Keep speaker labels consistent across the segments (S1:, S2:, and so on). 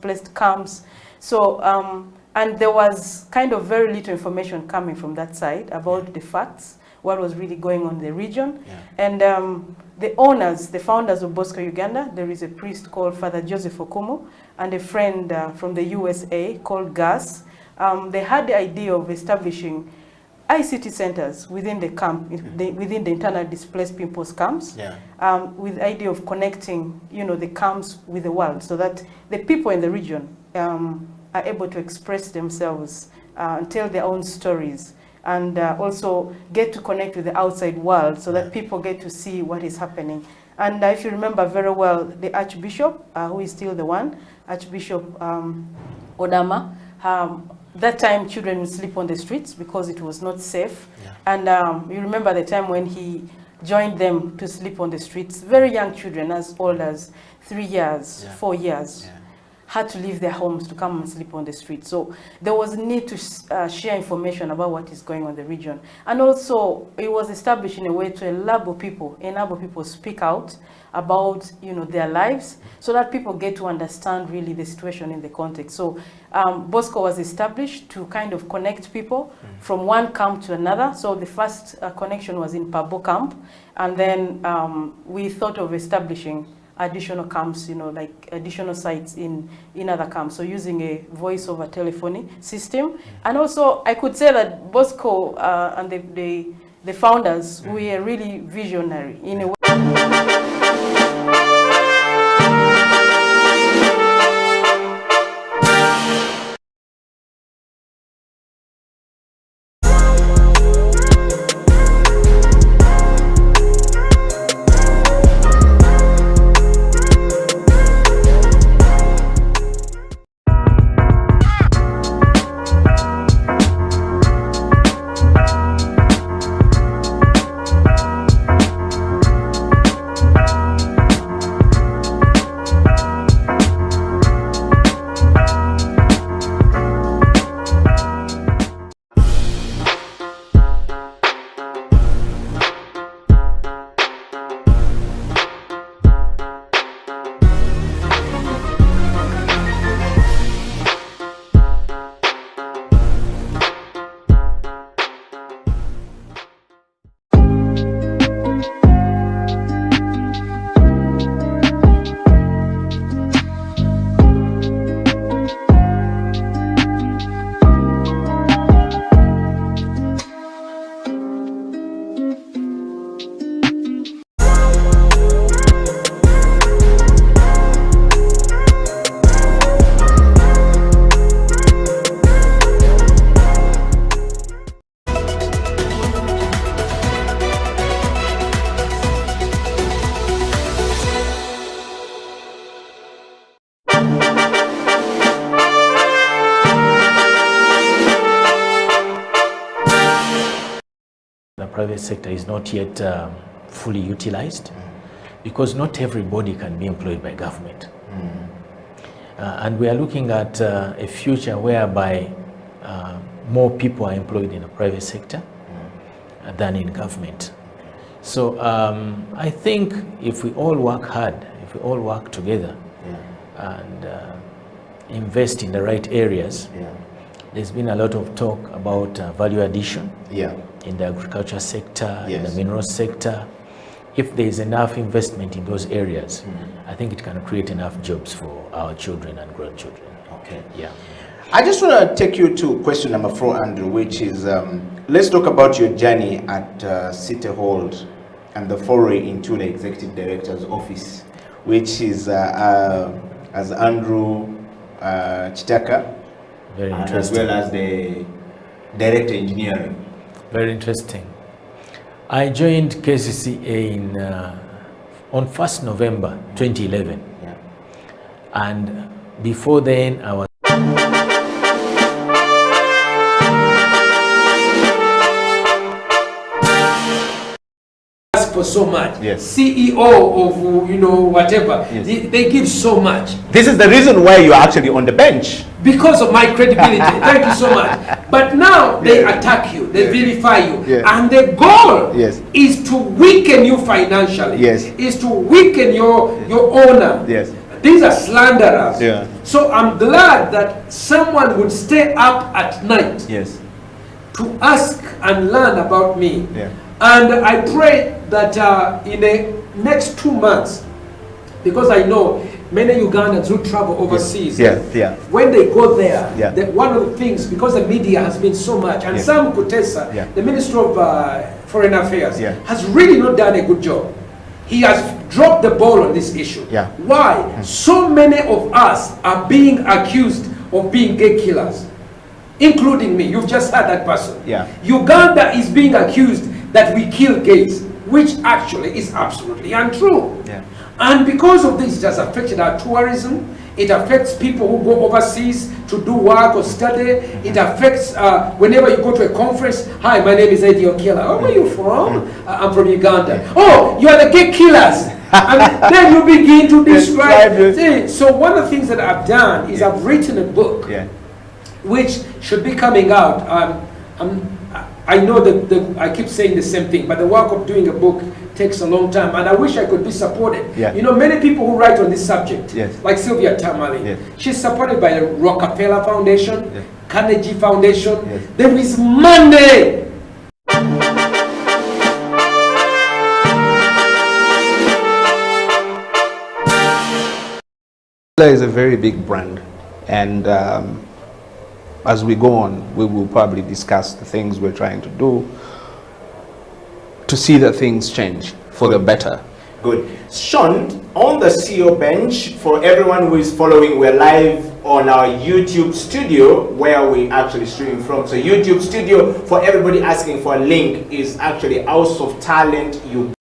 S1: displaced camps. So, and there was kind of very little information coming from that side about the facts, what was really going on in the region. And the owners, the founders of Bosco Uganda, there is a priest called Father Joseph Okumu and a friend from the USA called Gus. They had the idea of establishing ICT centers within the camp, within the internal displaced people's camps, with the idea of connecting, the camps with the world, so that the people in the region are able to express themselves and tell their own stories, and also get to connect with the outside world, so that people get to see what is happening. And if you remember very well, the Archbishop, who is still the one, Archbishop Odama, that time children would sleep on the streets because it was not safe. And you remember the time when he joined them to sleep on the streets. Very young children, as old as 3 years, 4 years, had to leave their homes to come and sleep on the street. So there was a need to share information about what is going on in the region. And also it was established in a way to enable people speak out about their lives, so that people get to understand really the situation in the context. So Bosco was established to kind of connect people from one camp to another. So the first connection was in Pabo camp, and then we thought of establishing additional camps, like additional sites in other camps. So using a voice over telephony system. And also I could say that Bosco and the founders were really visionary in a way.
S2: Private sector is not yet fully utilized, because not everybody can be employed by government. And we are looking at a future whereby more people are employed in the private sector than in government. So I think if we all work hard, if we all work together and invest in the right areas, there's been a lot of talk about value addition in the agriculture sector, in the mineral sector. If there is enough investment in those areas, I think it can create enough jobs for our children and grandchildren.
S3: Okay. I just want to take you to question number 4, Andrew, which is, let's talk about your journey at City Hall and the foray into the Executive Director's office, which is as Andrew Chitaka,
S2: Very interesting.
S3: as well as the Director Engineering.
S2: Very interesting. I joined KCCA on 1st November 2011. And before then I was
S4: for so much.
S3: CEO
S4: of whatever. They give so much.
S3: This is the reason why you're actually on the bench.
S4: Because of my credibility. Thank you so much. But now they attack you, they vilify you. And the goal is to weaken you financially. Is to weaken your honor. These are slanderers. So I'm glad that someone would stay up at night
S3: Yes.
S4: to ask and learn about me.
S3: Yeah.
S4: And I pray that in the next 2 months, because I know many Ugandans who travel overseas, when they go there, one of the things, because the media has been so much, and Sam Kutesa, the Minister of Foreign Affairs, has really not done a good job. He has dropped the ball on this issue. Why? So many of us are being accused of being gay killers, including me. You've just heard that person. Uganda is being accused that we kill gays, which actually is absolutely untrue. And because of this, it has affected our tourism. It affects people who go overseas to do work or study. It affects whenever you go to a conference. Hi, my name is Eddie Okello. Where are you from? I'm from Uganda. Oh, you are the gay killers. And then you begin to describe. So one of the things that I've done is I've written a book, which should be coming out. I know that I keep saying the same thing, but the work of doing a book takes a long time, and I wish I could be supported. You know, many people who write on this subject, like Sylvia Tamale, she's supported by the Rockefeller Foundation, Carnegie Foundation. There is money.
S5: Is a very big brand, and as we go on, we will probably discuss the things we're trying to do to see that things change for the better.
S3: Good. Sean, on the CEO bench, for everyone who is following, we're live on our YouTube studio where we actually streaming from. So YouTube studio, for everybody asking for a link, is actually House of Talent Uganda.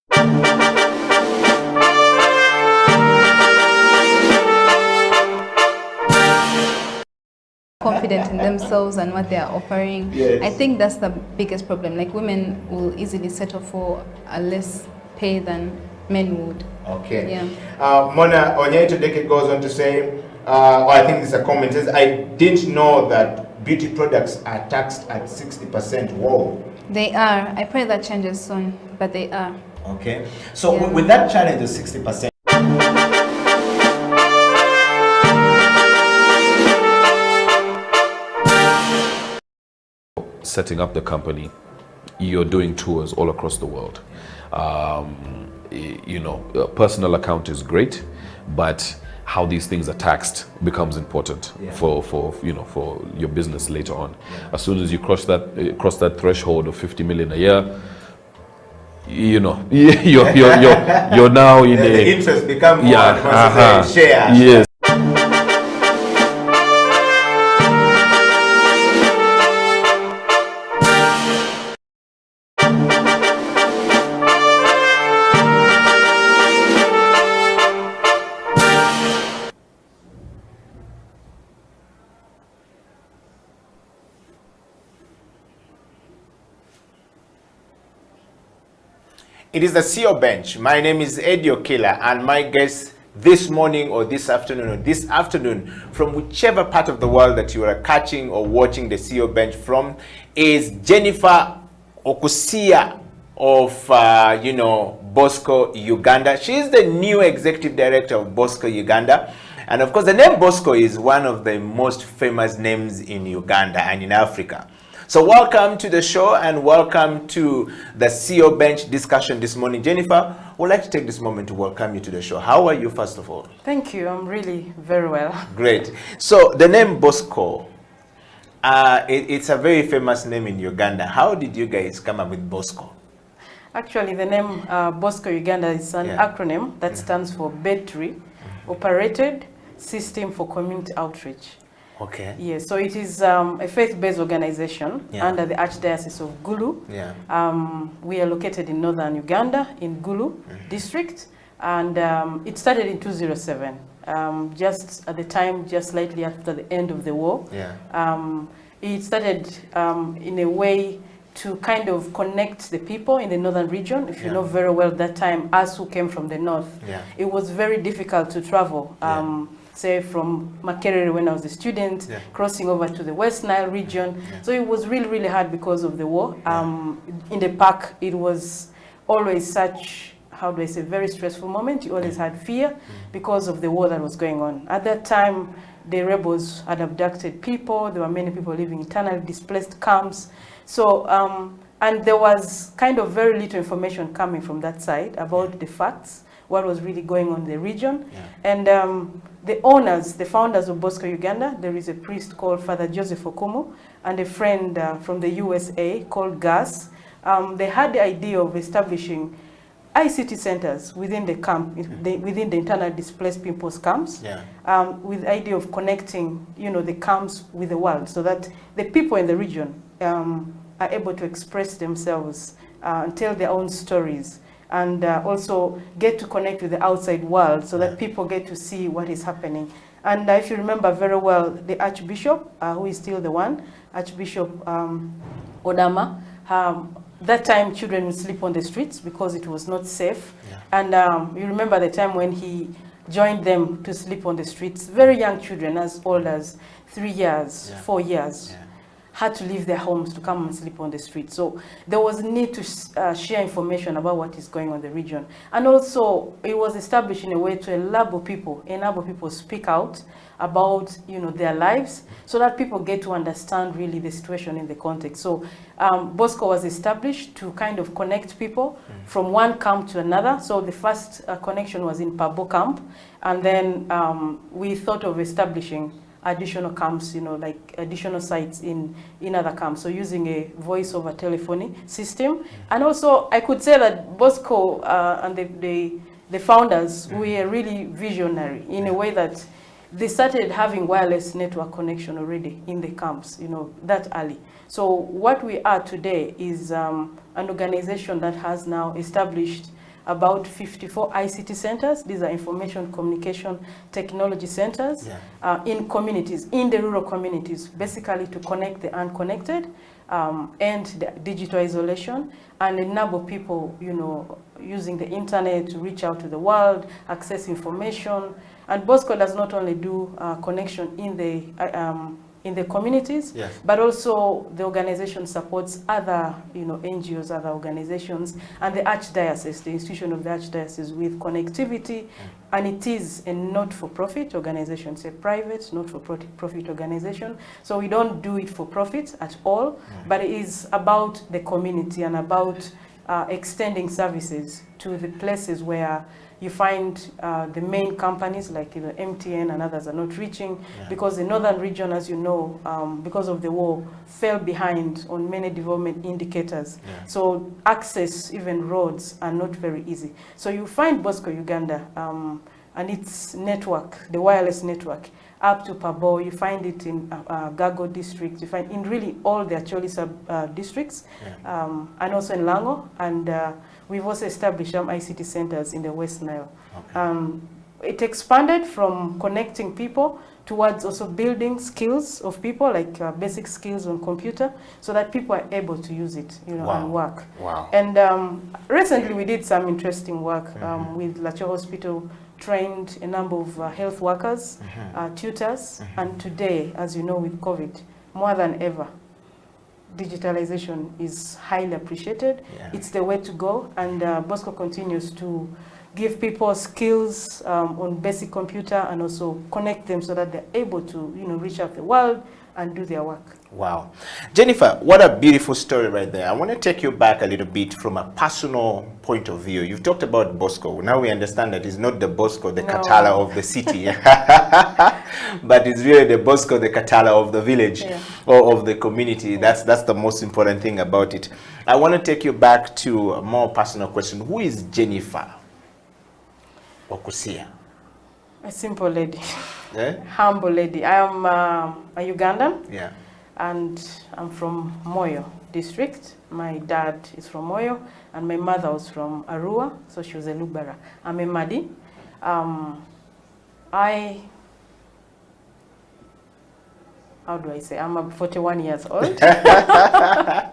S6: Confident in themselves and what they are offering. I think that's the biggest problem. Like, women will easily settle for a less pay than men would.
S3: Mona Onyeto Deke goes on to say, I think this is a comment, says, I didn't know that beauty products are taxed at 60%. Whoa.
S6: They are. I pray that changes soon, but they are.
S3: Okay. So with that challenge of 60%,
S7: setting up the company, you're doing tours all across the world. You know, a personal account is great, but how these things are taxed becomes important for you know, for your business later on. As soon as you cross that threshold of 50 million a year, you know, you're now in
S3: the interest become more shares.
S7: Yes.
S3: It is the CEO Bench. My name is Eddie Okello, and my guest this morning or this afternoon from whichever part of the world that you are catching or watching the CEO Bench from is Jennifer Okusia of, you know, Bosco Uganda. She is the new executive director of Bosco Uganda. And of course, the name Bosco is one of the most famous names in Uganda and in Africa. So welcome to the show and welcome to the CEO Bench discussion this morning. Jennifer, we'd like to take this moment to welcome you to the show. How are you, first of all?
S1: Thank you. I'm really very well.
S3: Great. So the name Bosco, it's a very famous name in Uganda. How did you guys come up with Bosco?
S1: Actually, the name Bosco Uganda is an acronym that stands for Battery Operated System for Community Outreach.
S3: Okay.
S1: Yes, so it is a faith-based organization under the Archdiocese of Gulu. We are located in northern Uganda, in Gulu district, and it started in 2007, just at the time, just slightly after the end of the war. It started in a way to kind of connect the people in the northern region. If you know very well that time, us who came from the north, it was very difficult to travel. Say from Makerere when I was a student, crossing over to the West Nile region. So it was really, really hard because of the war. In the park, it was always such, how do I say, very stressful moment. You always had fear because of the war that was going on. At that time, the rebels had abducted people. There were many people living in internally displaced camps. So, and there was kind of very little information coming from that side about the facts, what was really going on in the region. And the owners, the founders of Bosco Uganda, there is a priest called Father Joseph Okumu and a friend from the USA called Gus. They had the idea of establishing ICT centers within the camp, within the internal displaced people's camps, with the idea of connecting, the camps with the world, so that the people in the region are able to express themselves and tell their own stories, and also get to connect with the outside world, so that people get to see what is happening. And if you remember very well, the Archbishop, who is still the one, Archbishop Odama, that time children would sleep on the streets because it was not safe. And you remember the time when he joined them to sleep on the streets. Very young children, as old as 3 years, 4 years, had to leave their homes to come and sleep on the street. So there was a need to share information about what is going on in the region. And also it was established in a way to enable people speak out about their lives, so that people get to understand really the situation in the context. So Bosco was established to kind of connect people from one camp to another. So the first connection was in Pabo camp, and then we thought of establishing additional camps, like additional sites in other camps. So using a voice over telephony system. And also I could say that Bosco and the founders were really visionary in a way that they started having wireless network connection already in the camps, that early. So what we are today is an organization that has now established about 54 ICT centers. These are information communication technology centers in communities, in the rural communities, basically to connect the unconnected, end the digital isolation, and enable people, using the internet to reach out to the world, access information. And Bosco does not only do connection in the communities, but also the organization supports other, NGOs, other organizations, and the Archdiocese, the institution of the Archdiocese, with connectivity. And it is a not-for-profit organization. It's a private, not-for-profit organization. So we don't do it for profit at all, but it is about the community and about extending services to the places where you find the main companies like MTN and others are not reaching, because the northern region, as you know, because of the war, fell behind on many development indicators. So access, even roads, are not very easy. So you find Bosco Uganda and its network, the wireless network, up to Pabo. You find it in Gago district. You find in really all the Acholi sub districts, and also in Lango. And we've also established some ICT centers in the West Nile. It expanded from connecting people towards also building skills of people, like basic skills on computer, so that people are able to use it, and work. And recently we did some interesting work with Lacho Hospital, trained a number of health workers, tutors, and today, as you know, with COVID, more than ever, digitalization is highly appreciated. It's the way to go, and Bosco continues to give people skills on basic computer and also connect them so that they're able to, reach out the world and do their work.
S3: Wow. Jennifer, what a beautiful story right there. I want to take you back a little bit from a personal point of view. You've talked about Bosco. Now we understand that it's not the Bosco, the Katala of the city, but it's really the Bosco, the Katala of the village or of the community. That's the most important thing about it. I want to take you back to a more personal question. Who is Jennifer Okusia?
S1: A simple lady, humble lady. I am a Ugandan, and I'm from Moyo district. My dad is from Moyo, and my mother was from Arua, so she was a Lubara. I'm a Madi. How do I say? I'm 41 years old. I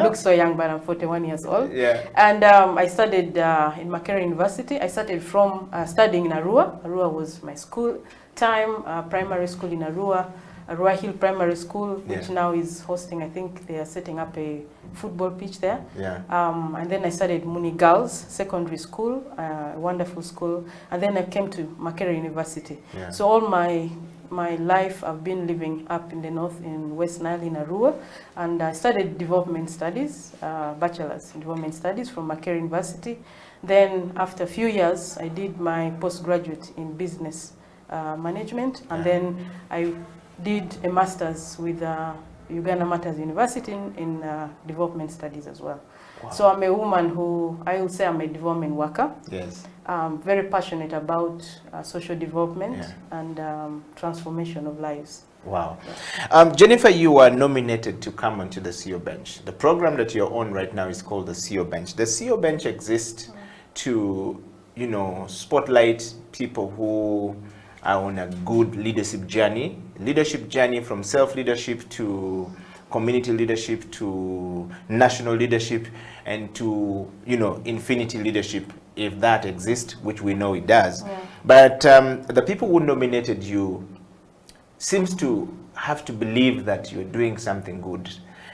S1: look so young, but I'm 41 years old. And I studied in Makerere University. I started from studying in Arua. Arua was my school time, primary school in Arua. Arua Hill Primary School, which
S3: Yeah.
S1: now is hosting, I think they are setting up a football pitch there.
S3: Yeah.
S1: And then I started Muni Girls Secondary School, a wonderful school. And then I came to Makerere University.
S3: Yeah.
S1: So all my life I've been living up in the north in West Nile in Arua, and I studied development studies, bachelor's in development studies from Makerere University. Then after a few years I did my postgraduate in business management, and then I did a master's with Uganda Matters University in development studies as well.
S3: Wow.
S1: So I'm a woman who, I would say I'm a development worker.
S3: Yes.
S1: Very passionate about social development
S3: Yeah.
S1: and transformation of lives.
S3: Wow. Jennifer, you were nominated to come onto the CEO Bench. The program that you're on right now is called the CEO Bench. The CEO Bench exists to, you know, spotlight people who are on a good leadership journey from self-leadership to community leadership to national leadership and to, you know, infinity leadership, if that exists, which we know it does.
S1: Yeah.
S3: But the people who nominated you seems to have to believe that you're doing something good.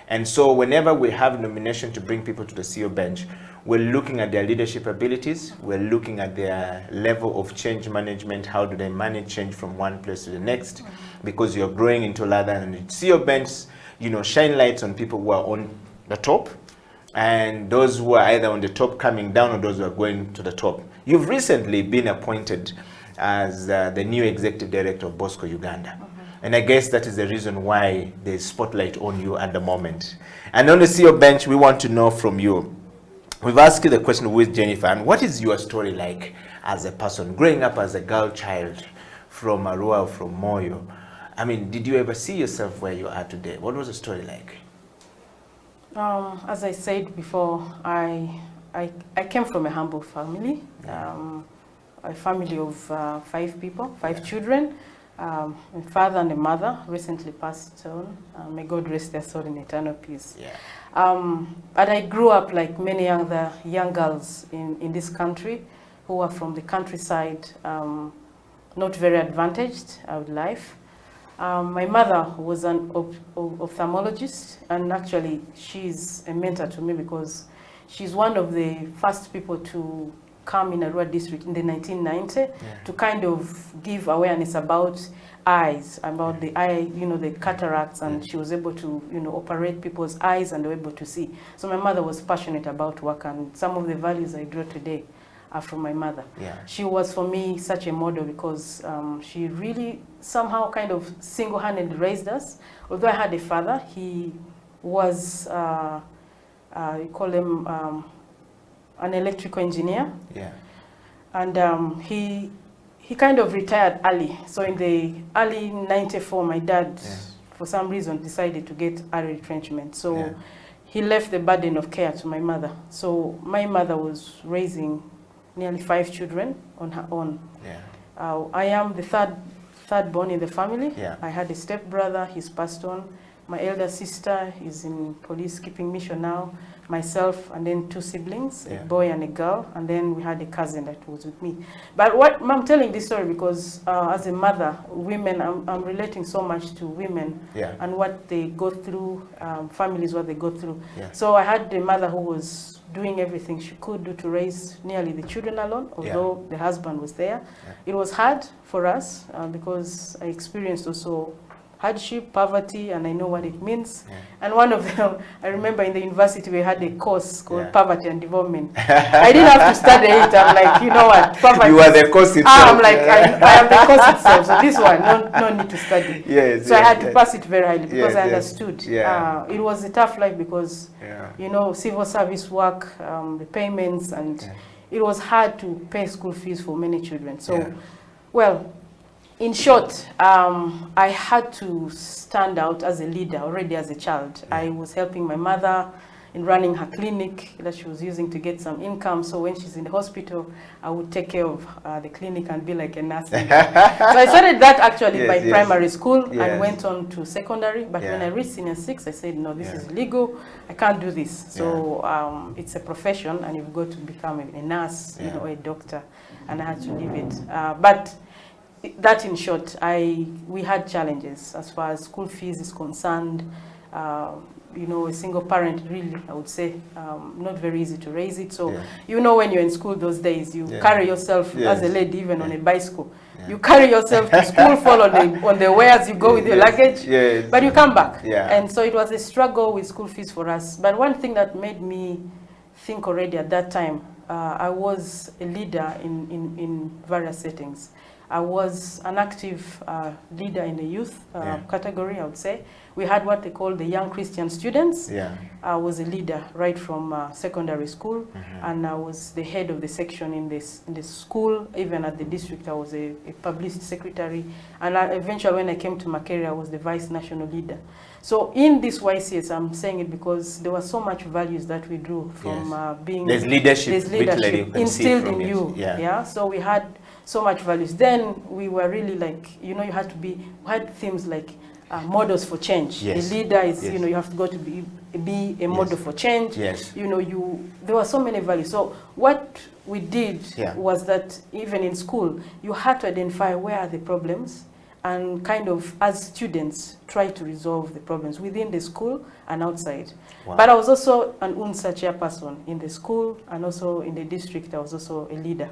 S3: And so whenever we have nomination to bring people to the CEO Bench, we're looking at their leadership abilities, we're looking at their level of change management, how do they manage change from one place to the next, because you're growing into ladder, and CEO Bench, you know, shine lights on people who are on the top, and those who are either on the top coming down, or those who are going to the top. You've recently been appointed as the new executive director of Bosco Uganda. And I guess that is the reason why there's spotlight on you at the moment. And on the CEO Bench, we want to know from you. We've asked you the question with Jennifer, and what is your story like as a person, growing up as a girl child from Arua, from Moyo? I mean, did you ever see yourself where you are today? What was the story like?
S1: As I said before, I came from a humble family, a family of 5 people, 5 children. My father and a mother recently passed on. May God rest their soul in eternal peace.
S3: Yeah.
S1: But I grew up like many other young girls in this country who are from the countryside, not very advantaged with life. My mother was an ophthalmologist, and actually she's a mentor to me because she's one of the first people to come in Arua district in the 1990 to kind of give awareness about eyes, about the eye, you know, the cataracts, and she was able to, you know, operate people's eyes and they were able to see. So my mother was passionate about work, and some of the values I draw today are from my mother.
S3: Yeah.
S1: She was for me such a model because she really somehow kind of single-handedly raised us. Although I had a father, he was, you call him an electrical engineer.
S3: Yeah.
S1: And he kind of retired early. So in the early 94, my dad, for some reason, decided to get early retrenchment. So he left the burden of care to my mother. So my mother was raising nearly 5 children on her own.
S3: Yeah.
S1: I am the third born in the family.
S3: Yeah.
S1: I had a stepbrother, he's passed on. My elder sister is in police keeping mission now. Myself, and then 2 siblings, a boy and a girl, and then we had a cousin that was with me. But what I'm telling this story because as a mother, women, I'm relating so much to women and what they go through, families, what they go through.
S3: Yeah.
S1: So I had a mother who was doing everything she could do to raise nearly the children alone, although the husband was there. It was hard for us because I experienced also hardship, poverty, and I know what it means. And one of them, I remember in the university we had a course called Poverty and Development. I didn't have to study it. I'm like, you know what, poverty.
S3: You are the course itself.
S1: I'm like, I am the course itself. So this one, no need to study.
S3: Yes,
S1: so I had to pass it very highly because I understood.
S3: Yeah.
S1: It was a tough life because, you know, civil service work, the payments, and it was hard to pay school fees for many children. So, well, in short, I had to stand out as a leader already as a child. I was helping my mother in running her clinic that she was using to get some income. So when she's in the hospital, I would take care of the clinic and be like a nurse. So I started that actually by primary school and went on to secondary. But when I reached senior 6, I said, no, this is illegal. I can't do this. So it's a profession, and you've got to become a nurse, you know, a doctor. And I had to leave it. But that in short, we had challenges as far as school fees is concerned. You know, a single parent, really, I would say, not very easy to raise it. So, you know, when you're in school those days, you carry yourself as a lady, even on a bicycle. You carry yourself to school, fall on the way as you go with your luggage, but you come back. And so it was a struggle with school fees for us. But one thing that made me think already at that time, I was a leader in various settings. I was an active leader in the youth category, I would say. We had what they call the young Christian students. I was a leader right from secondary school, and I was the head of the section in the school. Even at the district, I was a publicity secretary. And eventually, when I came to Makerere, I was the vice national leader. So in this YCS, I'm saying it because there was so much values that we drew from being...
S3: There's leadership
S1: instilled in you. So we had so much values. Then we were really like, you know, you had to be, we had themes like models for change. The leader is, you know, you have to go to be a model for change. You know, there were so many values. So what we did was that even in school, you had to identify where are the problems and kind of, as students, try to resolve the problems within the school and outside. But I was also an UNSA chairperson in the school, and also in the district, I was also a leader.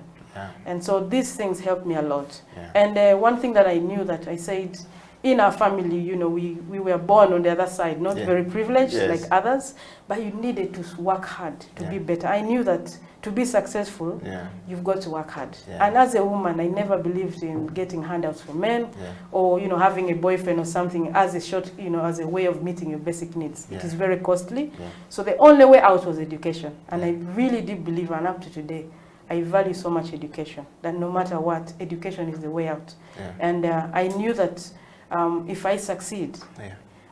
S1: And so these things helped me a lot. And one thing that I knew that I said, in our family, you know, we were born on the other side, not very privileged like others, but you needed to work hard to be better. I knew that to be successful, you've got to work hard. And as a woman, I never believed in getting handouts from men or, you know, having a boyfriend or something as a short, you know, as a way of meeting your basic needs. It is very costly. So the only way out was education. And I really did believe, and up to today, I value so much education, that no matter what, education is the way out. And I knew that if I succeed,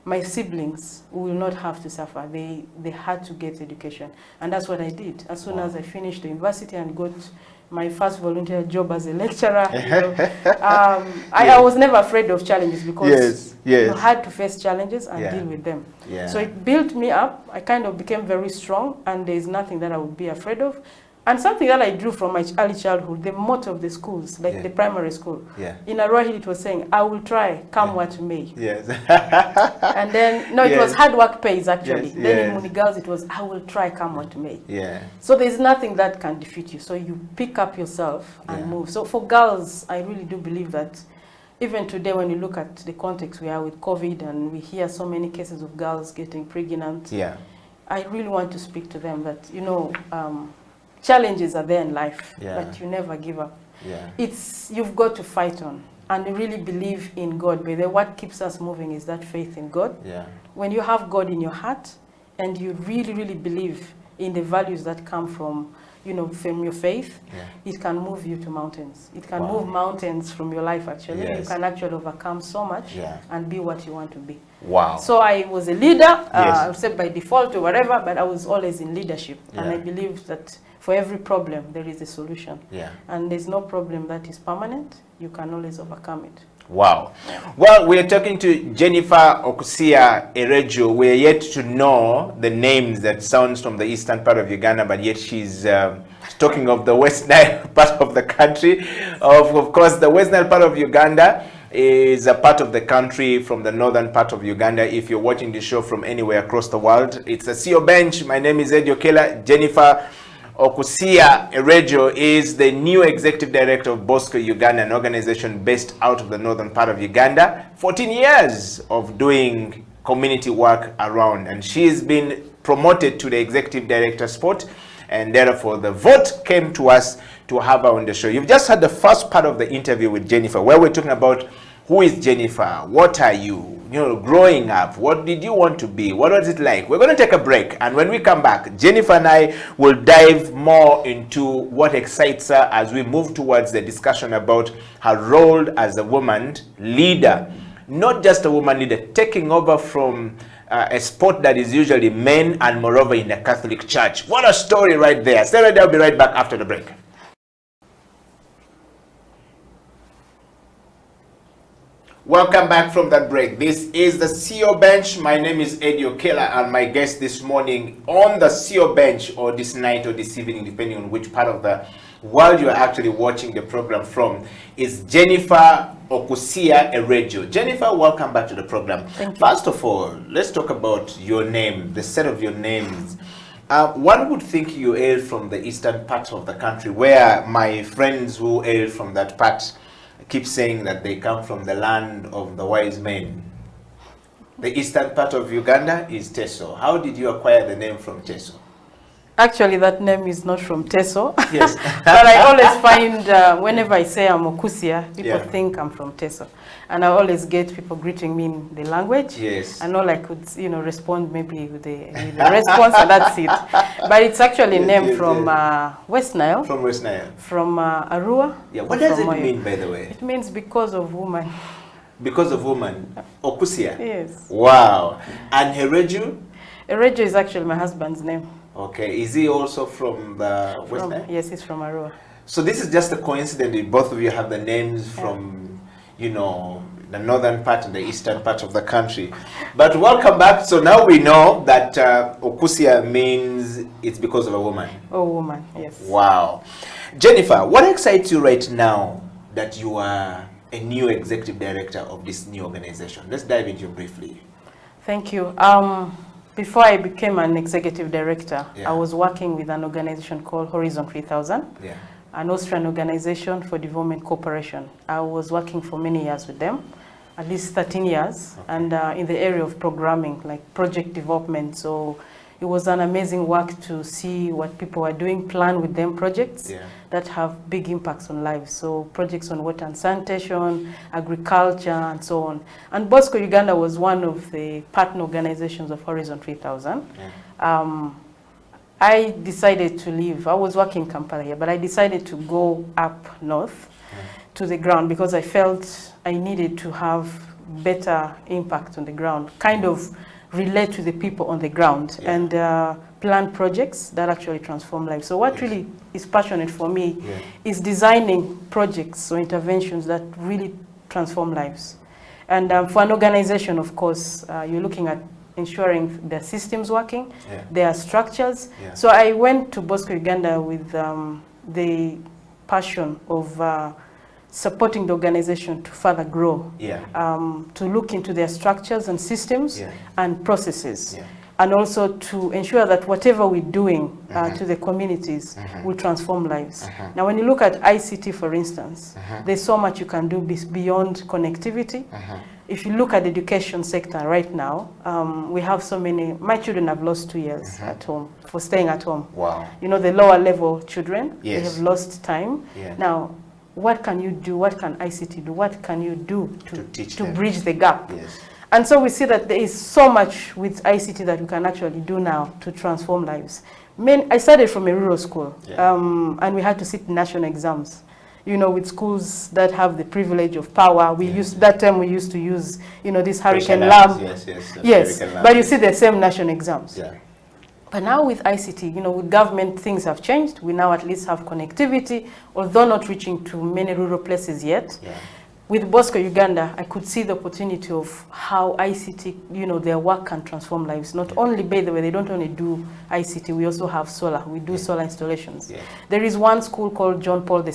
S1: my siblings will not have to suffer. They had to get education. And that's what I did. As soon as I finished the university and got my first volunteer job as a lecturer, you know, I was never afraid of challenges because you had to face challenges and deal with them. So it built me up. I kind of became very strong, and there's nothing that I would be afraid of. And something that I drew from my early childhood, the motto of the schools, like the primary school. In Arua Hill, it was saying, I will try, come what may. And then, no, it was hard work pays, actually. Then in Muni Girls, it was, I will try, come what may. So there's nothing that can defeat you. So you pick up yourself and move. So for girls, I really do believe that even today, when you look at the context we are with COVID, and we hear so many cases of girls getting pregnant, I really want to speak to them that, you know, challenges are there in life, but you never give up. You've got to fight on and really believe in God. But what keeps us moving is that faith in God. When you have God in your heart and you really, really believe in the values that come from, you know, from your faith, it can move you to mountains. It can move mountains from your life, actually. You can actually overcome so much and be what you want to be. So I was a leader, I would say by default or whatever, but I was always in leadership. And I believe that for every problem, there is a solution. And there's no problem that is permanent. You can always overcome it.
S3: Well, we're talking to Jennifer Okusia Erejo. We're yet to know the names that sounds from the eastern part of Uganda, but yet she's talking of the West Nile part of the country. Of course, the West Nile part of Uganda is a part of the country from the northern part of Uganda. If you're watching the show from anywhere across the world, it's a CEO Bench. My name is Eddie Okello. Jennifer Okusia Erejo is the new executive director of Bosco Uganda, an organization based out of the northern part of Uganda. 14 years of doing community work around, and she's been promoted to the executive director spot, and therefore the vote came to us to have her on the show. You've just had the first part of the interview with Jennifer, where we're talking about who is Jennifer, what are you, you know, growing up, what did you want to be, what was it like? We're going to take a break, and when we come back, Jennifer and I will dive more into what excites her as we move towards the discussion about her role as a woman leader, not just a woman leader, taking over from a sport that is usually men, and moreover in the Catholic Church. What a story right there. Stay right there, I'll be right back after the break. Welcome back from that break. This is the CEO Bench. My name is Eddie Okello, and my guest this morning on the CEO Bench, or this night or this evening, depending on which part of the while you are actually watching the program from is Jennifer Okusia Erejo. Jennifer, welcome back to the program.
S1: Thank you.
S3: First of all, let's talk about your name, the set of your names. One would think you hail from the eastern part of the country, where my friends who hail from that part keep saying that they come from the land of the wise men. The eastern part of Uganda is Teso. How did you acquire the name from Teso?
S1: Actually, that name is not from Teso.
S3: Yes.
S1: But I always find, whenever I say I'm Okusia, people think I'm from Teso. And I always get people greeting me in the language.
S3: Yes.
S1: And all I could, respond maybe with the response, and that's it. But it's actually named from West Nile.
S3: From West Nile.
S1: From Arua.
S3: Yeah. What does it mean, by the way?
S1: It means because of woman.
S3: Because of woman. Okusia?
S1: Yes.
S3: Wow. And Erejo?
S1: Erejo is actually my husband's name.
S3: Okay. Is he also from the West Nile?
S1: Yes, he's from Arua.
S3: So this is just a coincidence that both of you have the names from, the northern part and the eastern part of the country. But welcome back. So now we know that Okusia means it's because of a woman.
S1: Oh, woman, yes.
S3: Wow. Jennifer, what excites you right now that you are a new executive director of this new organization? Let's dive into it briefly.
S1: Thank you. Before I became an executive director, I was working with an organization called Horizon 3000, an Austrian organization for development cooperation. I was working for many years with them, at least 13 years, and in the area of programming, like project development. So it was an amazing work to see what people are doing, plan with them projects that have big impacts on lives. So projects on water and sanitation, agriculture, and so on. And Bosco Uganda was one of the partner organizations of Horizon 3000. I decided to leave. I was working in Kampala here, but I decided to go up north to the ground because I felt I needed to have better impact on the ground, kind of relate to the people on the ground and plan projects that actually transform lives. So what really is passionate for me is designing projects or interventions that really transform lives. And for an organization, of course, you're looking at ensuring their systems working, their structures. So I went to Bosco Uganda with the passion of supporting the organization to further grow, to look into their structures and systems and processes, and also to ensure that whatever we're doing to the communities will transform lives. Now, when you look at ICT, for instance, there's so much you can do beyond connectivity. If you look at the education sector right now, we have so many. My children have lost 2 years at home for staying at home.
S3: Wow.
S1: The lower level children, they have lost time. Now, what can you do? What can ICT do? What can you do to bridge the gap? And so we see that there is so much with ICT that we can actually do now to transform lives. I started from a rural school, and we had to sit national exams. With schools that have the privilege of power. We used that term. We used to use, this hurricane lamp. Yes. But you see the same national exams. But now with ICT, with government, things have changed. We now at least have connectivity, although not reaching to many rural places yet. With Bosco Uganda, I could see the opportunity of how ICT, their work can transform lives. Not only, by the way, they don't only do ICT, we also have solar. We do solar installations. There is one school called John Paul II,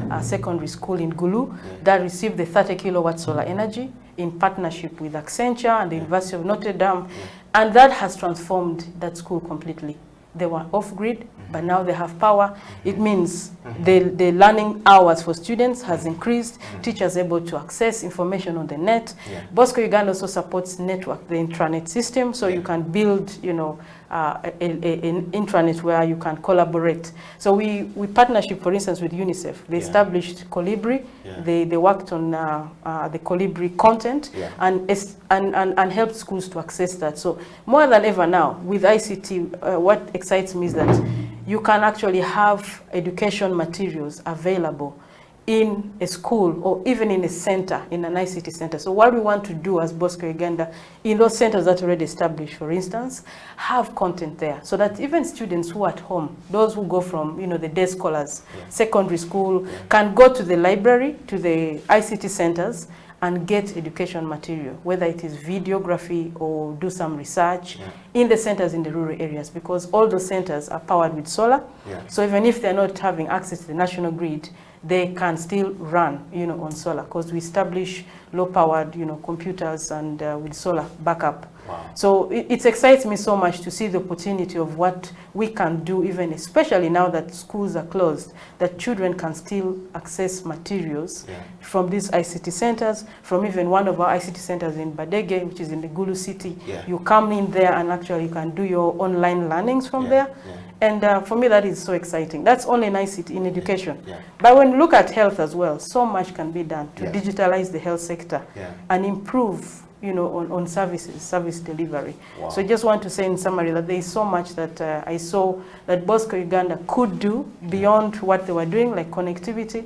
S1: a secondary school in Gulu, that received the 30 kilowatt solar energy in partnership with Accenture and the University of Notre Dame. And that has transformed that school completely. They were off-grid, but now they have power. It means the learning hours for students has increased, teachers able to access information on the net. Bosco Uganda also supports network, the intranet system, so you can build, an intranet where you can collaborate. So we partnership, for instance, with UNICEF. They established Colibri. They worked on the Colibri content and helped schools to access that. So more than ever now, with ICT, what excites me is that you can actually have education materials available in a school or even in a center, in an ICT center. So what we want to do as Bosco Uganda, in those centers that are already established, for instance, have content there so that even students who are at home, those who go from, the day scholars, secondary school, can go to the library, to the ICT centers, and get education material, whether it is videography or do some research in the centers in the rural areas, because all those centers are powered with solar. So even if they're not having access to the national grid, they can still run, on solar, because we establish low-powered, computers and with solar backup. So it excites me so much to see the opportunity of what we can do, even especially now that schools are closed, that children can still access materials from these ICT centers, from even one of our ICT centers in Badege, which is in the Gulu city. You come in there and actually you can do your online learnings from there. And for me, that is so exciting. That's only in ICT, in education. But when you look at health as well, so much can be done to digitalize the health sector and improve, on service delivery. So I just want to say in summary that there is so much that I saw that Bosco Uganda could do beyond what they were doing, like connectivity,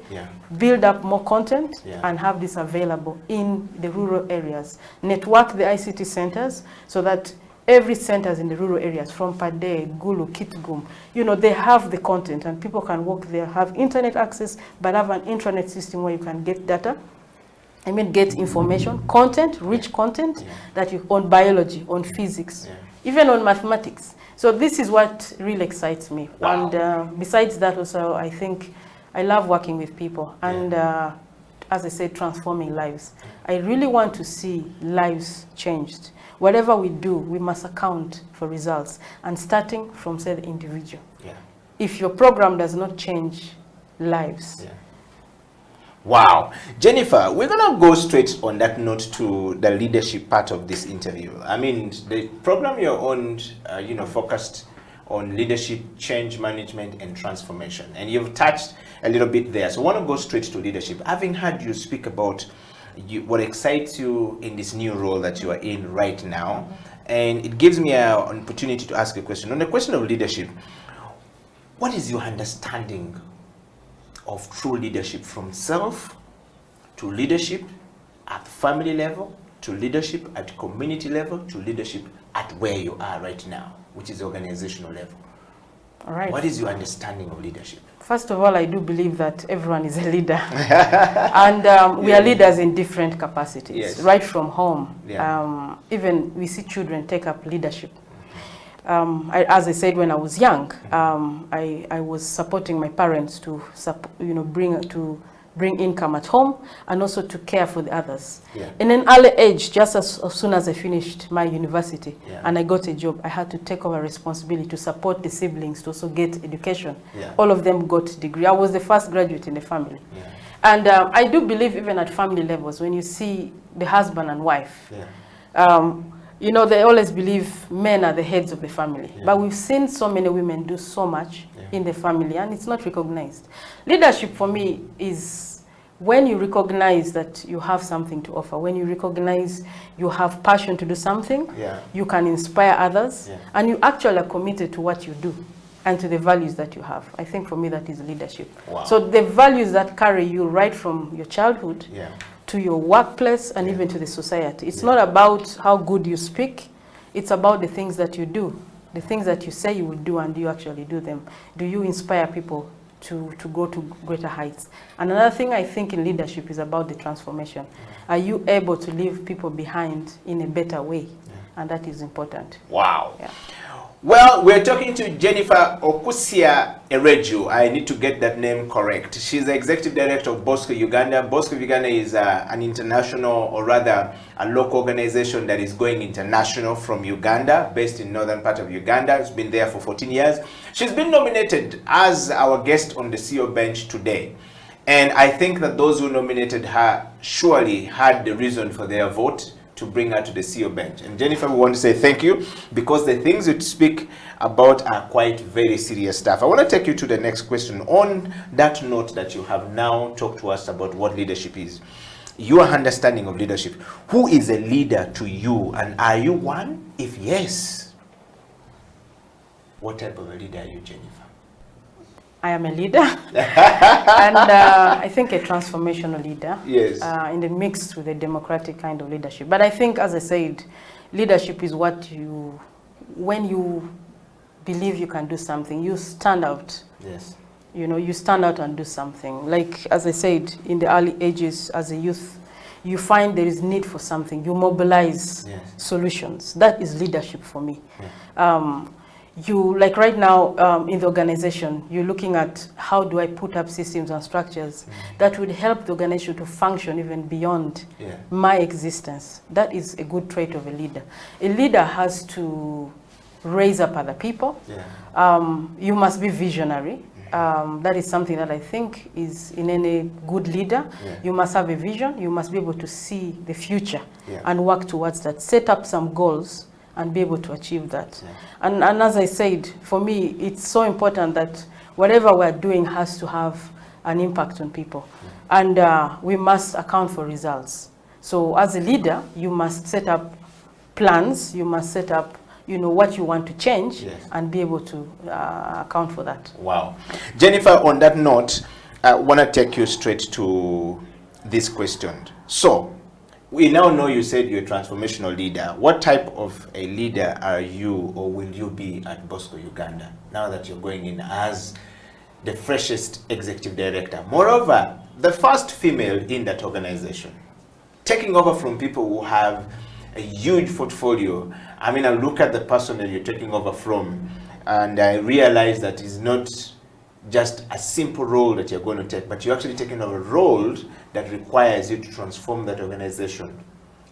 S1: build up more content and have this available in the rural areas. Network the ICT centers so that every centers in the rural areas, from Pade, Gulu, Kitgum, they have the content and people can walk there, have internet access, but have an intranet system where you can get data. Get information, content, rich content that you on biology, on physics, even on mathematics. So this is what really excites me. And besides that also, I think I love working with people and as I said, transforming lives. I really want to see lives changed. Whatever we do, we must account for results, and starting from, say, the individual. If your program does not change lives.
S3: Wow. Jennifer, we're going to go straight on that note to the leadership part of this interview. I mean, the program you're on, focused on leadership, change management, and transformation. And you've touched a little bit there. So I want to go straight to leadership. Having heard you speak about what excites you in this new role that you are in right now, and it gives me an opportunity to ask a question. On the question of leadership, what is your understanding of true leadership, from self to leadership at family level, to leadership at community level, to leadership at where you are right now, which is organizational level?
S1: All right.
S3: What is your understanding of leadership?
S1: First of all, I do believe that everyone is a leader. And we are leaders in different capacities, right from home. Even we see children take up leadership. As I said, when I was young, I was supporting my parents to bring income at home and also to care for the others. In an early age, just as soon as I finished my university and I got a job, I had to take over responsibility to support the siblings to also get education. All of them got degree. I was the first graduate in the family. And I do believe even at family levels, when you see the husband and wife, they always believe men are the heads of the family. But we've seen so many women do so much in the family, and it's not recognized. Leadership for me is when you recognize that you have something to offer, when you recognize you have passion to do something, you can inspire others, and you actually are committed to what you do and to the values that you have. I think for me that is leadership. So the values that carry you right from your childhood to your workplace and even to the society. It's not about how good you speak, it's about the things that you do, the things that you say you will do, and do you actually do them? Do you inspire people to go to greater heights? And another thing I think in leadership is about the transformation. Are you able to leave people behind in a better way? And that is important.
S3: Wow. Well, we're talking to Jennifer Okusia Ereju. I need to get that name correct. She's the Executive Director of Bosco Uganda. Bosco Uganda is an international, or rather a local organization that is going international from Uganda, based in northern part of Uganda. It's been there for 14 years. She's been nominated as our guest on the CEO bench today. And I think that those who nominated her surely had the reason for their vote to bring her to the CEO bench. And Jennifer, we want to say thank you, because the things you speak about are quite very serious stuff. I want to take you to the next question. On that note that you have now talked to us about what leadership is, your understanding of leadership, who is a leader to you, and are you one? If yes, what type of a leader are you, Jennifer?
S1: I am a leader, and I think a transformational leader, in the mix with a democratic kind of leadership. But I think, as I said, leadership is what you, when you believe you can do something, you stand out. You stand out and do something. Like, as I said, in the early ages as a youth, you find there is need for something, you mobilize solutions. That is leadership for me. You, like right now in the organization, you're looking at how do I put up systems and structures that would help the organization to function even beyond my existence. That is a good trait of a leader. A leader has to raise up other people. You must be visionary. That is something that I think is in any good leader. You must have a vision. You must be able to see the future and work towards that. Set up some goals and be able to achieve that. And as I said, for me, it's so important that whatever we're doing has to have an impact on people. And we must account for results. So as a leader, you must set up plans. You must set up, you know, what you want to change and be able to account for that.
S3: Wow. Jennifer, on that note, I want to take you straight to this question. So, we now know you said you're a transformational leader. What type of a leader are you or will you be at Bosco Uganda now that you're going in as the freshest executive director? Moreover, the first female in that organization, taking over from people who have a huge portfolio. I mean, I look at the person that you're taking over from and I realize that it's not just a simple role that you're going to take, but you're actually taking over a role that requires you to transform that organization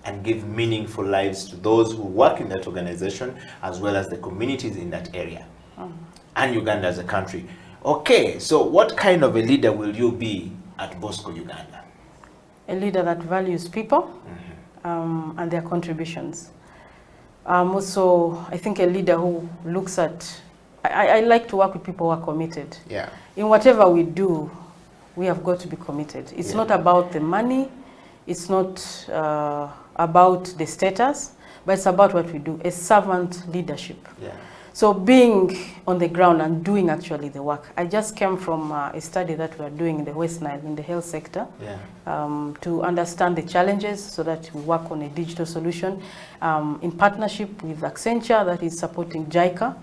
S3: and give meaningful lives to those who work in that organization as well as the communities in that area and Uganda as a country. Okay, so what kind of a leader will you be at Bosco Uganda?
S1: A leader that values people and their contributions. Also, I think a leader who looks at, I like to work with people who are committed. In whatever we do, we have got to be committed. It's not about the money, it's not about the status, but it's about what we do, a servant leadership. So being on the ground and doing actually the work. I just came from a study that we are doing in the West Nile in the health sector to understand the challenges so that we work on a digital solution in partnership with Accenture that is supporting JICA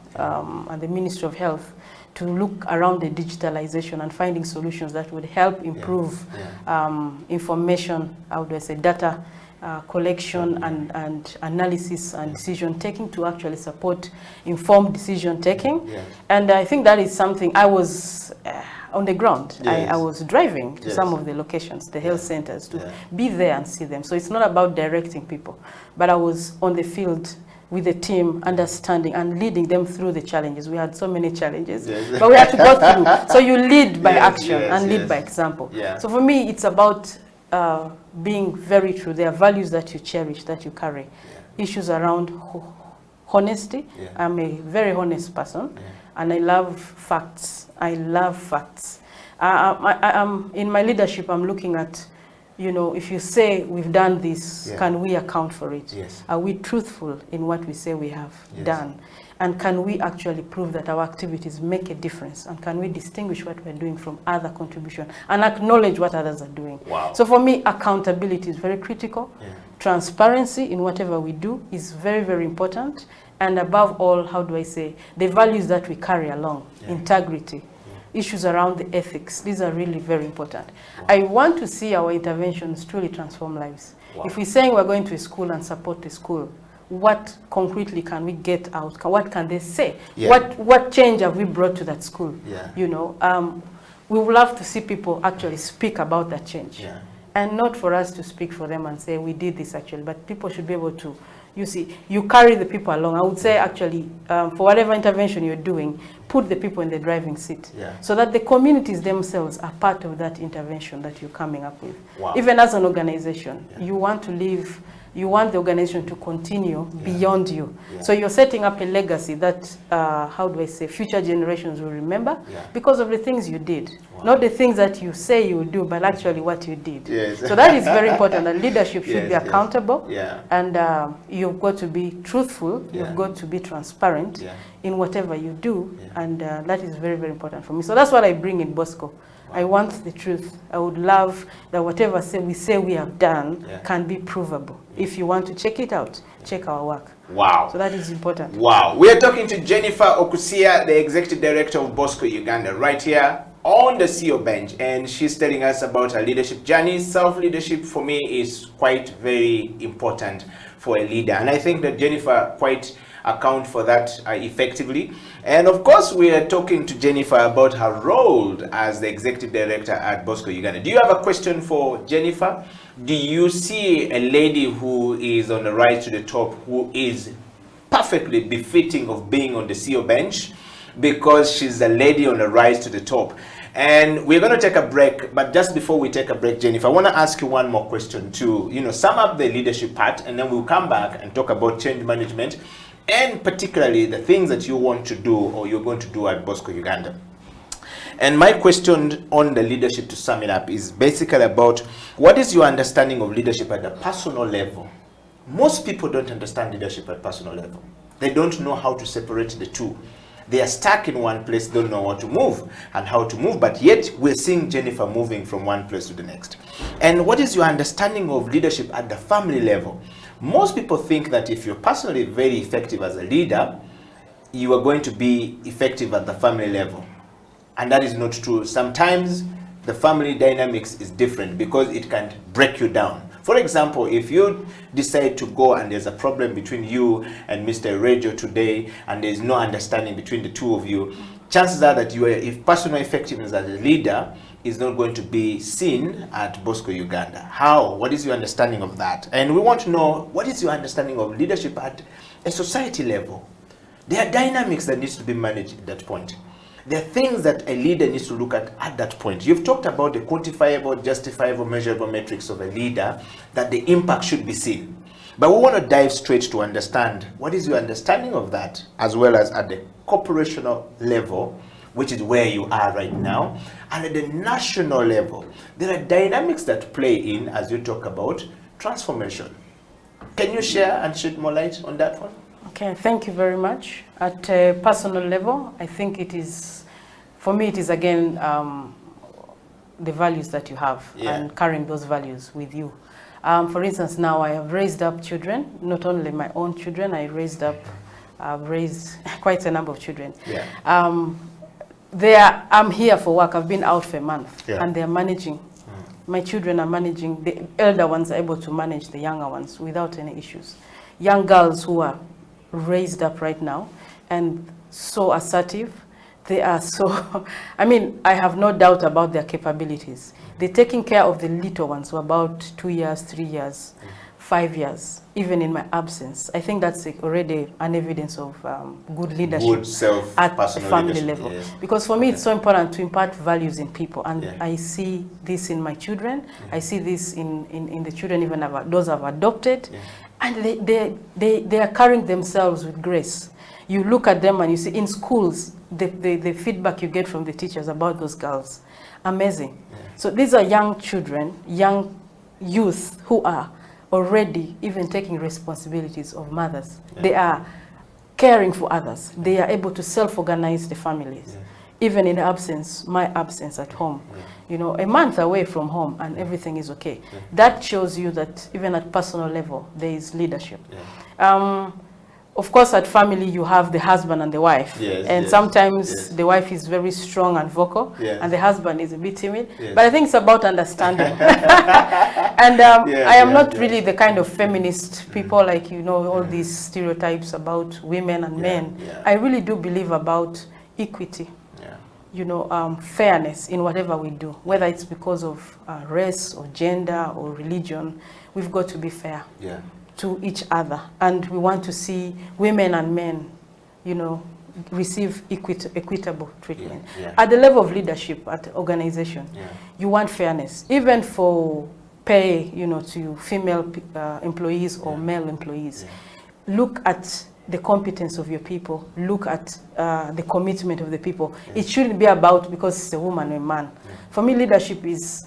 S1: and the Ministry of Health to look around the digitalization and finding solutions that would help improve information, how do I say, data collection and analysis and decision taking to actually support informed decision taking. And I think that is something I was on the ground. I was driving to some of the locations, the health centers, to be there and see them. So it's not about directing people, but I was on the field with the team, understanding and leading them through the challenges. We had so many challenges, but we had to go through. So you lead by action and lead by example. So for me, it's about being very true. There are values that you cherish, that you carry. Issues around honesty. I'm a very honest person, and I love facts. I love facts. In my leadership, I'm looking at, you know, if you say we've done this, can we account for it? Are we truthful in what we say we have done? And can we actually prove that our activities make a difference? And can we distinguish what we're doing from other contribution and acknowledge what others are doing? So for me, accountability is very critical. Transparency in whatever we do is very, very important. And above all, how do I say, the values that we carry along, integrity, issues around the ethics, these are really very important. I want to see our interventions truly transform lives. If we're saying we're going to a school and support the school, what concretely can we get out? What can they say? What change have we brought to that school? You know, we would love to see people actually speak about that change. And not for us to speak for them and say, we did this actually, but people should be able to, you see, you carry the people along. I would say actually, for whatever intervention you're doing, put the people in the driving seat so that the communities themselves are part of that intervention that you're coming up with. Even as an organization, you want to live, you want the organization to continue beyond you. So you're setting up a legacy that, how do I say, future generations will remember because of the things you did. Not the things that you say you will do, but actually what you did. So that is very important. And leadership should be accountable. And you've got to be truthful. You've got to be transparent in whatever you do. And that is very, very important for me. So that's what I bring in Bosco. I want the truth. I would love that whatever we say we have done can be provable. If you want to check it out, check our work. So that is important.
S3: We are talking to Jennifer Okusia, the Executive Director of Bosco Uganda, right here on the CEO bench, and she's telling us about her leadership journey. Self-leadership for me is quite very important for a leader, and I think that Jennifer quite account for that effectively. And of course, we are talking to Jennifer about her role as the executive director at Bosco Uganda. Do you have a question for Jennifer? Do you see a lady who is on the rise to the top, who is perfectly befitting of being on the CEO bench, because she's a lady on the rise to the top? And we're going to take a break, but just before we take a break, Jennifer, I want to ask you one more question to, sum up the leadership part, and then we'll come back and talk about change management, and particularly the things that you want to do or you're going to do at Bosco Uganda. And my question on the leadership, to sum it up, is basically about what is your understanding of leadership at the personal level? Most people don't understand leadership at personal level. They don't know how to separate the two. They are stuck in one place, don't know what to move and how to move, but yet we're seeing Jennifer moving from one place to the next. And what is your understanding of leadership at the family level? Most people think that if you're personally very effective as a leader, you are going to be effective at the family level. And that is not true. Sometimes the family dynamics is different because it can break you down. For example, if you decide to go and there's a problem between you and Mr. Reggio today, and there's no understanding between the two of you, chances are that if personal effectiveness as a leader is not going to be seen at Bosco Uganda. How? What is your understanding of that? And we want to know, what is your understanding of leadership at a society level? There are dynamics that needs to be managed at that point. There are things that a leader needs to look at that point. You've talked about the quantifiable, justifiable, measurable metrics of a leader, that the impact should be seen. But we want to dive straight to understand, what is your understanding of that, as well as at the corporational level, which is where you are right now, and at the national level. There are dynamics that play in as you talk about transformation. Can you share and shed more light on that one?
S1: Okay, thank you very much. At a personal level, I think it is, for me, it is again the values that you have, and carrying those values with you. For instance, now I have raised up children, not only my own children, I've raised quite a number of children. I'm here for work, I've been out for a month, and they're managing. My children are managing, the elder ones are able to manage the younger ones without any issues. Young girls who are raised up right now and so assertive, they are so, I have no doubt about their capabilities. They're taking care of the little ones who are about 2 years, 3 years, 5 years, even in my absence. I think that's already an evidence of good leadership at the family level. Because for me, it's so important to impart values in people. And I see this in my children. I see this in the children, even those I've adopted. And they are carrying themselves with grace. You look at them and you see in schools, the feedback you get from the teachers about those girls, amazing. So these are young children, young youth who are already even taking responsibilities of mothers. They are caring for others. They are able to self-organize the families. Even in absence, my absence at home, a month away from home and everything is okay. That shows you that even at personal level, there is leadership. Of course, at family, you have the husband and the wife. Sometimes the wife is very strong and vocal, and the husband is a bit timid. But I think it's about understanding. And I am not really the kind of feminist people like, all these stereotypes about women and men. I really do believe about equity. Fairness in whatever we do, whether it's because of race or gender or religion. We've got to be fair to each other, and we want to see women and men, receive equitable treatment. At the level of leadership at the organization, you want fairness, even for pay, to female employees or male employees. Look at the competence of your people, look at the commitment of the people. It shouldn't be about because it's a woman or a man. For me, leadership is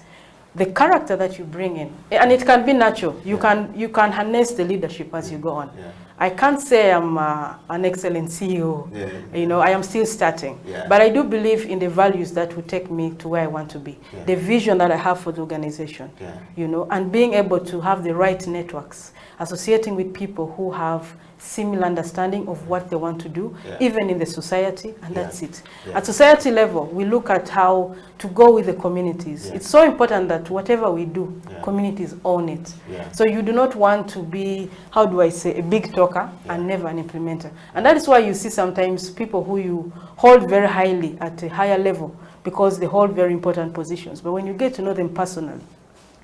S1: the character that you bring in, and it can be natural. You can harness the leadership as you go on. I can't say I'm an excellent CEO. You know, I am still starting. But I do believe in the values that will take me to where I want to be. The vision that I have for the organization. You know, and being able to have the right networks, associating with people who have similar understanding of what they want to do, even in the society, and that's it. At society level, we look at how to go with the communities. It's so important that whatever we do, communities own it. So you do not want to be, how do I say, a big talker and never an implementer. And that is why you see sometimes people who you hold very highly at a higher level because they hold very important positions. But when you get to know them personally,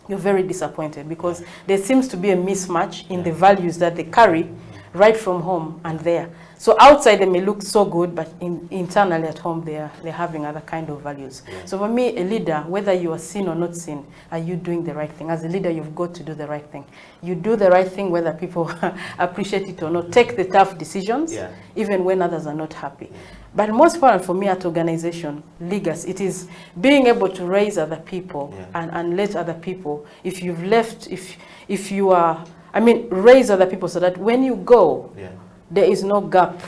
S1: you're very disappointed because there seems to be a mismatch in the values that they carry right from home and there. So outside they may look so good, but internally at home they're having other kind of values. So for me, a leader, whether you are seen or not seen, are you doing the right thing? As a leader, you've got to do the right thing. You do the right thing whether people appreciate it or not. Take the tough decisions, even when others are not happy. But most important for me at organization, legacy, it is being able to raise other people and let other people, if you've left, if you are, raise other people so that when you go, there is no gap.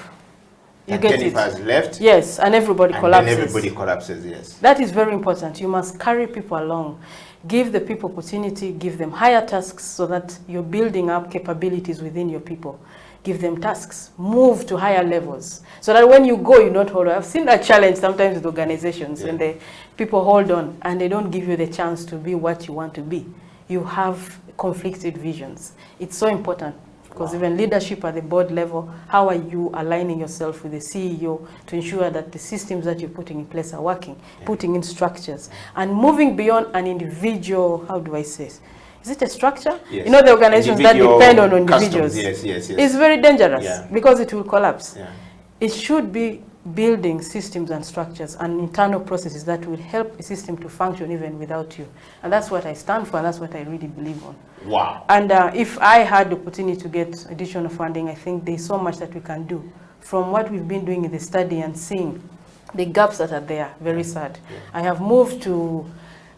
S1: You get
S3: Jennifer has left.
S1: Yes, and everybody collapses.
S3: Then everybody collapses, yes.
S1: That is very important. You must carry people along. Give the people opportunity, give them higher tasks so that you're building up capabilities within your people. Give them tasks, move to higher levels, so that when you go, you not hold on. I've seen that challenge sometimes with organizations, and the people hold on, and they don't give you the chance to be what you want to be. You have conflicted visions. It's so important, because even leadership at the board level, how are you aligning yourself with the CEO to ensure that the systems that you're putting in place are working, putting in structures, and moving beyond an individual, how do I say it? Is it a structure?
S3: Yes.
S1: You know, the organizations that depend on individuals.
S3: Yes.
S1: It's very dangerous because it will collapse. It should be building systems and structures and internal processes that will help a system to function even without you. And that's what I stand for, and that's what I really believe on.
S3: Wow.
S1: And if I had the opportunity to get additional funding, I think there's so much that we can do. From what we've been doing in the study and seeing the gaps that are there, very sad. I have moved to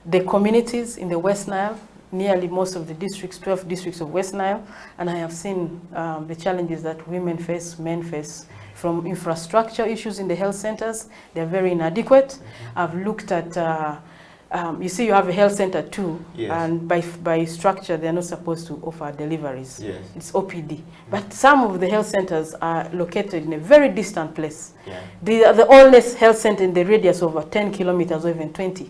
S1: the communities in the West Nile, nearly most of the districts, 12 districts of West Nile, and I have seen the challenges that women face, men face, from infrastructure issues in the health centers. They're very inadequate. I've looked at, you see, you have a health center too, and by structure, they're not supposed to offer deliveries. It's OPD. But some of the health centers are located in a very distant place. They are the oldest health center in the radius of over 10 kilometers or even 20.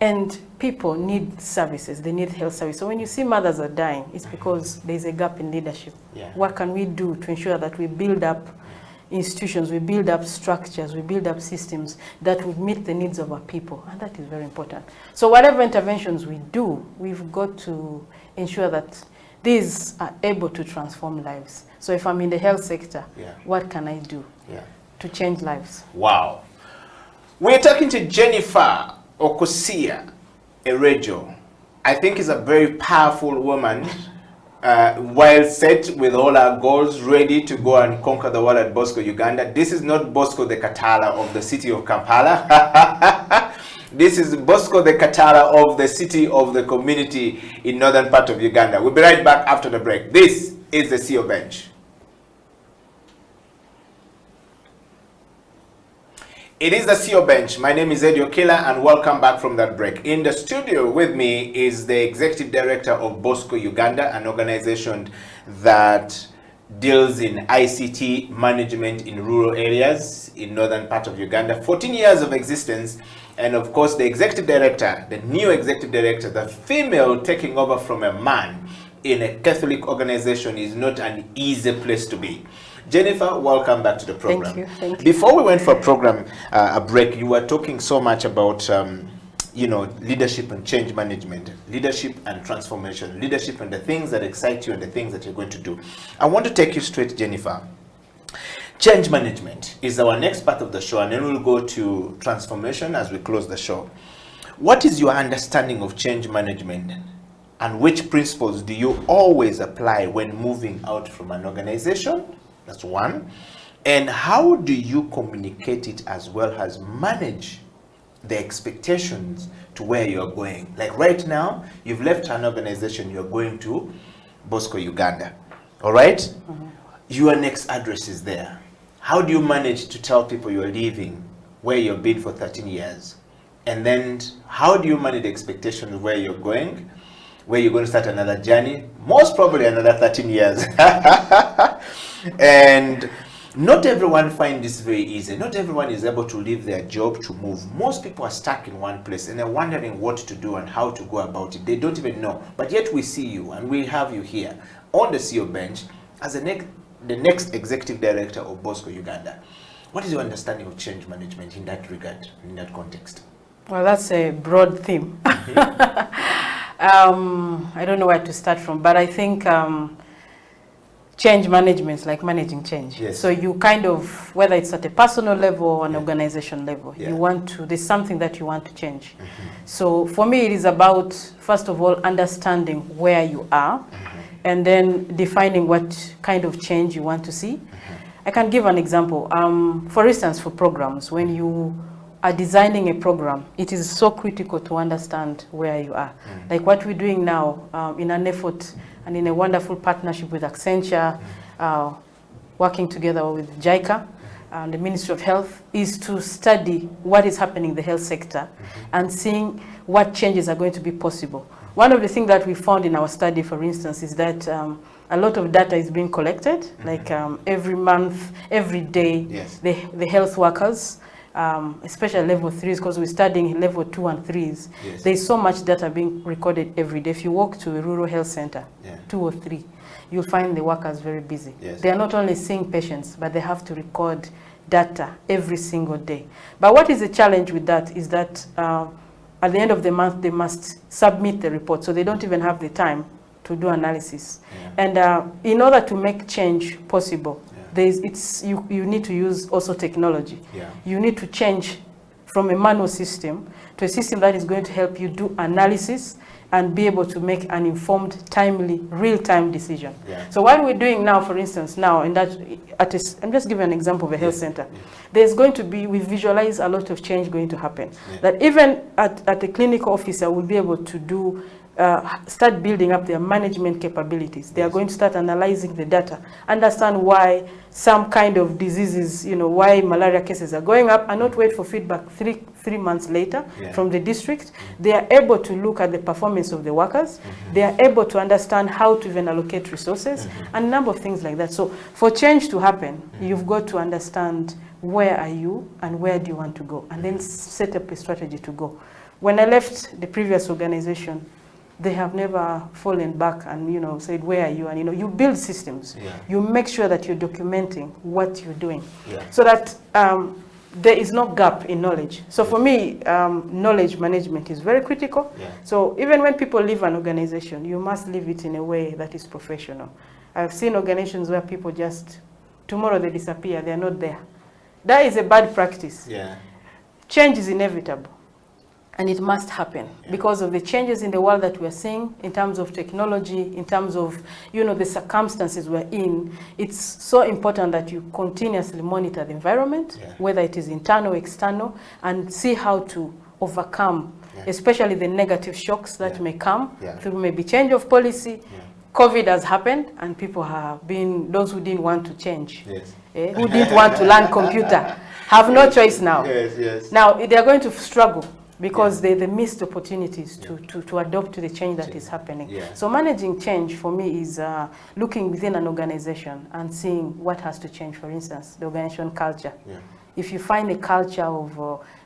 S1: And people need services, they need health services. So when you see mothers are dying, it's because there's a gap in leadership. What can we do to ensure that we build up institutions, we build up structures, we build up systems that will meet the needs of our people? And that is very important. So whatever interventions we do, we've got to ensure that these are able to transform lives. So if I'm in the health sector, what can I do to change lives?
S3: Wow. We're talking to Jennifer Okosia Erejo. I think is a very powerful woman, well set with all our goals, ready to go and conquer the world at Bosco Uganda. This is not Bosco the Katala of the city of Kampala. This is Bosco the Katala of the city of the community in northern part of Uganda. We'll be right back after the break. This is the CEO Bench. It is the CEO Bench. My name is Eddie Okila, and welcome back from that break. In the studio with me is the Executive Director of Bosco Uganda, an organization that deals in ICT management in rural areas in northern part of Uganda. 14 years of existence, and of course the Executive Director, the new Executive Director, the female taking over from a man in a Catholic organization is not an easy place to be. Jennifer, welcome back to the program.
S1: Thank you.
S3: Before we went for a break, you were talking so much about leadership and change management, leadership and transformation, leadership and the things that excite you and the things that you're going to do. I want to take you straight, Jennifer. Change management is our next part of the show, and then we'll go to transformation as we close the show. What is your understanding of change management, and which principles do you always apply when moving out from an organization? That's one. And how do you communicate it as well as manage the expectations to where you're going? Like right now, you've left an organization, you're going to Bosco Uganda. All right? your next address is there. How do you manage to tell people you're leaving where you've been for 13 years? And then how do you manage the expectation of where you're going to start another journey, most probably another 13 years. And not everyone finds this very easy. Not everyone is able to leave their job to move. Most people are stuck in one place and they're wondering what to do and how to go about it. They don't even know. But yet we see you and we have you here on the CEO bench as the next executive director of Bosco Uganda. What is your understanding of change management in that regard, in that context?
S1: Well, that's a broad theme. I don't know where to start from, but I think change management is like managing change.
S3: Yes.
S1: So you kind of, whether it's at a personal level or an organization level, you want to, there's something that you want to change. So for me, it is about, first of all, understanding where you are, and then defining what kind of change you want to see. I can give an example. For instance, for programs, when you are designing a program, it is so critical to understand where you are. Like what we're doing now in an effort and in a wonderful partnership with Accenture, working together with JICA and the Ministry of Health, is to study what is happening in the health sector and seeing what changes are going to be possible. One of the things that we found in our study, for instance, is that a lot of data is being collected, like every month, every day, the health workers, especially level 3s, because we're studying level 2 and 3s. There's so much data being recorded every day. If you walk to a rural health center, 2 or 3, you'll find the workers very busy. They are not only seeing patients, but they have to record data every single day. But what is the challenge with that is that at the end of the month, they must submit the report, so they don't even have the time to do analysis. And in order to make change possible, you need to use also technology. You need to change from a manual system to a system that is going to help you do analysis and be able to make an informed, timely, real-time decision. So what we're doing now, for instance, now, in that, I'm just giving an example of a health center. There's going to be, we visualize a lot of change going to happen. That even at a clinical officer will be able to do, start building up their management capabilities. They are going to start analyzing the data, understand why some kind of diseases, why malaria cases are going up, and not wait for feedback three months later from the district. They are able to look at the performance of the workers. They are able to understand how to even allocate resources and a number of things like that. So for change to happen, you've got to understand where are you and where do you want to go, and then set up a strategy to go. When I left the previous organization, they have never fallen back and said, where are you? And you build systems. You make sure that you're documenting what you're doing, so that there is no gap in knowledge. So for me, knowledge management is very critical. So even when people leave an organization, you must leave it in a way that is professional. I've seen organizations where people just, tomorrow they disappear, they're not there. That is a bad practice. Change is inevitable. And it must happen because of the changes in the world that we're seeing in terms of technology, in terms of, the circumstances we're in. It's so important that you continuously monitor the environment, whether it is internal or external, and see how to overcome, especially the negative shocks that may come through maybe change of policy. COVID has happened, and people have been, those who didn't want to change, who didn't want to learn computer, have no choice now. Now, they're going to struggle, because they missed opportunities to adopt to the change that is happening. So managing change for me is looking within an organization and seeing what has to change. For instance, the organization culture. If you find a culture of,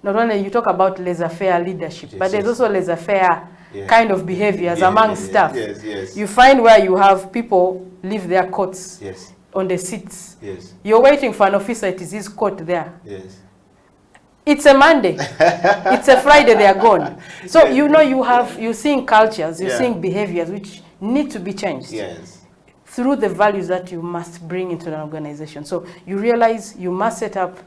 S1: not only you talk about laissez-faire leadership, but there's also laissez-faire kind of behaviors among staff. You find where you have people leave their coats on the seats. You're waiting for an officer, it is his coat there. It's a Monday. It's a Friday, they are gone. So you're seeing cultures, you're seeing behaviors which need to be changed through the values that you must bring into an organization. So you realize you must set up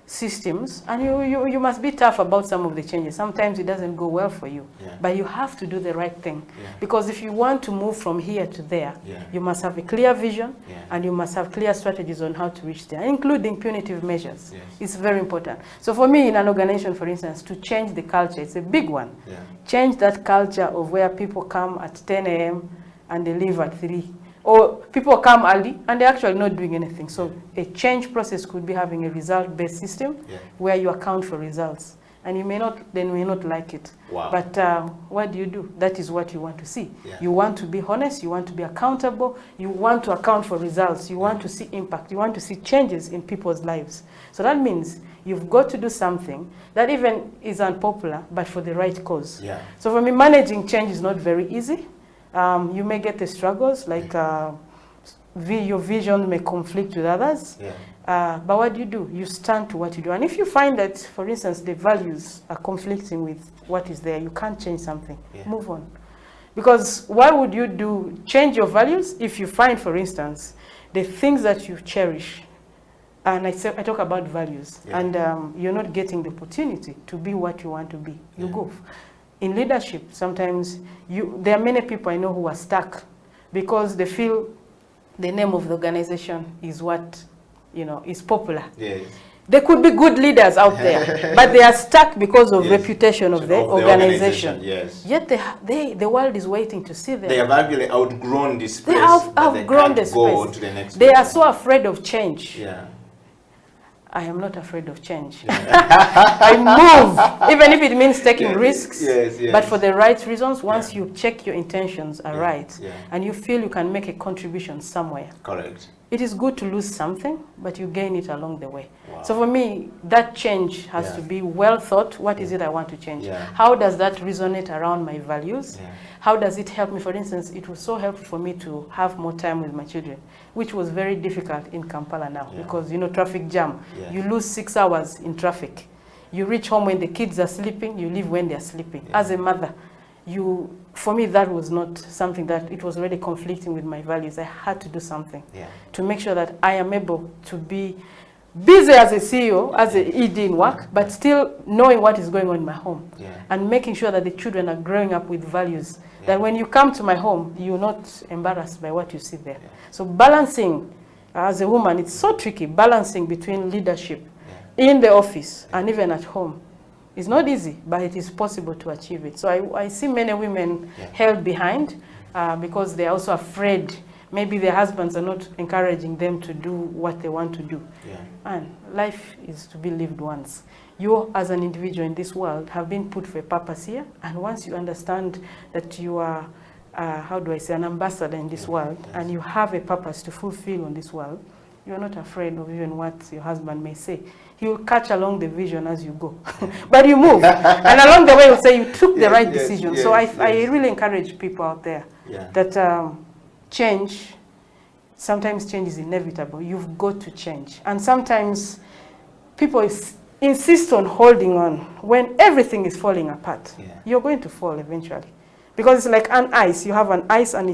S1: systems, and you must be tough about some of the changes. Sometimes it doesn't go well for you, but you have to do the right thing. Because if you want to move from here to there, you must have a clear vision, and you must have clear strategies on how to reach there, including punitive measures. It's very important. So for me, in an organization, for instance, to change the culture, it's a big one. Change that culture of where people come at 10 a.m. and they leave at 3. or people come early and they're actually not doing anything. So a change process could be having a result-based system where you account for results. And you may not like it.
S3: Wow.
S1: But what do? That is what you want to see. You want to be honest, you want to be accountable, you want to account for results, you want to see impact, you want to see changes in people's lives. So that means you've got to do something that even is unpopular, but for the right cause. So for me, managing change is not very easy. You may get the struggles, like your vision may conflict with others. But what do? You stand to what you do. And if you find that, for instance, the values are conflicting with what is there, you can't change something, move on. Because why would you change your values if you find, for instance, the things that you cherish, and I talk about values, and you're not getting the opportunity to be what you want to be, you go. In leadership, sometimes there are many people I know who are stuck because they feel the name of the organization is what, is popular. There could be good leaders out there, but they are stuck because of reputation of the organization. Yet the world is waiting to see them.
S3: They have actually outgrown this space.
S1: They have outgrown the space. They are so afraid of change. I am not afraid of change. I move, even if it means taking risks, but for the right reasons. Once you check your intentions are right, and you feel you can make a contribution somewhere.
S3: Correct.
S1: It is good to lose something, but you gain it along the way. So for me, that change has to be well thought. What is it I want to change? How does that resonate around my values? How does it help me? For instance, it was so helpful for me to have more time with my children, which was very difficult in Kampala now because, traffic jam. You lose 6 hours in traffic. You reach home when the kids are sleeping, you leave when they're sleeping. As a mother, for me, that was not something that, it was already conflicting with my values. I had to do something to make sure that I am able to be busy as a CEO, as an ED in work, but still knowing what is going on in my home and making sure that the children are growing up with values, that when you come to my home, you're not embarrassed by what you see there. So balancing, as a woman, it's so tricky, balancing between leadership in the office and even at home. It's not easy, but it is possible to achieve it. So I see many women held behind because they're also afraid. Maybe their husbands are not encouraging them to do what they want to do. And life is to be lived once. You, as an individual in this world, have been put for a purpose here. And once you understand that you are, an ambassador in this world, and you have a purpose to fulfill on this world, you're not afraid of even what your husband may say. He will catch along the vision as you go. But you move. And along the way, he'll say you took the right decision. So I really encourage people out there that sometimes change is inevitable. You've got to change. And sometimes people insist on holding on when everything is falling apart. You're going to fall eventually. Because it's like an ice. You have an ice and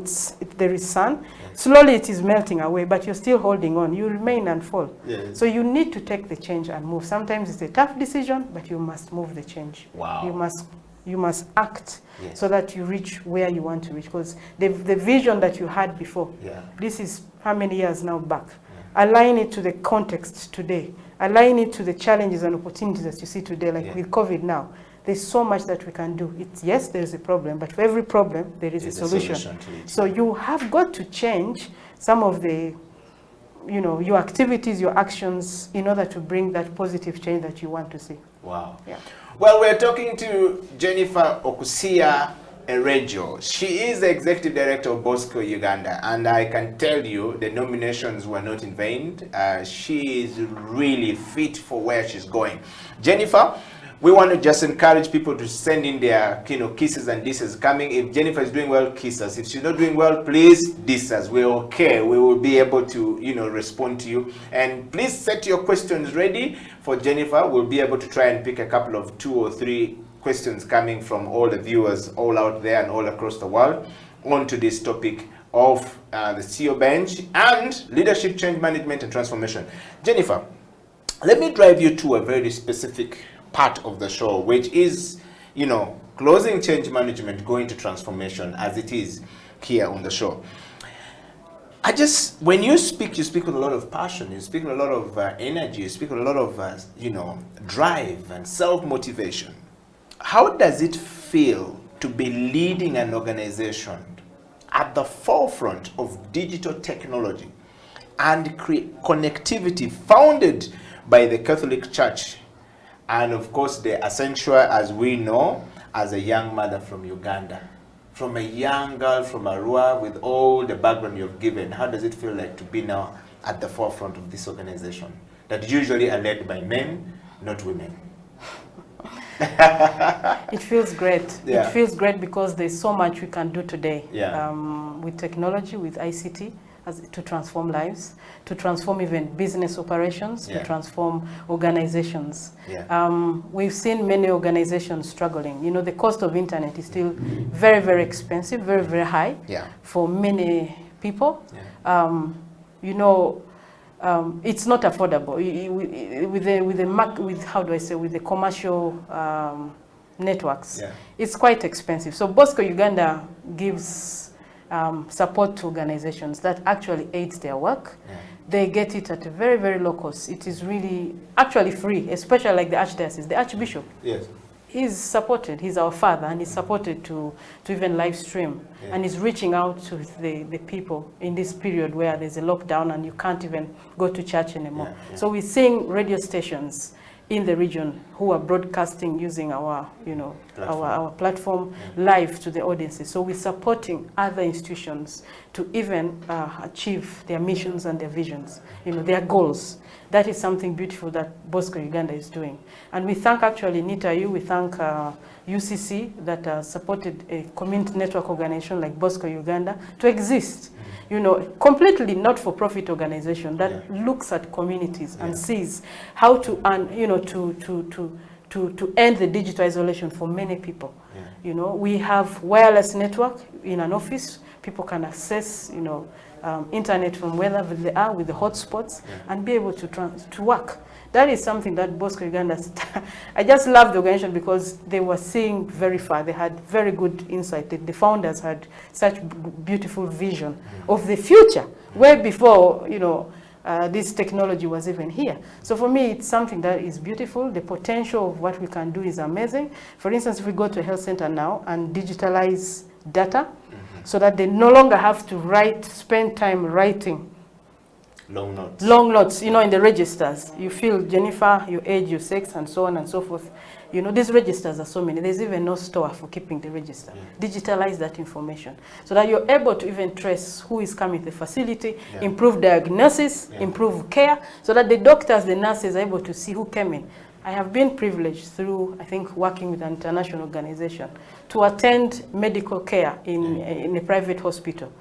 S1: there is sun. Slowly it is melting away, but you're still holding on. You remain and fall. So you need to take the change and move. Sometimes it's a tough decision, but you must move the change. You must act so that you reach where you want to reach. Because the vision that you had before, this is how many years now back. Align it to the context today. Align it to the challenges and opportunities that you see today, like with COVID now. There's so much that we can do. Yes, there's a problem, but for every problem, there is a solution. So you have got to change some of the, your activities, your actions, in order to bring that positive change that you want to see.
S3: Wow. Well, we're talking to Jennifer Okusia Erejo. She is the Executive Director of Bosco Uganda, and I can tell you the nominations were not in vain. She is really fit for where she's going. Jennifer, we want to just encourage people to send in their kisses and disses coming. If Jennifer is doing well, kiss us. If she's not doing well, please diss us. We're okay. We will be able to respond to you. And please set your questions ready for Jennifer. We'll be able to try and pick a couple of 2 or 3 questions coming from all the viewers all out there and all across the world onto this topic of the CEO bench and leadership, change management and transformation. Jennifer, let me drive you to a very specific part of the show, which is, closing change management, going to transformation, as it is here on the show. When you speak with a lot of passion, you speak with a lot of energy, you speak with a lot of, drive and self-motivation. How does it feel to be leading an organization at the the forefront of digital technology and connectivity founded by the Catholic Church. And of course, the essential, as we know, as a young mother from Uganda, from a young girl from Arua, with all the background you've given, how does it feel like to be now at the forefront of this organization that usually are led by men, not women?
S1: It feels great.
S3: Yeah.
S1: It feels great because there's so much we can do today
S3: Yeah.
S1: with technology, with ICT, to transform lives, to transform even business operations, to transform organizations. We've seen many organizations struggling. You know, the cost of internet is still very, very expensive, very, very high for many people. You know, it's not affordable with the commercial networks. It's quite expensive. So Bosco Uganda gives support to organizations that actually aids their work. They get it at a very, very low cost. It is really actually free, especially like the Archdiocese, the Archbishop. He's supported, he's our father, and he's supported to even live stream. And he's reaching out to the people in this period where there's a lockdown and you can't even go to church anymore. So we're seeing radio stations in the region who are broadcasting using our, you know, our platform live to the audiences. So we're supporting other institutions to even achieve their missions and their visions, you know, their goals. That is something beautiful that Bosco Uganda is doing. And we thank actually NITAU, we thank UCC that supported a community network organization like Bosco Uganda to exist. You know, completely not-for-profit organization that looks at communities and sees how to, you know, to end the digital isolation for many people. You know, we have wireless network in an office. People can access, you know, internet from wherever they are with the hotspots and be able to work. That is something that Bosco Uganda, I just love the organization because they were seeing very far. They had very good insight. The founders had such beautiful vision of the future, way before, you know, this technology was even here. So for me, it's something that is beautiful. The potential of what we can do is amazing. For instance, if we go to a health center now and digitalize data so that they no longer have to spend time writing long notes, you know, in the registers. You feel Jennifer, your age, your sex, and so on and so forth. You know, these registers are so many. There's even no store for keeping the register. Digitalize that information so that you're able to even trace who is coming to the facility, improve diagnosis, improve care, so that the doctors, the nurses are able to see who came in. I have been privileged through, I think, working with an international organization to attend medical care in a private hospital.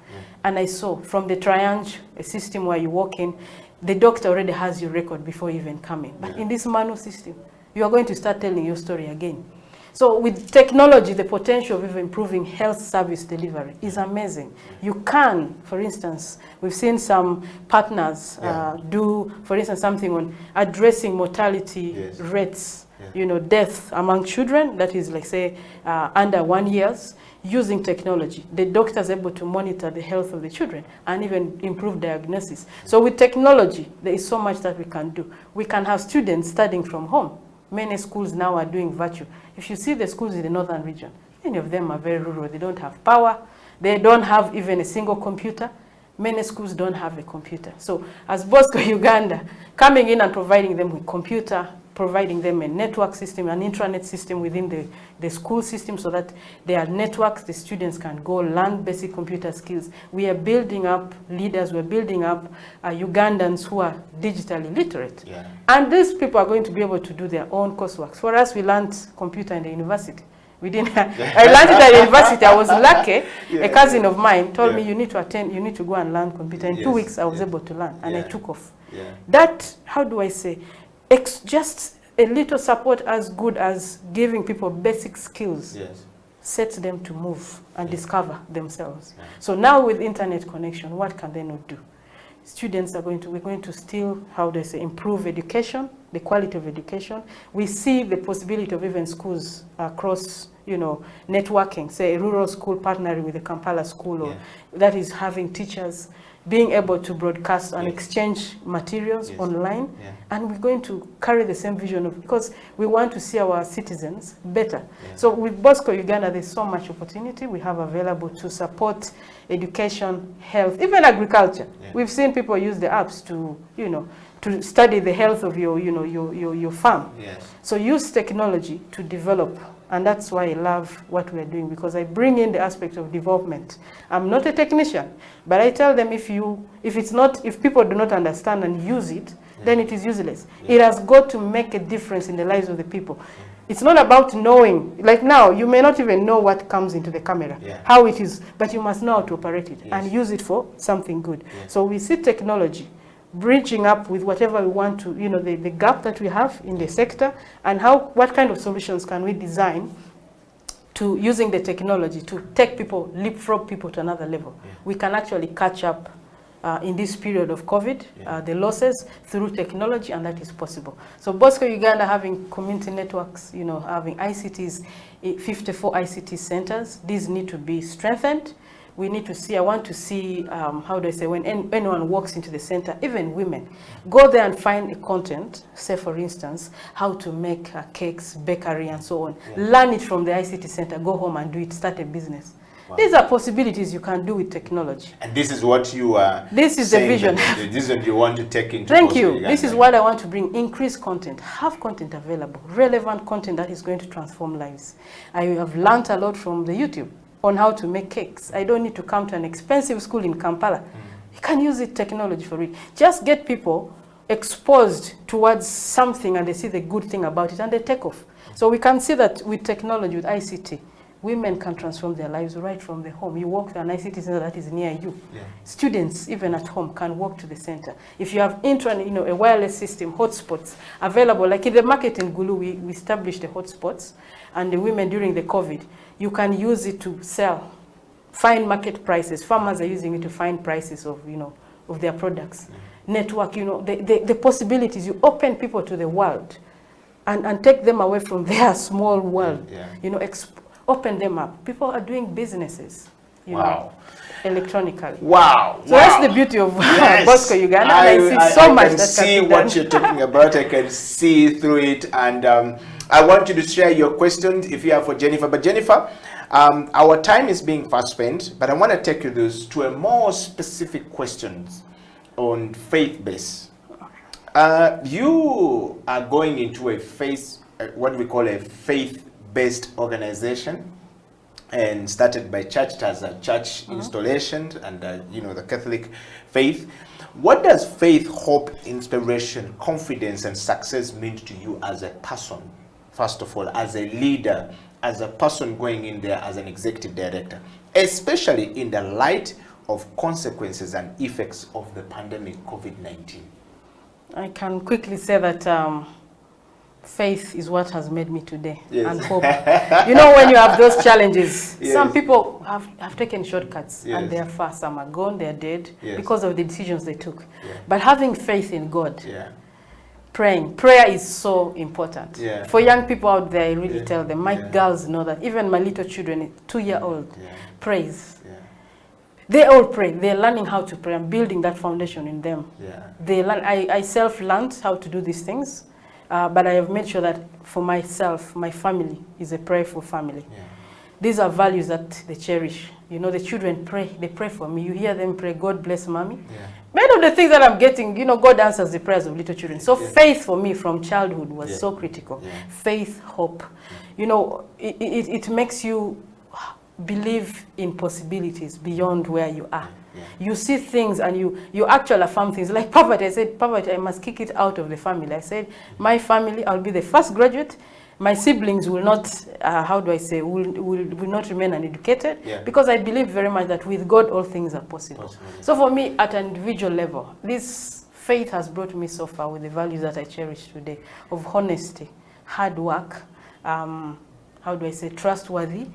S1: And I saw from the triage, a system where you walk in, the doctor already has your record before you even come in. But in this manual system, you are going to start telling your story again. So with technology, the potential of even improving health service delivery is amazing. You can, for instance, we've seen some partners do, for instance, something on addressing mortality rates, you know, death among children, that is like say under 1 year, using technology. The doctors are able to monitor the health of the children and even improve diagnosis. So with technology, there is so much that we can do. We can have students studying from home. Many schools now are doing virtual. If you see the schools in the northern region, many of them are very rural. They don't have power. They don't have even a single computer. Many schools don't have a computer. So as Bosco Uganda, coming in and providing them with computer, providing them a network system, an intranet system within the school system so that there are networks, the students can go learn basic computer skills. We are building up leaders, we're building up Ugandans who are digitally literate. And these people are going to be able to do their own coursework. For us, we learned computer in the university. We didn't. I learned it at university. I was lucky. A cousin of mine told me, you need to attend, you need to go and learn computer. In 2 weeks, I was able to learn, and I took off. That, how do I say, just a little support as good as giving people basic skills sets them to move and discover themselves. So now with internet connection, what can they not do? Students are we're going to still, how do I say, improve education, the quality of education. We see the possibility of even schools across, networking, say a rural school partnering with a Kampala school, or that is having teachers being able to broadcast and exchange materials online. And we're going to carry the same vision of, because we want to see our citizens better. So with Bosco Uganda, there's so much opportunity we have available to support education, health, even agriculture. We've seen people use the apps to, to study the health of your farm. So use technology to develop. And that's why I love what we're doing, because I bring in the aspect of development. I'm not a technician, but I tell them if people do not understand and use it, then it is useless. It has got to make a difference in the lives of the people. It's not about knowing, like now, you may not even know what comes into the camera, how it is, but you must know how to operate it and use it for something good. So we see technology bridging up with whatever we want to, the gap that we have in the sector, and what kind of solutions can we design to using the technology to take people, leapfrog people to another level. We can actually catch up in this period of COVID, the losses through technology, and that is possible. So Bosco Uganda having community networks, having ICTs, 54 ICT centers, these need to be strengthened. We need to see, I want to see, when anyone walks into the center, even women, go there and find a content, say for instance, how to make cakes, bakery and so on. Learn it from the ICT center, go home and do it, start a business. These are possibilities you can do with technology.
S3: And this is what you are
S1: This is the vision.
S3: This is what you want to take into
S1: Thank you. This is what I want to bring, increased content, have content available, relevant content that is going to transform lives. I have learned a lot from the YouTube on how to make cakes. I don't need to come to an expensive school in Kampala. You can use it, technology for it. Just get people exposed towards something and they see the good thing about it and they take off. So we can see that with technology, with ICT, women can transform their lives right from the home. You walk to an ICT center that is near you. Students, even at home, can walk to the center. If you have a wireless system, hotspots available, like in the market in Gulu, we established the hotspots, and the women during the COVID, you can use it to sell, find market prices. Farmers are using it to find prices of, of their products. Network, the possibilities. You open people to the world and take them away from their small world. Open them up. People are doing businesses, electronically.
S3: Wow.
S1: So that's the beauty of Bosco Uganda. I see so much that can be done. I can
S3: see what you're talking about. I can see through it. And I want you to share your questions if you are for Jennifer. But Jennifer, our time is being fast spent, but I want to take you to a more specific questions on faith-based. You are going into what we call a faith-based organization, and started by church as a church installation and the Catholic faith. What does faith, hope, inspiration, confidence, and success mean to you as a person? First of all, as a leader, as a person going in there as an executive director, especially in the light of consequences and effects of the pandemic COVID-19?
S1: I can quickly say that faith is what has made me today, and hope. When you have those challenges, some people have taken shortcuts and they are far. Some are gone, they are dead because of the decisions they took. But having faith in God, prayer is so important. For young people out there, I really tell them, my girls know that, even my little children, 2-year-old, prays. They all pray. They're learning how to pray. I'm building that foundation in them. They learn. I self-learned how to do these things. But I have made sure that for myself, my family is a prayerful family. These are values that they cherish. The children pray. They pray for me. You hear them pray, God bless mommy. Many of the things that I'm getting, God answers the prayers of little children. So faith for me from childhood was so critical. Faith, hope. It makes you believe in possibilities beyond where you are. You see things and you actually affirm things. Like poverty, I said, poverty, I must kick it out of the family. I said, my family, I'll be the first graduate. My siblings will not, will not remain uneducated, because I believe very much that with God, all things are possible. So for me, at an individual level, this faith has brought me so far with the values that I cherish today, of honesty, hard work, trustworthy,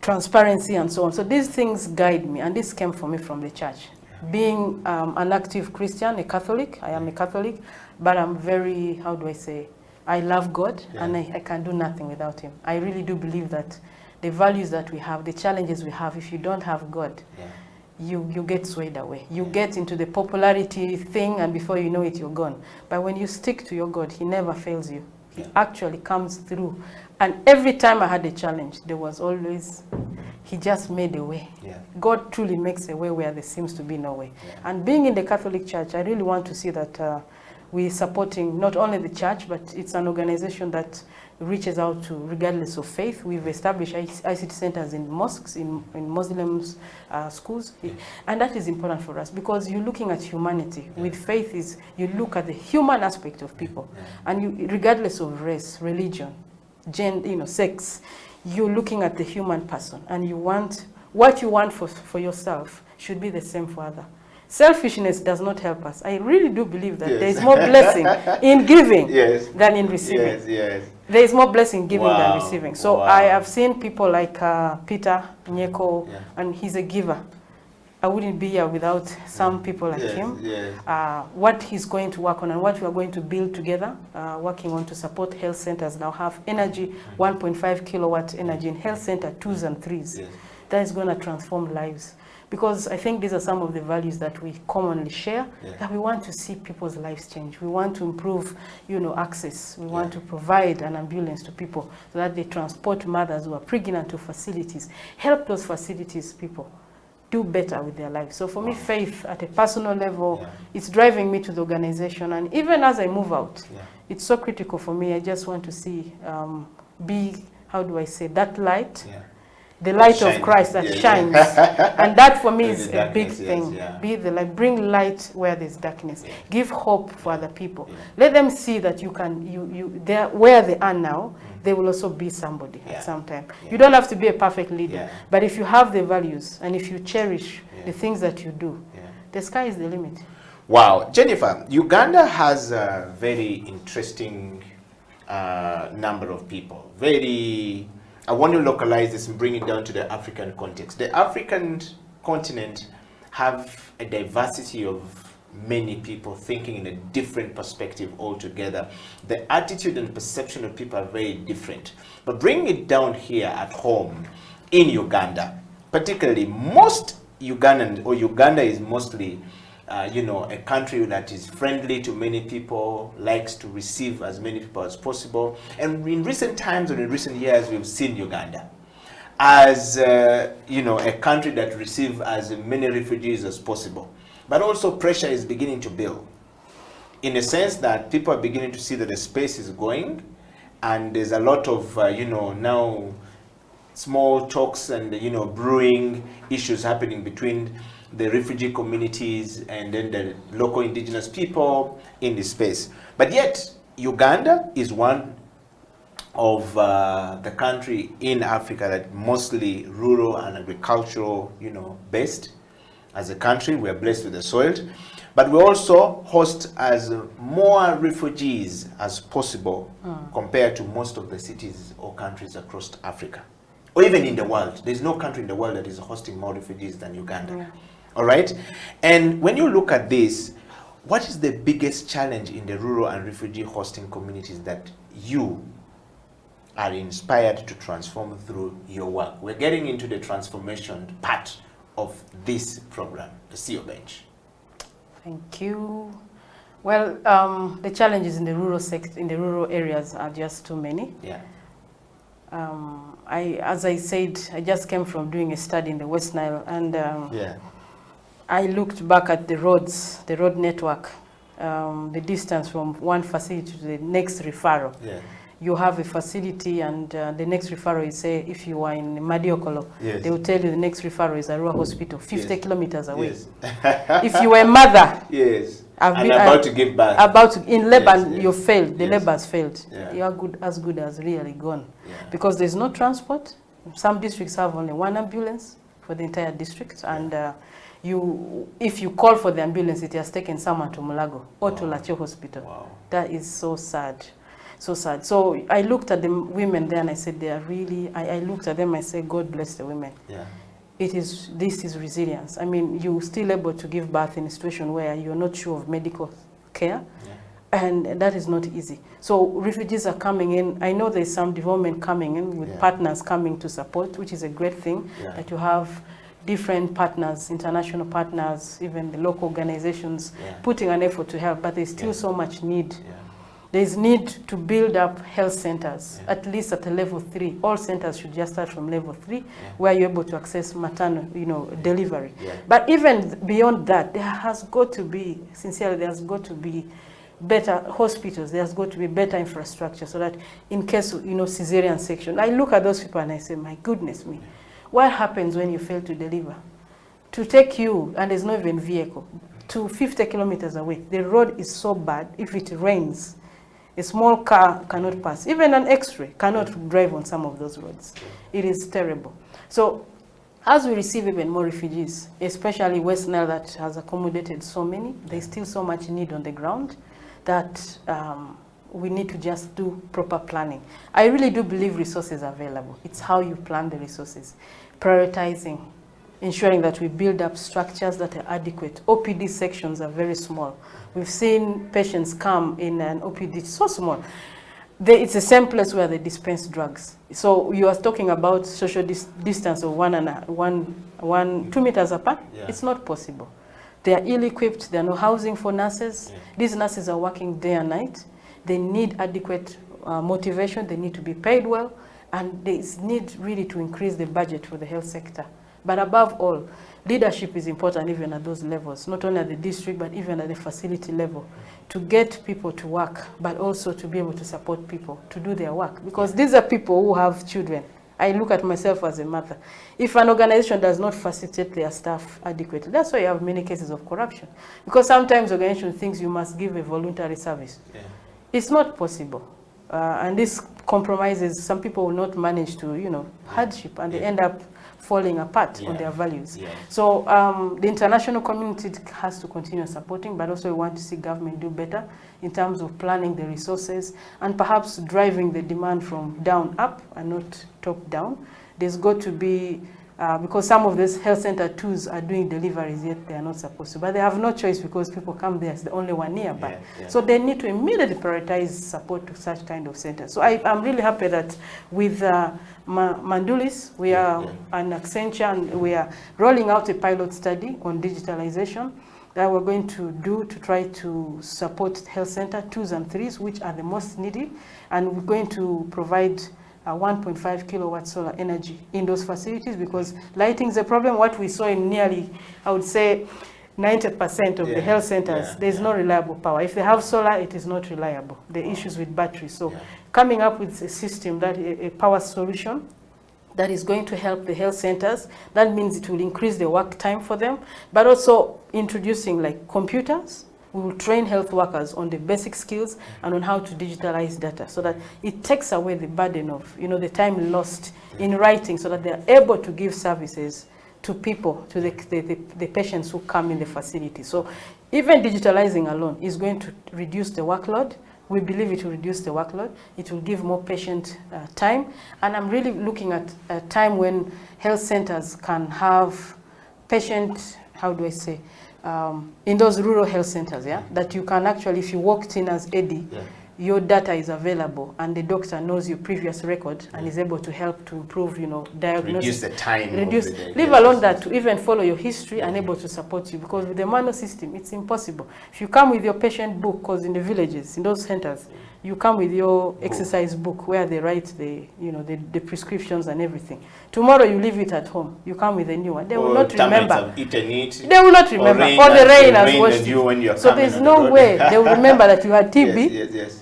S1: transparency and so on. So these things guide me, and this came for me from the church. Being an active Christian, a Catholic, I am a Catholic, but I'm very, how do I say, I love God, and I can do nothing without him. I really do believe that the values that we have, the challenges we have, if you don't have God, you get swayed away. You get into the popularity thing, and before you know it, you're gone. But when you stick to your God, he never fails you. He actually comes through. And every time I had a challenge, there was always, he just made a way. God truly makes a way where there seems to be no way. And being in the Catholic Church, I really want to see that we're supporting not only the church, but it's an organization that reaches out to regardless of faith. We've established ICT centers in mosques, in Muslims schools, and that is important for us because you're looking at humanity. With faith is you look at the human aspect of people, and you, regardless of race, religion, gender, sex, you're looking at the human person, and you want what you want for yourself should be the same for others. Selfishness does not help us. I really do believe that there is more blessing in giving than in receiving. There is more blessing in giving than receiving. So I have seen people like Peter Nyeko, and he's a giver. I wouldn't be here without some people like him. What he's going to work on and what we are going to build together, working on to support health centers now have energy, 1.5 kilowatt energy in health center 2s and 3s. That is going to transform lives. Because I think these are some of the values that we commonly share, that we want to see people's lives change. We want to improve, access. We want to provide an ambulance to people so that they transport mothers who are pregnant to facilities, help those facilities people do better with their lives. So for me, faith at a personal level, it's driving me to the organization. And even as I move out, it's so critical for me. I just want to see, how do I say, that light. The light of Christ that shines. And that for me is a big thing. Be the light, bring light where there's darkness. Give hope for other people. Let them see that you can, they're where they are now, they will also be somebody at some time. You don't have to be a perfect leader, but if you have the values and if you cherish the things that you do, the sky is the limit.
S3: Wow. Jennifer, Uganda has a very interesting number of people. I want to localize this and bring it down to the African context. The African continent have a diversity of many people thinking in a different perspective altogether. The attitude and perception of people are very different. But bringing it down here at home in Uganda, particularly Uganda is mostly a country that is friendly to many people, likes to receive as many people as possible. And in recent times and in recent years, we've seen Uganda as, a country that receives as many refugees as possible. But also pressure is beginning to build in a sense that people are beginning to see that the space is going, and there's a lot of, now small talks and, brewing issues happening between the refugee communities and then the local indigenous people in this space. But yet, Uganda is one of the country in Africa that mostly rural and agricultural, based. As a country, we are blessed with the soil, but we also host as more refugees as possible compared to most of the cities or countries across Africa, or even in the world. There's no country in the world that is hosting more refugees than Uganda. All right? And when you look at this, what is the biggest challenge in the rural and refugee hosting communities that you are inspired to transform through your work? We're getting into the transformation part of this program, the CEO Bench.
S1: Thank you. Well, the challenges in the rural areas are just too many. As I said, I just came from doing a study in the West Nile, and I looked back at the roads, the road network, the distance from one facility to the next referral. You have a facility, and the next referral is, say, if you are in Madiokolo, they will tell you the next referral is Arua Hospital, 50 kilometers away. If you were a mother,
S3: about to give birth,
S1: in Lebanon, you failed, the labor has failed. You are as good as really gone. Because there's no transport. Some districts have only one ambulance for the entire district, and if you call for the ambulance, it has taken someone to Mulago or to Lacho Hospital. That is so sad. So sad. So I looked at the women there and I said, they are really, I looked at them and I said, God bless the women. this is resilience. I mean, you're still able to give birth in a situation where you're not sure of medical care, and that is not easy. So refugees are coming in. I know there's some development coming in with partners coming to support, which is a great thing, that you have different partners, international partners, even the local organizations putting an effort to help, but there's still so much need. There's need to build up health centers, at least at a level 3. All centers should just start from level 3, where you're able to access maternal, delivery. But even beyond that, there has got to be, sincerely, there's got to be better hospitals, there's got to be better infrastructure, so that in case, cesarean section, I look at those people and I say, my goodness me, what happens when you fail to deliver? To take you, and there's no even vehicle, to 50 kilometers away, the road is so bad, if it rains, a small car cannot pass. Even an X-ray cannot drive on some of those roads. It is terrible. So as we receive even more refugees, especially West Nile that has accommodated so many, there's still so much need on the ground that we need to just do proper planning. I really do believe resources are available. It's how you plan the resources. Prioritizing, ensuring that we build up structures that are adequate. OPD sections are very small. We've seen patients come in an OPD so small. It's the same place where they dispense drugs. So you are talking about social distance of 2 meters apart. It's not possible. They are ill-equipped. There are no housing for nurses. These nurses are working day and night. They need adequate motivation. They need to be paid well. And there is need really to increase the budget for the health sector. But above all, leadership is important even at those levels, not only at the district, but even at the facility level, to get people to work, but also to be able to support people to do their work. Because these are people who have children. I look at myself as a mother. If an organization does not facilitate their staff adequately, that's why you have many cases of corruption. Because sometimes the organization thinks you must give a voluntary service. It's not possible. And this compromises, some people will not manage to, hardship, and they end up falling apart on their values. So the international community has to continue supporting, but also we want to see government do better in terms of planning the resources and perhaps driving the demand from down up and not top down. There's got to be, because some of these health center tools are doing deliveries, yet they are not supposed to. But they have no choice because people come there, it's the only one nearby. So they need to immediately prioritize support to such kind of centers. So I'm really happy that with Mandulis, we are an Accenture, and we are rolling out a pilot study on digitalization that we're going to do to try to support health center 2s and 3s, which are the most needy. And we're going to provide 1.5 kilowatt solar energy in those facilities, because lighting is a problem. What we saw in nearly, I would say, 90% of the health centers, there's no reliable power. If they have solar, it is not reliable. The issues with batteries. So coming up with a system, that a power solution that is going to help the health centers, that means it will increase the work time for them, but also introducing like computers. We will train health workers on the basic skills and on how to digitalize data, so that it takes away the burden of, the time lost in writing, so that they are able to give services to people, to the patients who come in the facility. So even digitalizing alone is going to reduce the workload. We believe it will reduce the workload. It will give more patient time. And I'm really looking at a time when health centers can have patient, how do I say, in those rural health centers, that you can actually, if you walked in as AD, your data is available and the doctor knows your previous record and is able to help to improve, diagnosis.
S3: Reduce the time.
S1: Leave alone that to even follow your history and able to support you, because with the manual system, it's impossible. If you come with your patient book, because in the villages, in those centers, you come with your exercise book where they write the prescriptions and everything. Tomorrow you leave it at home. You come with a new one. They will not remember. They will not remember. Or the rain has washed it. So there's no way they will remember that you had TB.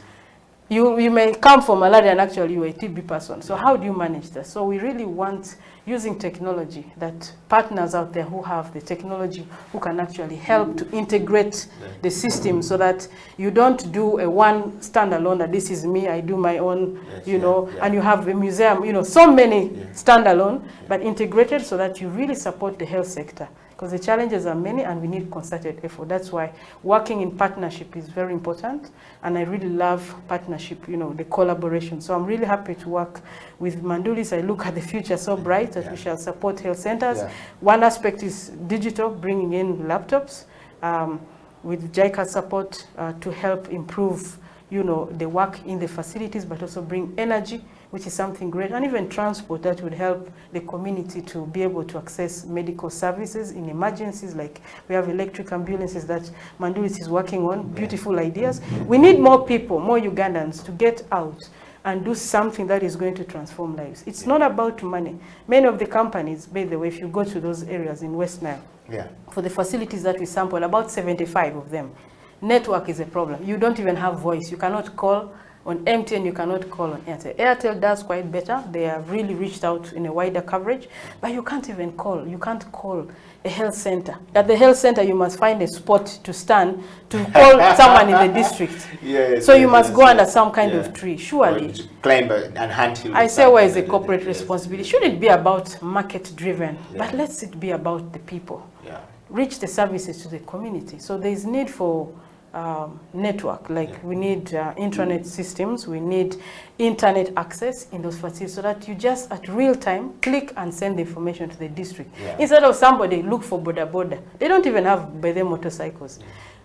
S1: You may come from malaria and actually you are a TB person. So how do you manage that? So we really want, using technology, that partners out there who have the technology, who can actually help to integrate the system, so that you don't do a one standalone, that this is me, I do my own, and you have a museum, so many standalone, but integrated, so that you really support the health sector. because the challenges are many and we need concerted effort. That's why working in partnership is very important, and I really love partnership, you know, the collaboration. So I'm really happy to work with Mandulis. I look at the future so bright that we shall support health centers. One aspect is digital, bringing in laptops, with JICA support to help improve, you know, the work in the facilities, but also bring energy, which is something great, and even transport that would help the community to be able to access medical services in emergencies. Like we have electric ambulances that Mandulis is working on, beautiful ideas. We need more people, more Ugandans to get out and do something that is going to transform lives. It's not about money. Many of the companies, by the way, if you go to those areas in West Nile, for the facilities that we sample, about 75 of them, network is a problem. You don't even have voice. You cannot call on MTN, you cannot call on Airtel. Airtel does quite better. They have really reached out in a wider coverage, but you can't even call. You can't call a health center. At the health center, you must find a spot to stand to call someone in the district. So you must go under some kind of tree, surely.
S3: Climb and hunt.
S1: I say, where is the corporate responsibility? Should it be about market driven? But let's it be about the people. Reach the services to the community. So there is need for network, like we need intranet systems, we need internet access in those facilities, so that you just at real time click and send the information to the district. Instead of somebody look for boda, they don't even have by their motorcycles.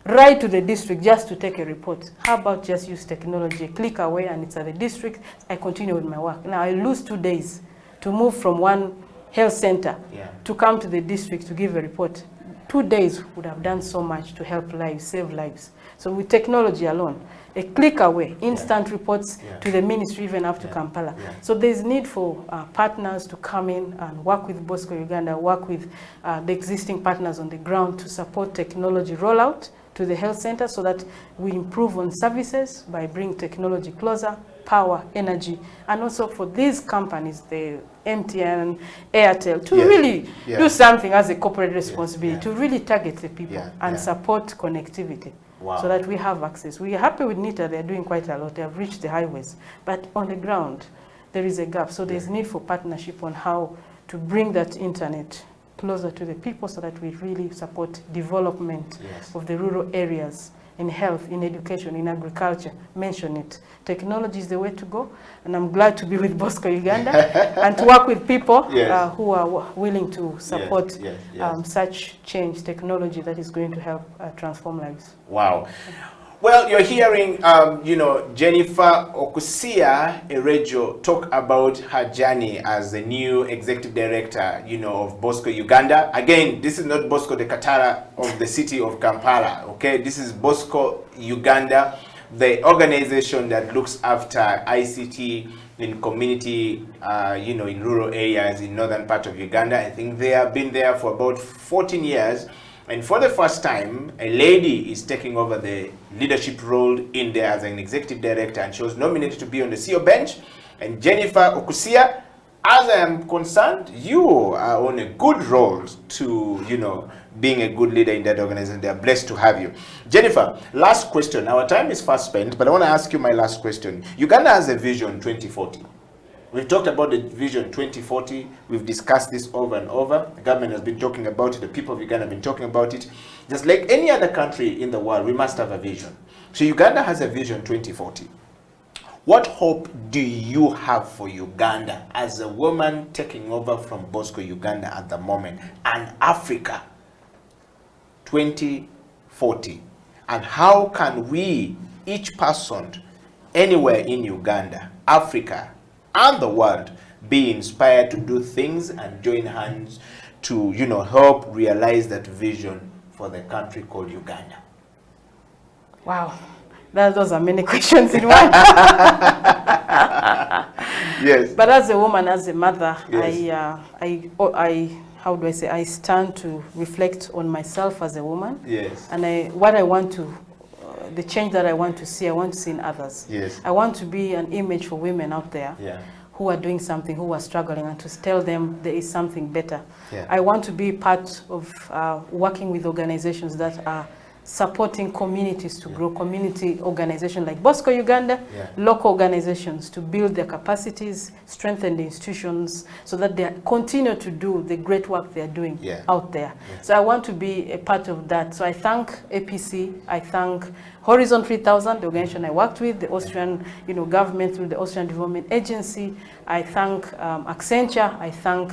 S1: Right to the district just to take a report. How about just use technology, click away and it's at the district, I continue with my work. Now I lose 2 days to move from one health center to come to the district to give a report. 2 days would have done so much to help lives, save lives. So with technology alone, a click away, instant reports to the ministry, even up to Kampala. So there's need for partners to come in and work with Bosco Uganda, work with the existing partners on the ground to support technology rollout to the health center, so that we improve on services by bringing technology closer, power, energy, and also for these companies, the MTN, Airtel, to really do something as a corporate responsibility, to really target the people and support connectivity. So that we have access. We are happy with NITA, they're doing quite a lot, they have reached the highways, but on the ground, there is a gap. So there's need for partnership on how to bring that internet closer to the people, so that we really support development of the rural areas in health, in education, in agriculture. Mention it. Technology is the way to go, and I'm glad to be with Bosco Uganda and to work with people who are willing to support such change, technology that is going to help transform lives.
S3: Wow. Well, you're hearing, you know, Jennifer Okusia Erejo talk about her journey as the new executive director, you know, of Bosco Uganda. Again, this is not Bosco the Katara of the city of Kampala, okay? This is Bosco Uganda, the organization that looks after ICT in community, you know, in rural areas in northern part of Uganda. I think they have been there for about 14 years. And for the first time, a lady is taking over the leadership role in there as an executive director, and she was nominated to be on the CEO bench. And Jennifer Okusia, as I am concerned, you are on a good role to, you know, being a good leader in that organization. They are blessed to have you. Jennifer, last question. Our time is fast spent, but I want to ask you my last question. Uganda has a vision 2040. We've talked about the vision 2040. We've discussed this over and over. The government has been talking about it. The people of Uganda have been talking about it. Just like any other country in the world, we must have a vision. So Uganda has a vision 2040. What hope do you have for Uganda as a woman taking over from Bosco Uganda at the moment, and Africa 2040? And how can we, each person, anywhere in Uganda, Africa, and the world, be inspired to do things and join hands to, you know, help realize that vision for the country called Uganda?
S1: Wow, those are many questions in one.
S3: Yes.
S1: But as a woman, as a mother, how do I say? I stand to reflect on myself as a woman.
S3: Yes.
S1: And what I want to. The change that I want to see in others.
S3: Yes.
S1: I want to be an image for women out there who are doing something, who are struggling, and to tell them there is something better. I want to be part of working with organizations that are supporting communities to grow, community organizations like Bosco Uganda, local organizations to build their capacities, strengthen the institutions so that they continue to do the great work they're doing out there. So I want to be a part of that. So I thank APC, I thank Horizon 3000, the organization I worked with, the Austrian government through the Austrian Development Agency. I thank Accenture, I thank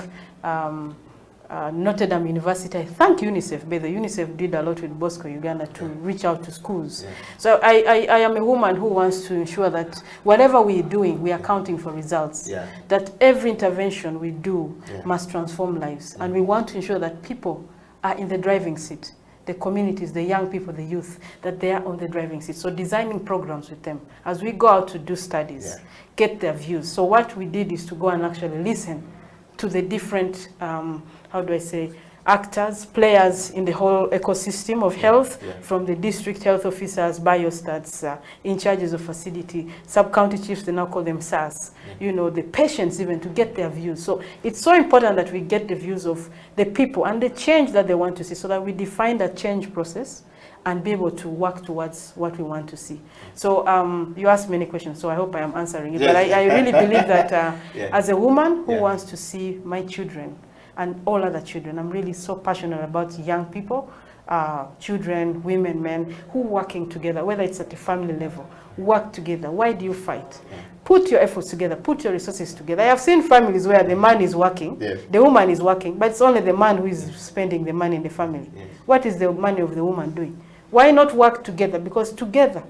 S1: Notre Dame University. I thank UNICEF, but the UNICEF did a lot with Bosco Uganda to reach out to schools. So I am a woman who wants to ensure that whatever we're doing, we are counting for results. That every intervention we do must transform lives. And we want to ensure that people are in the driving seat. The communities, the young people, the youth, that they are on the driving seat. So designing programs with them. As we go out to do studies, get their views. So what we did is to go and actually listen to the different, how do I say, actors, players in the whole ecosystem of health, from the district health officers, biostats, in charges of facility, sub-county chiefs, they now call them SAS, the patients even, to get their views. So it's so important that we get the views of the people and the change that they want to see so that we define that change process and be able to work towards what we want to see. So you asked many questions, so I hope I am answering it. But I really believe that as a woman who wants to see my children and all other children, I'm really so passionate about young people, children, women, men, who working together, whether it's at the family level, work together. Why do you fight? Put your efforts together, put your resources together. I have seen families where the man is working, the woman is working, but it's only the man who is spending the money in the family. What is the money of the woman doing? Why not work together? Because together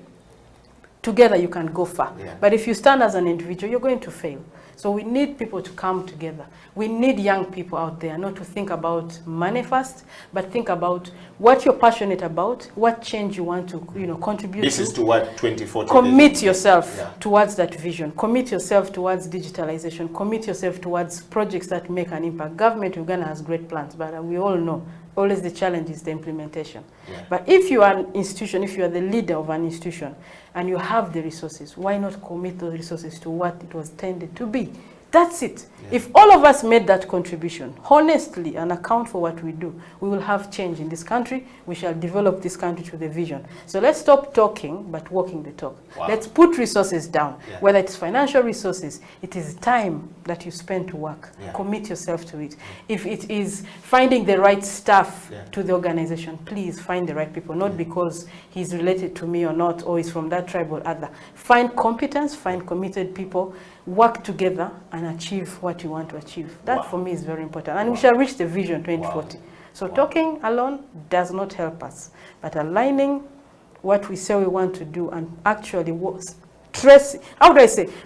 S1: you can go far. But if you stand as an individual, you're going to fail. So we need people to come together. We need young people out there not to think about money first, but think about what you're passionate about, what change you want to contribute to.
S3: This is to what 2040.
S1: Commit yourself towards that vision. Commit yourself towards digitalization. Commit yourself towards projects that make an impact. Government Uganda has great plans, but we all know always the challenge is the implementation. But if you are an institution, if you are the leader of an institution, and you have the resources, why not commit those resources to what it was intended to be? That's it. If all of us made that contribution honestly and account for what we do, we will have change in this country. We shall develop this country to the vision. So let's stop talking, but walking the talk. Let's put resources down, whether it's financial resources, it is time that you spend to work. Commit yourself to it. If it is finding the right staff to the organization, please find the right people, not because he's related to me or not, or he's from that tribe or other. Find competence, find committed people, work together and achieve what you want to achieve. That for me is very important. And we shall reach the vision 2040. So talking alone does not help us, but aligning what we say we want to do and actually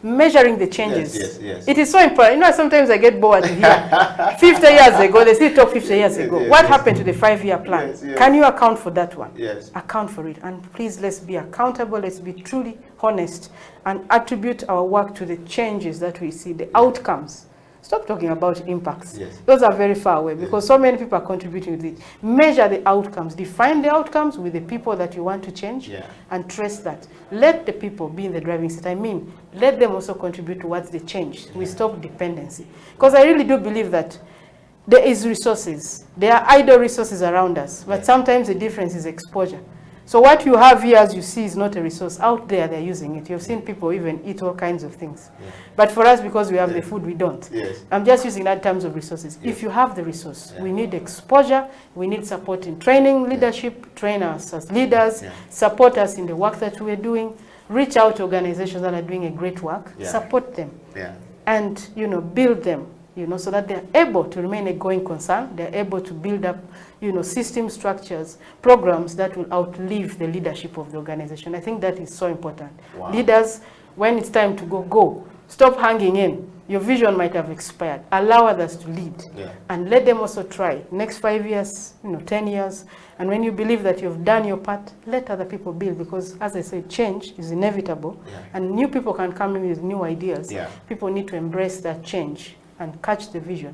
S1: measuring the changes. It is so important. Sometimes I get bored to hear 50 years ago, they still talk 50 years ago. What happened to the 5-year plan? Can you account for that one? Account for it. And please, let's be accountable. Let's be truly honest and attribute our work to the changes that we see, the outcomes. Stop talking about impacts. Those are very far away because so many people are contributing to it. Measure the outcomes. Define the outcomes with the people that you want to change and trace that. Let the people be in the driving seat. I mean, let them also contribute towards the change. We stop dependency. Because I really do believe that there is resources. There are idle resources around us. But sometimes the difference is exposure. So what you have here, as you see, is not a resource. Out there, they're using it. You've seen people even eat all kinds of things. But for us, because we have the food, we don't. I'm just using that in terms of resources. If you have the resource, we need exposure. We need support in training, leadership, train us as leaders, support us in the work that we're doing, reach out to organizations that are doing a great work, support them, and build them. So that they're able to remain a going concern, they're able to build up, system structures, programs that will outlive the leadership of the organization. I think that is so important. Leaders, when it's time to go. Stop hanging in. Your vision might have expired. Allow others to lead, and let them also try. Next 5 years, 10 years, and when you believe that you've done your part, let other people build. Because, as I said, change is inevitable, and new people can come in with new ideas. People need to embrace that change and catch the vision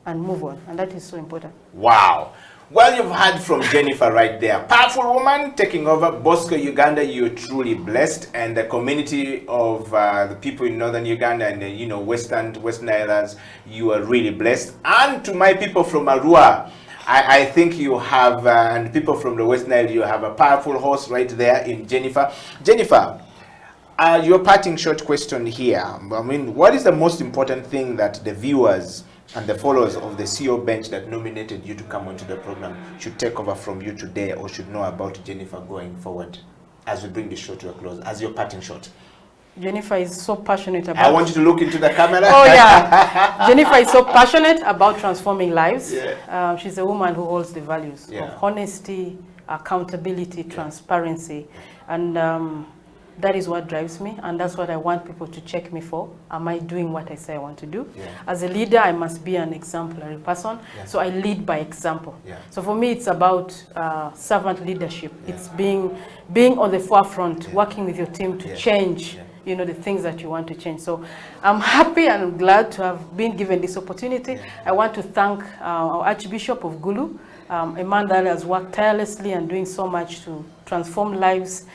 S1: and move on. And that is so important.
S3: Wow. Well, you've heard from Jennifer right there. Powerful woman taking over Bosco Uganda. You're truly blessed. And the community of the people in northern Uganda and Western Islands, you are really blessed. And to my people from Arua, I think you have, and people from the West Nile, you have a powerful horse right there in Jennifer. Jennifer, your parting short question here. I mean, what is the most important thing that the viewers and the followers of the CEO bench that nominated you to come onto the program should take over from you today, or should know about Jennifer going forward, as we bring the show to a close, as your parting shot?
S1: Jennifer is so passionate about...
S3: I want you to look into the camera.
S1: Oh, yeah. Jennifer is so passionate about transforming lives. Yeah. She's a woman who holds the values of honesty, accountability, transparency. And that is what drives me. And that's what I want people to check me for. Am I doing what I say I want to do? Yeah. As a leader, I must be an exemplary person. Yeah. So I lead by example. Yeah. So for me, it's about servant leadership. Yeah. It's being on the forefront, working with your team to change you know, the things that you want to change. So I'm happy and I'm glad to have been given this opportunity. I want to thank our Archbishop of Gulu, a man that has worked tirelessly and doing so much to transform lives,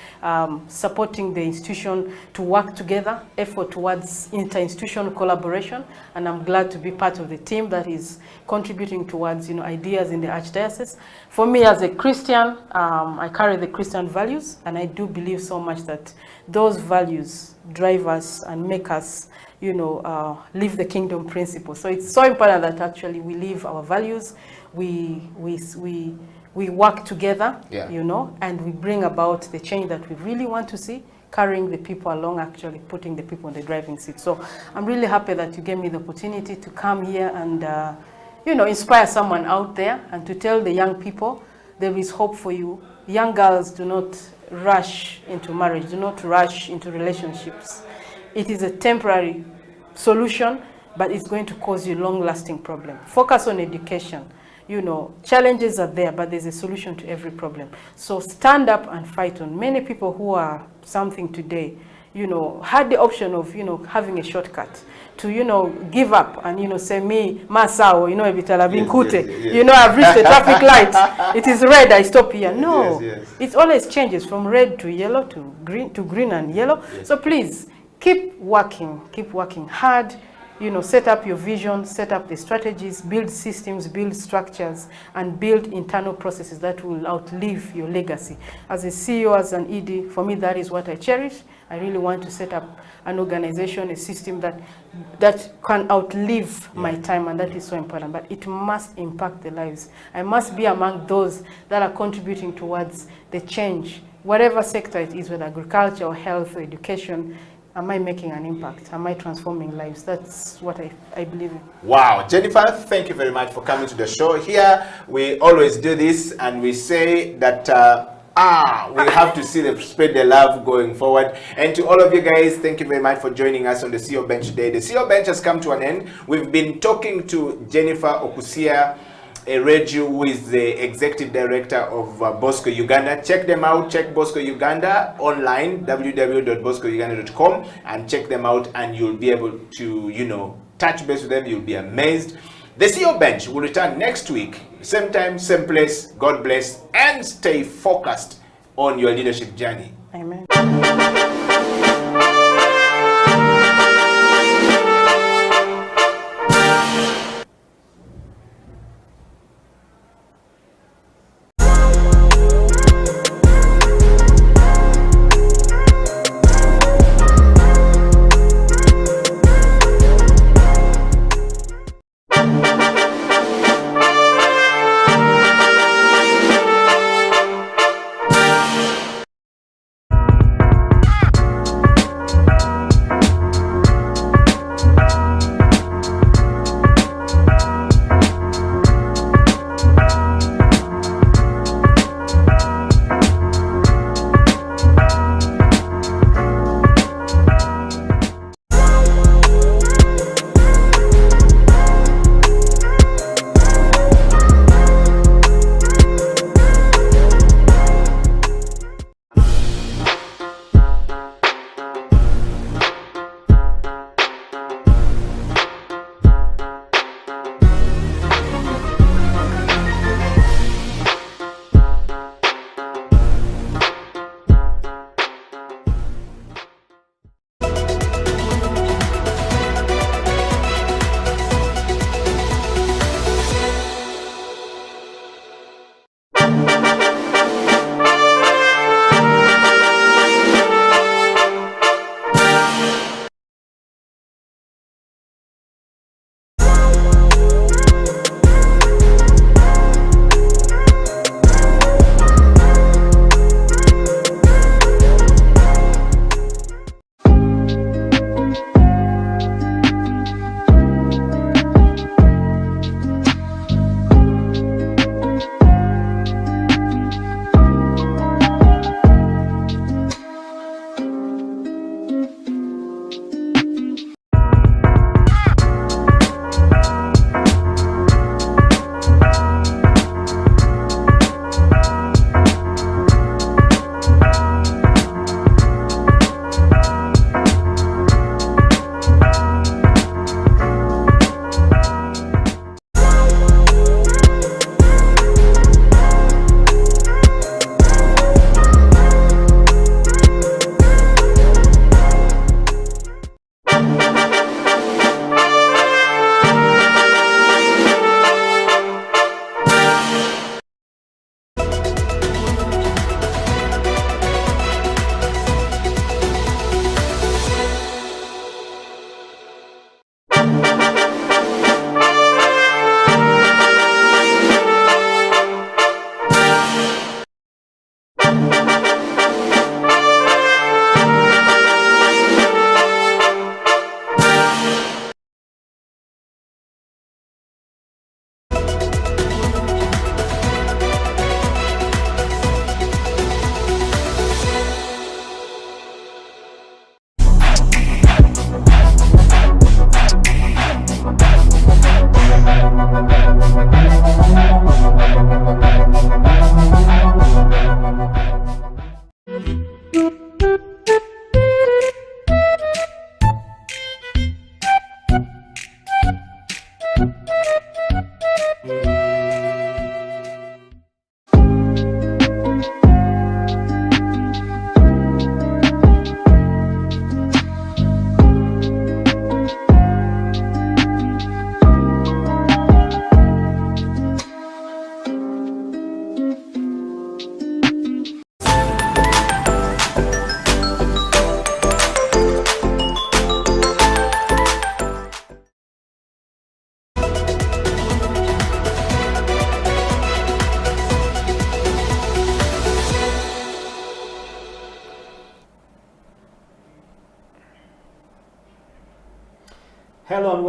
S1: supporting the institution to work together, effort towards inter-institutional collaboration. And I'm glad to be part of the team that is contributing towards, you know, ideas in the Archdiocese. For me as a Christian, I carry the Christian values, and I do believe so much that those values drive us and make us, you know, live the kingdom principle. So it's so important that actually we live our values, we work together, you know, and we bring about the change that we really want to see, carrying the people along, actually putting the people in the driving seat. So I'm really happy that you gave me the opportunity to come here and, you know, inspire someone out there and to tell the young people there is hope for you. Young girls, do not rush into marriage, do not rush into relationships. It is a temporary solution, but it's going to cause you long-lasting problem. Focus on education. You know, challenges are there, but there's a solution to every problem. So stand up and fight on. Many people who are something today, you know, had the option of, you know, having a shortcut to, you know, give up and, you know, say me, Masao, you know, you know, I've reached the traffic light. It is red, I stop here. No, it always changes from red to yellow to green and yellow. So please keep working hard. You know, set up your vision, set up the strategies, build systems, build structures, and build internal processes that will outlive your legacy. As a CEO, as an ED, for me, that is what I cherish. I really want to set up an organization, a system that can outlive my time, and that is so important. But it must impact the lives. I must be among those that are contributing towards the change, whatever sector it is, whether agriculture or health or education. Am I making an impact? Am I transforming lives? That's what I believe in.
S3: Wow. Jennifer, thank you very much for coming to the show. Here, we always do this, and we say that we have to spread the love going forward. And to all of you guys, thank you very much for joining us on the CEO Bench today. The CEO Bench has come to an end. We've been talking to Jennifer Okusia Ereju, who is the executive director of Bosco Uganda. Check them out. Check Bosco Uganda online, www.boscouganda.com, and check them out, and you'll be able to, you know, touch base with them. You'll be amazed. The CEO Bench will return next week, same time, same place. God bless, and stay focused on your leadership journey.
S1: Amen.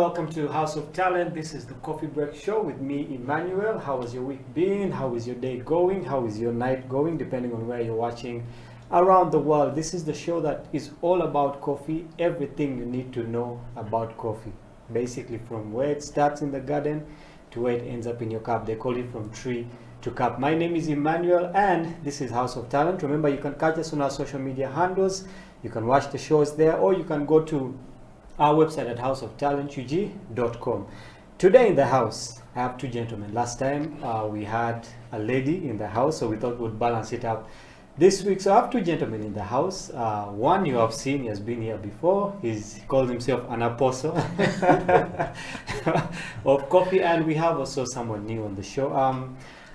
S4: welcome to House of Talent. This is the Coffee Break Show with me, Emmanuel. How has your week been? How is your day going? How is your night going, depending on where you're watching around the world? This is the show that is all about coffee, everything you need to know about coffee. Basically from where it starts in the garden to where it ends up in your cup. They call it from tree to cup. My name is Emmanuel and this is House of Talent. Remember, you can catch us on our social media handles. You can watch the shows there, or you can go to our website at houseoftalentug.com. Today in the house, I have two gentlemen. Last time we had a lady in the house, so we thought we'd balance it up this week. So I have two gentlemen in the house. One you have seen, he has been here before. He calls himself an apostle of coffee, and we have also someone new on the show.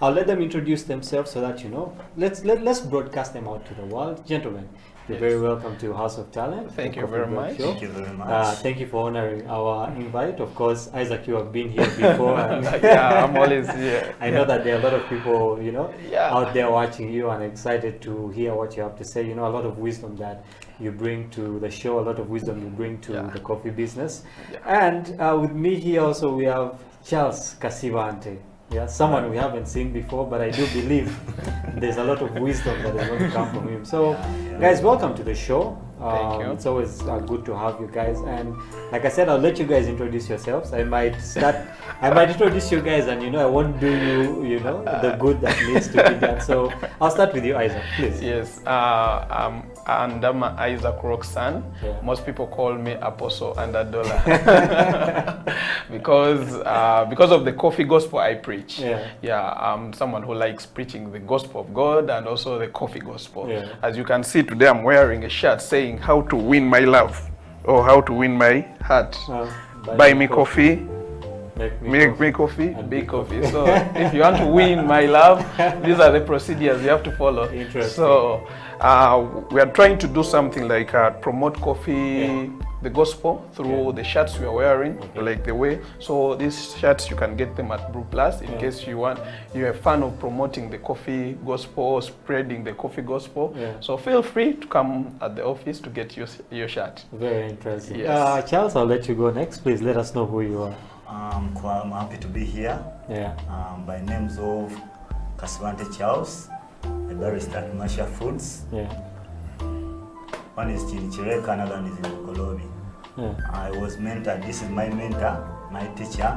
S4: I'll let them introduce themselves so that you know. Let's broadcast them out to the world. Gentlemen, you're very welcome to House of Talent.
S8: Thank you very much.
S4: Thank you very much. Thank you for honoring our invite. Of course, Isaac, you have been here before. And
S8: yeah, I'm always here.
S4: I know that there are a lot of people, you know, out there watching you and excited to hear what you have to say. You know, a lot of wisdom that you bring to the show, a lot of wisdom you bring to the coffee business. And with me here also we have Charles Kasibante. Yeah, someone we haven't seen before, but I do believe there's a lot of wisdom that is going to come from him. So, guys, welcome to the show.
S8: Thank you.
S4: It's always good to have you guys. And like I said, I'll let you guys introduce yourselves. I might introduce you guys, and you know, I won't do you know, the good that needs to be done. So, I'll start with you, Isaac, please.
S8: Yes, I'm Isaac Roxanne. Yeah. Most people call me Apostle $100 because of the coffee gospel I preach. Yeah, I'm someone who likes preaching the gospel of God and also the coffee gospel. Yeah. As you can see today, I'm wearing a shirt saying "How to win my love" or "How to win my heart." Buy me coffee. Make me coffee, big coffee. So if you want to win my love, these are the procedures you have to follow. So we are trying to do something like promote coffee, the gospel through the shirts we are wearing, like the way. So these shirts, you can get them at Brew Plus in case you're a fan of promoting the coffee gospel, spreading the coffee gospel. So feel free to come at the office to get your shirt.
S4: Very interesting. Yes. Charles, I'll let you go next. Please let us know who you are.
S9: I'm happy to be here. By names of Kasibante Charles, a barista at Commercial Foods. One is Chirichireka, another one is in Kolobi. I was mentored. This is my mentor, my teacher.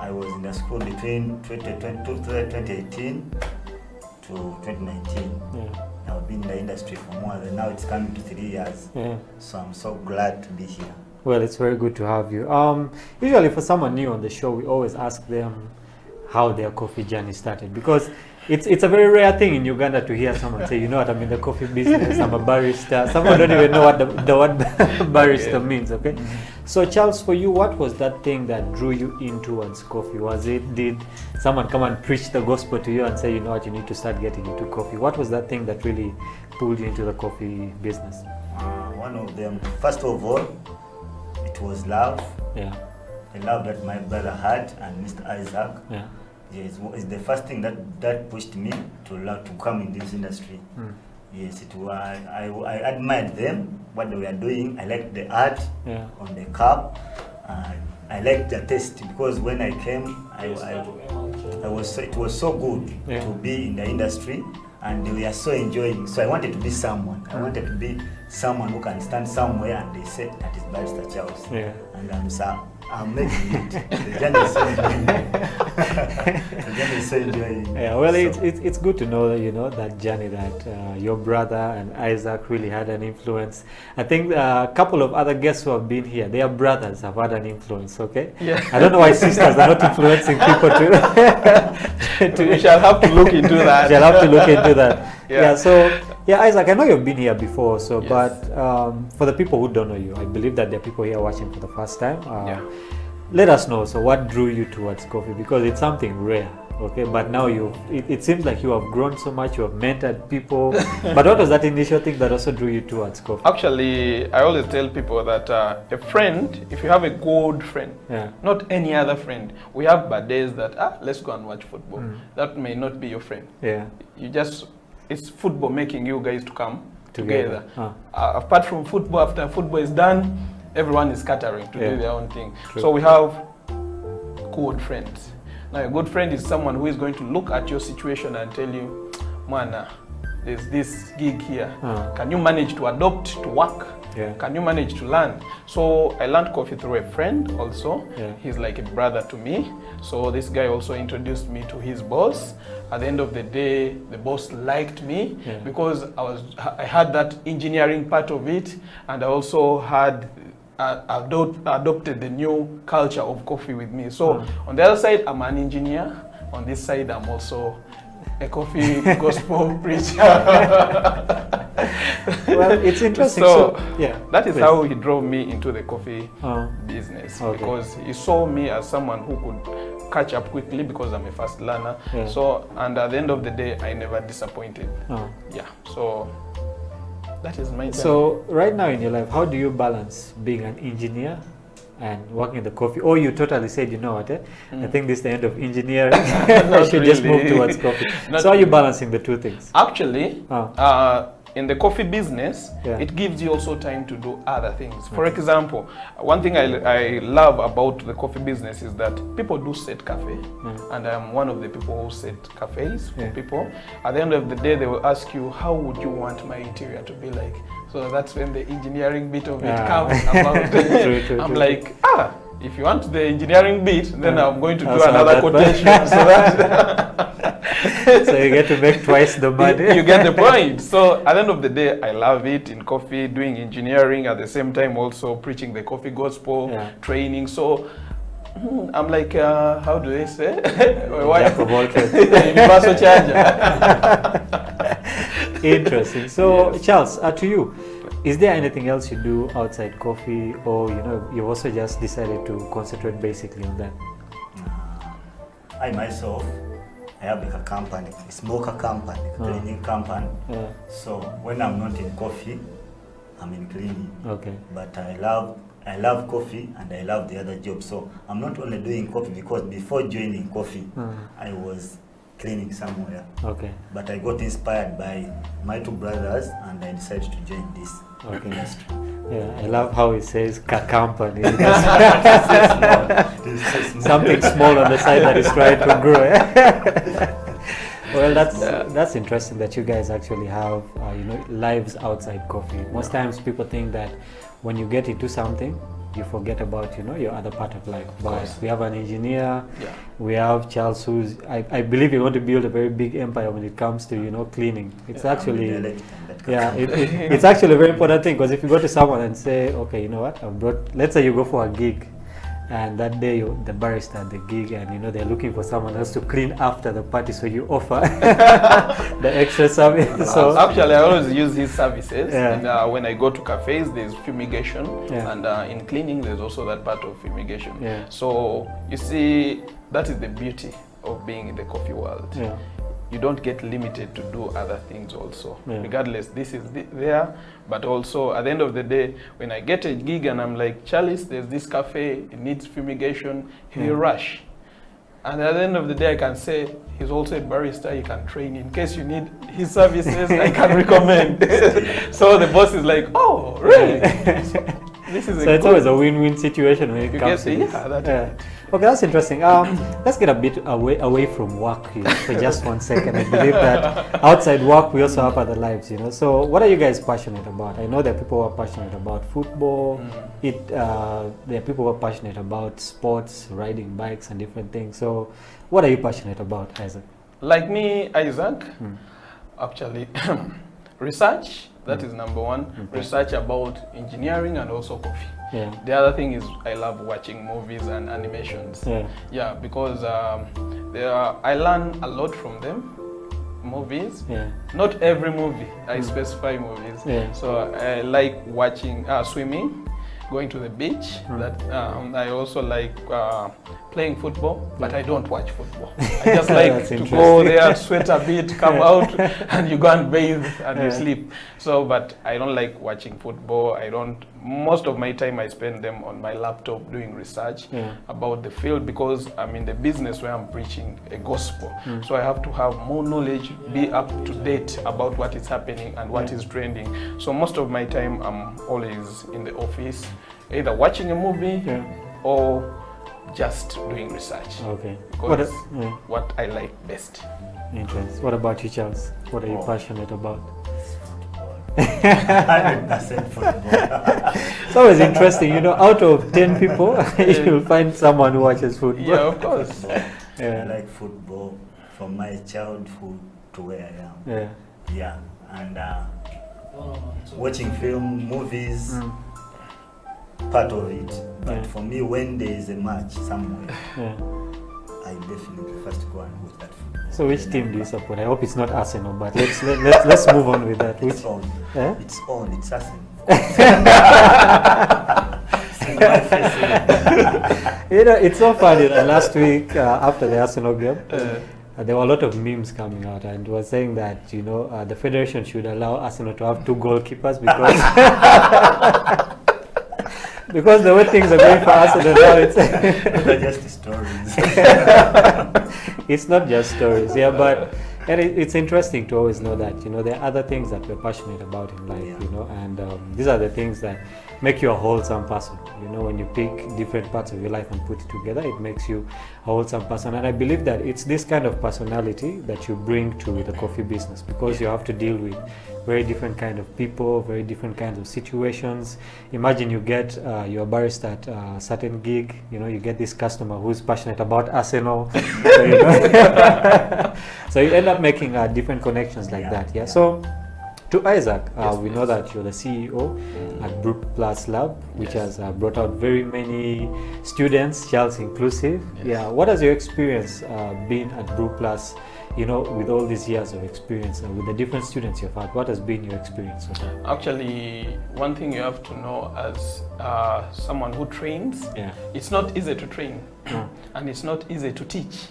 S9: I was in the school between 2018 to 2019. I've been in the industry for more than now. It's coming to 3 years. So I'm so glad to be here.
S4: Well, it's very good to have you. Usually for someone new on the show, we always ask them how their coffee journey started, because it's a very rare thing in Uganda to hear someone say, you know what, I'm in the coffee business, I'm a barista. Someone don't even know what the word barista means, okay? So Charles, for you, what was that thing that drew you in towards coffee? Did someone come and preach the gospel to you and say, you know what, you need to start getting into coffee? What was that thing that really pulled you into the coffee business?
S9: One of them, first of all, it was love. The love that my brother had and Mr. Isaac. Yes, it's the first thing that pushed me to come in this industry. Yes, I admired them, what they were doing. I liked the art on the cup. I liked the taste, because when I came, it was so good to be in the industry, and they were so enjoying. So I wanted to be someone. I wanted to be someone who can stand somewhere and they say that is Barista Charles. And I'm making it. The journey is so enjoying. The journey is so enjoying.
S4: Well, it's good to know that, you know, that journey that your brother and Isaac really had an influence. I think a couple of other guests who have been here, their brothers have had an influence, okay? I don't know why sisters are not influencing people to
S8: we shall have to look into that.
S4: Shall have to look into that. So Isaac, I know you've been here before, so but for the people who don't know you, I believe that there are people here watching for the first time. Let us know. So what drew you towards coffee? Because it's something rare, okay? But now it seems like you have grown so much, you have mentored people. But what was that initial thing that also drew you towards coffee?
S8: Actually, I always tell people that a friend, if you have a good friend, not any other friend, we have bad days that, let's go and watch football. That may not be your friend. You just, it's football making you guys to come together. Apart from football, after football is done, everyone is scattering to do their own thing.
S10: True.
S8: So we have good friends. Now a good friend is someone who is going to look at your situation and tell you, man, there's this gig here. Can you manage to adopt to work?
S10: Yeah.
S8: Can you manage to learn? So I learned coffee through a friend also.
S10: Yeah.
S8: He's like a brother to me. So this guy also introduced me to his boss. At the end of the day, the boss liked me because I had that engineering part of it, and I also had adopted the new culture of coffee with me. So on the other side, I'm an engineer. On this side, I'm also a coffee gospel preacher.
S10: Well, it's interesting.
S8: So,
S10: yeah,
S8: that is how he drove me into the coffee business, because he saw me as someone who could catch up quickly because I'm a fast learner.
S10: Yeah.
S8: So, and at the end of the day, I never disappointed. Yeah, so that is my journey.
S10: So right now in your life, how do you balance being an engineer and working in the coffee? Or you totally said, you know what, I think this is the end of engineering. I should just move towards coffee. So how are you balancing the two things?
S8: Actually, in the coffee business, it gives you also time to do other things. For example, one thing I love about the coffee business is that people do set cafe, and I'm one of the people who set cafes for people. At the end of the day, they will ask you, how would you want my interior to be like? So that's when the engineering bit of it comes about. I'm like, if you want the engineering bit, then I'm going to do another quotation. So that
S10: so you get to make twice the money.
S8: You get the point. So at the end of the day, I love it in coffee, doing engineering, at the same time also preaching the coffee gospel, training. So I'm like, how do they say?
S10: Jack of all trades.
S8: Universal charger.
S10: Interesting. So Charles, to you, is there anything else you do outside coffee, or you've also just decided to concentrate basically on that?
S9: I myself, I have like a company, a smoker company, cleaning company. So when I'm not in coffee, I'm in cleaning.
S10: Okay.
S9: But I love coffee and I love the other job. So I'm not only doing coffee, because before joining coffee, I was cleaning somewhere.
S10: Okay.
S9: But I got inspired by my two brothers and I decided to join this industry.
S10: Yeah, I love how it says company. Something small on the side that is trying to grow. Well, that's interesting that you guys actually have lives outside coffee. Most times people think that when you get into something, you forget about your other part of life. But we have an engineer, we have Charles, who's I believe you want to build a very big empire when it comes to cleaning. It's actually it's actually a very important thing, because if you go to someone and say, okay, you know what, I've brought, let's say you go for a gig, and that day the barista at the gig, and they're looking for someone else to clean after the party, so you offer the extra service. So
S8: actually, I always use his services. And when I go to cafes, there's fumigation, and in cleaning, there's also that part of fumigation. So you see, that is the beauty of being in the coffee world. You don't get limited to do other things also. Regardless, this is there, but also at the end of the day, when I get a gig and I'm like, Charles, there's this cafe, it needs fumigation, he'll rush. And at the end of the day, I can say, he's also a barista, he can train. In case you need his services, I can recommend. So the boss is like, oh, really? This is
S10: so it's always a win-win situation when it comes to this. Okay, that's interesting. Let's get a bit away from work here for just 1 second. I believe that outside work, we also have other lives, So what are you guys passionate about? I know there are people who are passionate about football. There are people who are passionate about sports, riding bikes and different things. So what are you passionate about, Isaac?
S8: Like me, Isaac, actually, research. That is number one. Research about engineering and also coffee. The other thing is I love watching movies and animations. Because I learn a lot from them. Movies. Not every movie. I specify movies. So I like watching swimming, going to the beach. That I also like playing football, but I don't watch football. I just like to go there, sweat a bit, come out, and you go and bathe and you sleep. So, but I don't like watching football. Most of my time I spend them on my laptop doing research about the field, because I'm in the business where I'm preaching a gospel. So I have to have more knowledge, be up to date about what is happening and what is trending. So most of my time I'm always in the office, either watching a movie or just doing research.
S10: Okay.
S8: Because what I like best.
S10: Interesting. What about you, Charles? What are you passionate about?
S9: 100% football.
S10: It's always interesting, you know, out of 10 people, you'll find someone who watches football.
S8: Yeah, of course.
S9: I like football from my childhood to where I am. Yeah, and watching film, movies, part of it. But for me, when there is a match somewhere, I definitely first go and watch that football.
S10: So which team do you support? I hope it's not Arsenal, but let's move on with that.
S9: It's on. It's Arsenal.
S10: You know, it's so funny that last week after the Arsenal game, there were a lot of memes coming out, and was saying that, you know, the federation should allow Arsenal to have 2 goalkeepers because because the way things are going for Arsenal now, it's
S9: just stories.
S10: It's not just stories, but and it's interesting to always know that, you know, there are other things that we're passionate about in life, you know, and these are the things that make you a wholesome person. You know, when you pick different parts of your life and put it together, it makes you a wholesome person. And I believe that it's this kind of personality that you bring to the coffee business, because you have to deal with very different kind of people, very different kinds of situations. Imagine you get your barista at a certain gig, you know, you get this customer who's passionate about Arsenal. So, you know, so you end up making different connections like that. So to Isaac, we know that you're the CEO at Brew Plus Lab, which has brought out very many students, Charles inclusive. What has your experience been at Brew Plus, you know, with all these years of experience and with the different students you've had? What has been your experience so far?
S8: Actually, one thing you have to know as someone who trains, it's not easy to train. And it's not easy to teach.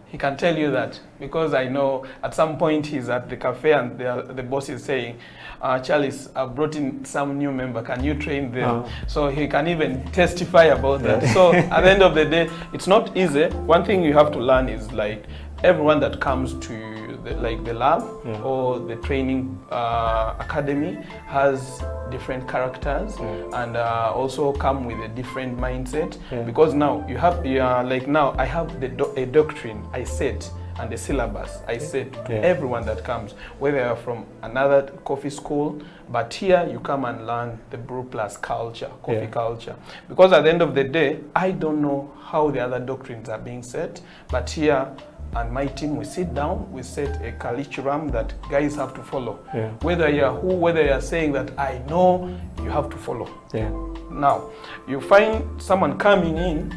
S8: He can tell you that, because I know at some point he's at the cafe and the boss is saying, Charles, I've brought in some new member, can you train them? So he can even testify about that. So at the end of the day, it's not easy. One thing you have to learn is, like, everyone that comes to the lab or the training academy has different characters and also come with a different mindset, because now you have like now I have a doctrine I set and the syllabus I set to everyone that comes, whether you're from another coffee school, but here you come and learn the Brew Plus culture, coffee culture. Because at the end of the day, I don't know how the other doctrines are being set, but here and my team, we sit down, we set a curriculum that guys have to follow. Whether you're saying that I know, you have to follow. Now, you find someone coming in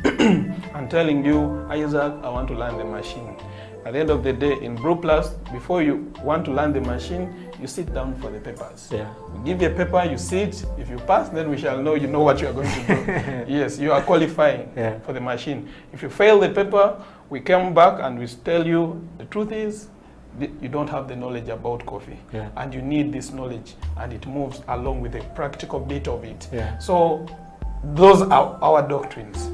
S8: and telling you, Isaac, I want to learn the machine. At the end of the day, in Brew Plus, before you want to learn the machine, you sit down for the papers. We give you a paper, you sit. If you pass, then we shall know you know what you are going to do. Yes, you are qualifying for the machine. If you fail the paper, we come back and we tell you the truth is you don't have the knowledge about coffee, and you need this knowledge, and it moves along with a practical bit of it. So those are our doctrines.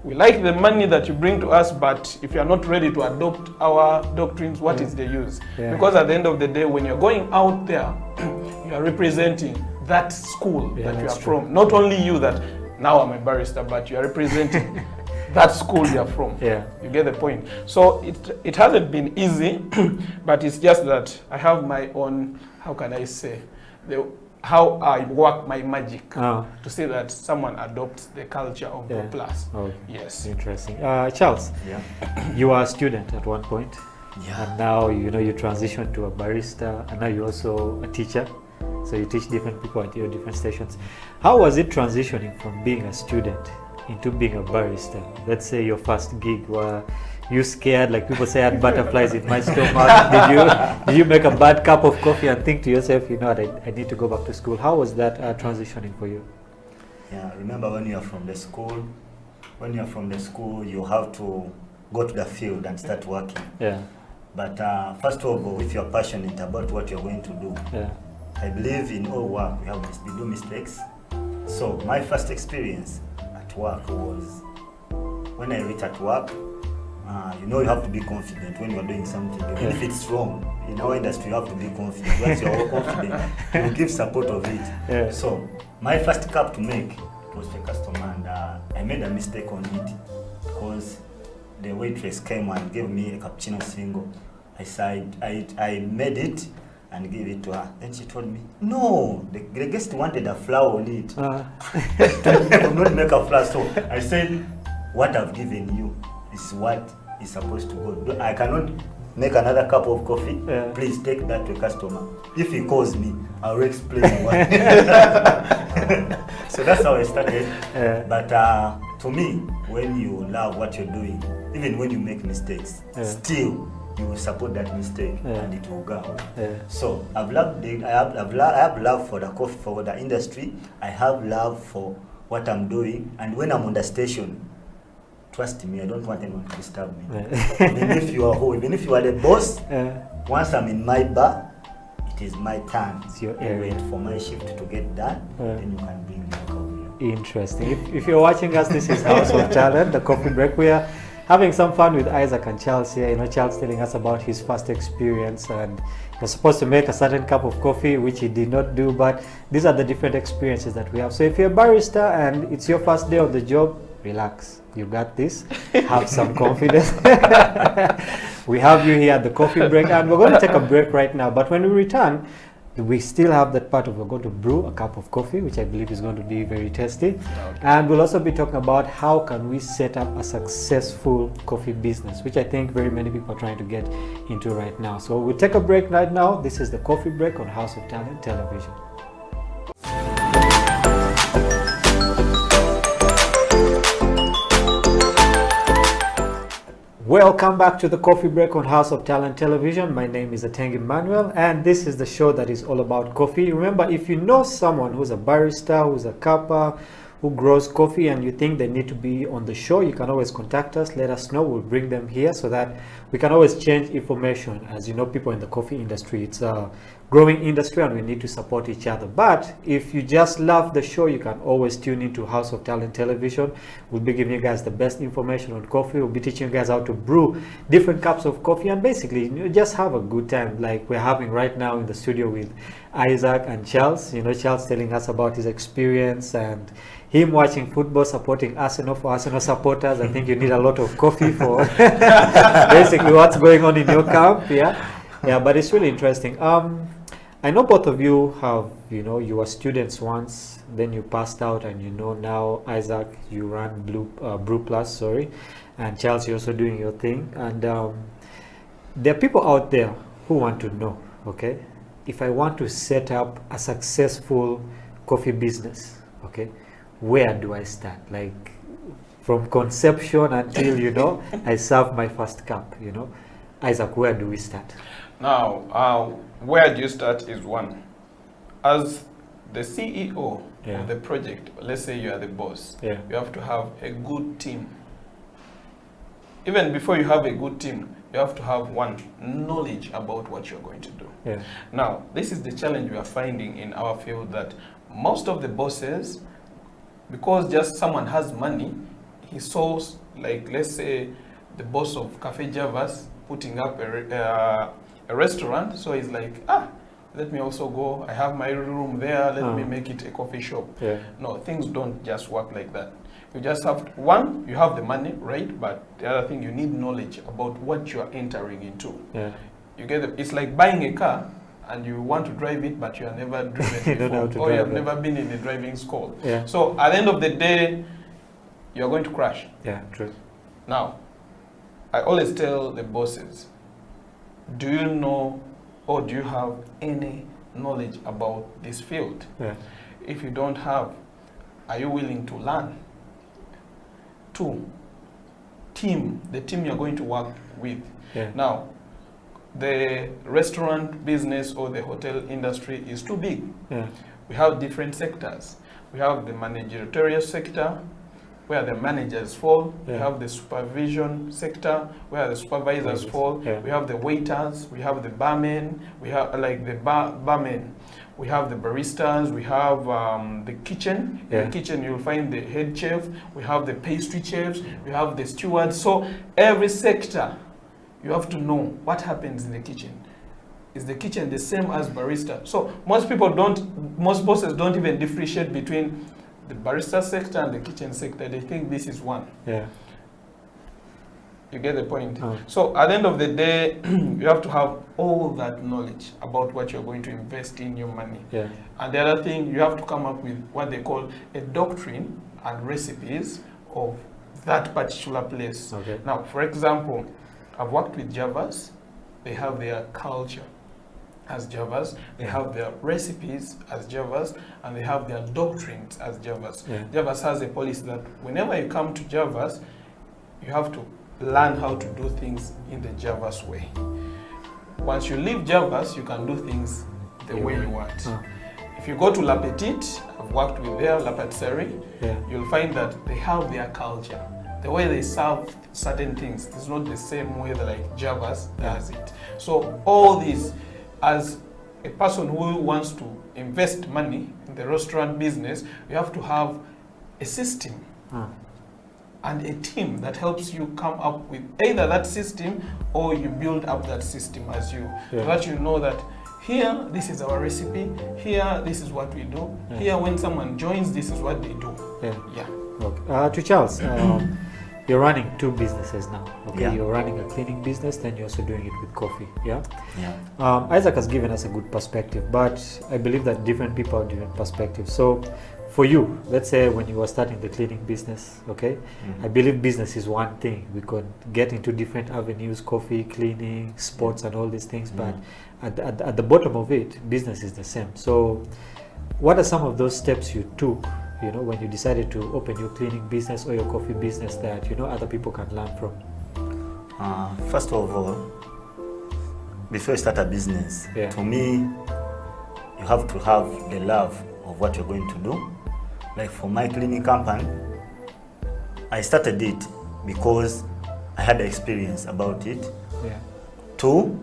S8: We like the money that you bring to us, but if you are not ready to adopt our doctrines, what is the use? Because at the end of the day, when you're going out there, you are representing that school that you are from. Not only you that now I'm a barista, but you are representing that school you are from. You get the point. So it hasn't been easy, but it's just that I have my own, how can I say, how I work my magic to see that someone adopts the culture of Brew Plus. Yes.
S10: Interesting. Charles, you were a student at one point, and now you transitioned to a barista, and now you're also a teacher. So you teach different people at your different stations. How was it transitioning from being a student into being a barista? Let's say your first gig, were you scared, like people say I had butterflies in my stomach? Did you make a bad cup of coffee and think to yourself, you know what, I need to go back to school? How was that transitioning for you?
S9: Remember when you're from the school, you have to go to the field and start working. But first of all, if you're passionate about what you're going to do, I believe in all work we do mistakes. So my first experience at work was when I reached at work, you know, you have to be confident when you're doing something. Even if it's wrong, in our industry, you have to be confident. Once you're confident, you give support of it.
S10: Yeah.
S9: So, my first cup to make was for a customer, and I made a mistake on it because the waitress came and gave me a cappuccino single. I made it and gave it to her. Then she told me, no, the guest wanted a flower on it. I could not make a flower. So I said, what I've given you is what is supposed to go. I cannot make another cup of coffee. Yeah. Please take that to a customer. If he calls me, I'll explain why. So that's how I started. Yeah. But to me, when you love what you're doing, even when you make mistakes, still you will support that mistake and it will go. So I have love for the coffee, for the industry. I have love for what I'm doing, and when I'm on the station, trust me, I don't want anyone to disturb me. Even if you are the boss, once I'm in my bar, it is my turn. It's your area. Wait for my shift to get done, then you can bring me a coffee.
S10: Interesting. If you're watching us, this is House of Talent, the coffee break. We are having some fun with Isaac and Charles here. You know, Charles telling us about his first experience, and he was supposed to make a certain cup of coffee, which he did not do, but these are the different experiences that we have. So if you're a barista and it's your first day of the job, relax. You got this. Have some confidence. We have you here at the coffee break, and we're going to take a break right now. But when we return, we still have that part of we're going to brew a cup of coffee, which I believe is going to be very tasty. Okay. And we'll also be talking about how can we set up a successful coffee business, which I think very many people are trying to get into right now. So we'll take a break right now. This is the Coffee Break on House of Talent Television. Welcome back to the Coffee Break on House of Talent Television. My name is Ateng Emmanuel, and this is the show that is all about coffee. Remember, if you know someone who's a barista, who's a kappa, who grows coffee, and you think they need to be on the show, you can always contact us. Let us know. We'll bring them here so that we can always change information. As you know, people in the coffee industry, it's a growing industry, and we need to support each other. But if you just love the show, you can always tune into House of Talent Television. We'll be giving you guys the best information on coffee. We'll be teaching you guys how to brew different cups of coffee, and basically, you just have a good time like we're having right now in the studio with Isaac and Charles. You know, Charles telling us about his experience and him watching football, supporting Arsenal. For Arsenal supporters, I think you need a lot of coffee for basically what's going on in your camp. Yeah, but it's really interesting. I know both of you have, you know, you were students once, then you passed out, and you know now, Isaac, you run Brew Plus, and Charles, you're also doing your thing. And there are people out there who want to know, okay, if I want to set up a successful coffee business, okay, where do I start? Like from conception until, you know, I serve my first cup, you know. Isaac, where do we start?
S8: Now, where do you start is one. As the CEO of the project, let's say you are the boss, you have to have a good team. Even before you have a good team, you have to have knowledge about what you're going to do. Now, this is the challenge we are finding in our field, that most of the bosses, because just someone has money, he saw, like, let's say the boss of Cafe Javas putting up a restaurant, so he's like, let me also go, I have my room there, let me make it a coffee shop. No, things don't just work like that. You just have to, you have the money, right? But the other thing, you need knowledge about what you are entering into. You get it's like buying a car and you want to drive it, but you have never driven before, or you have never been in a driving school. So at the end of the day, you're going to crash.
S10: True.
S8: Now, I always tell the bosses, do you know or do you have any knowledge about this field? If you don't have, are you willing to learn? 2, the team you're going to work with. Now, the restaurant business or the hotel industry is too big. We have different sectors. We have the managerial sector, where the managers fall. We have the supervision sector, where the supervisors fall. We have the waiters, we have the barmen, we have like the barmen. we have the baristas, we have the kitchen. In the kitchen, you'll find the head chef, we have the pastry chefs, we have the stewards. So every sector, you have to know what happens in the kitchen. Is the kitchen the same as barista? So most bosses don't even differentiate between the barista sector and the kitchen sector. They think this is one. Yeah. You get the point? So at the end of the day, you have to have all that knowledge about what you're going to invest in your money. Yeah. And the other thing, you have to come up with what they call a doctrine and recipes of that particular place. Okay. Now, for example, I've worked with Javas. They have their culture as Javas, they have their recipes as Javas, and they have their doctrines as Javas. Yeah. Javas has a policy that whenever you come to Javas, you have to learn how to do things in the Javas way. Once you leave Javas, you can do things the way you want. If you go to La Petite, I've worked with their La Patisserie, you'll find that they have their culture. The way they serve certain things is not the same way that like Javas does it. So all these, as a person who wants to invest money in the restaurant business, you have to have a system and a team that helps you come up with either that system or you build up that system as you, so that you know that here, this is our recipe, here, this is what we do, here, when someone joins, this is what they do.
S10: Okay. To Charles, you're running two businesses now. Okay, you're running a cleaning business, then you're also doing it with coffee. Isaac has given us a good perspective, but I believe that different people have different perspectives. So, for you, let's say when you were starting the cleaning business, okay, I believe business is one thing. We could get into different avenues, coffee, cleaning, sports, and all these things, but at the bottom of it, business is the same. So, what are some of those steps you took, you know, when you decided to open your cleaning business or your coffee business that, you know, other people can learn from?
S9: First of all, before you start a business, to me, you have to have the love of what you're going to do. Like for my cleaning company, I started it because I had the experience about it. Two,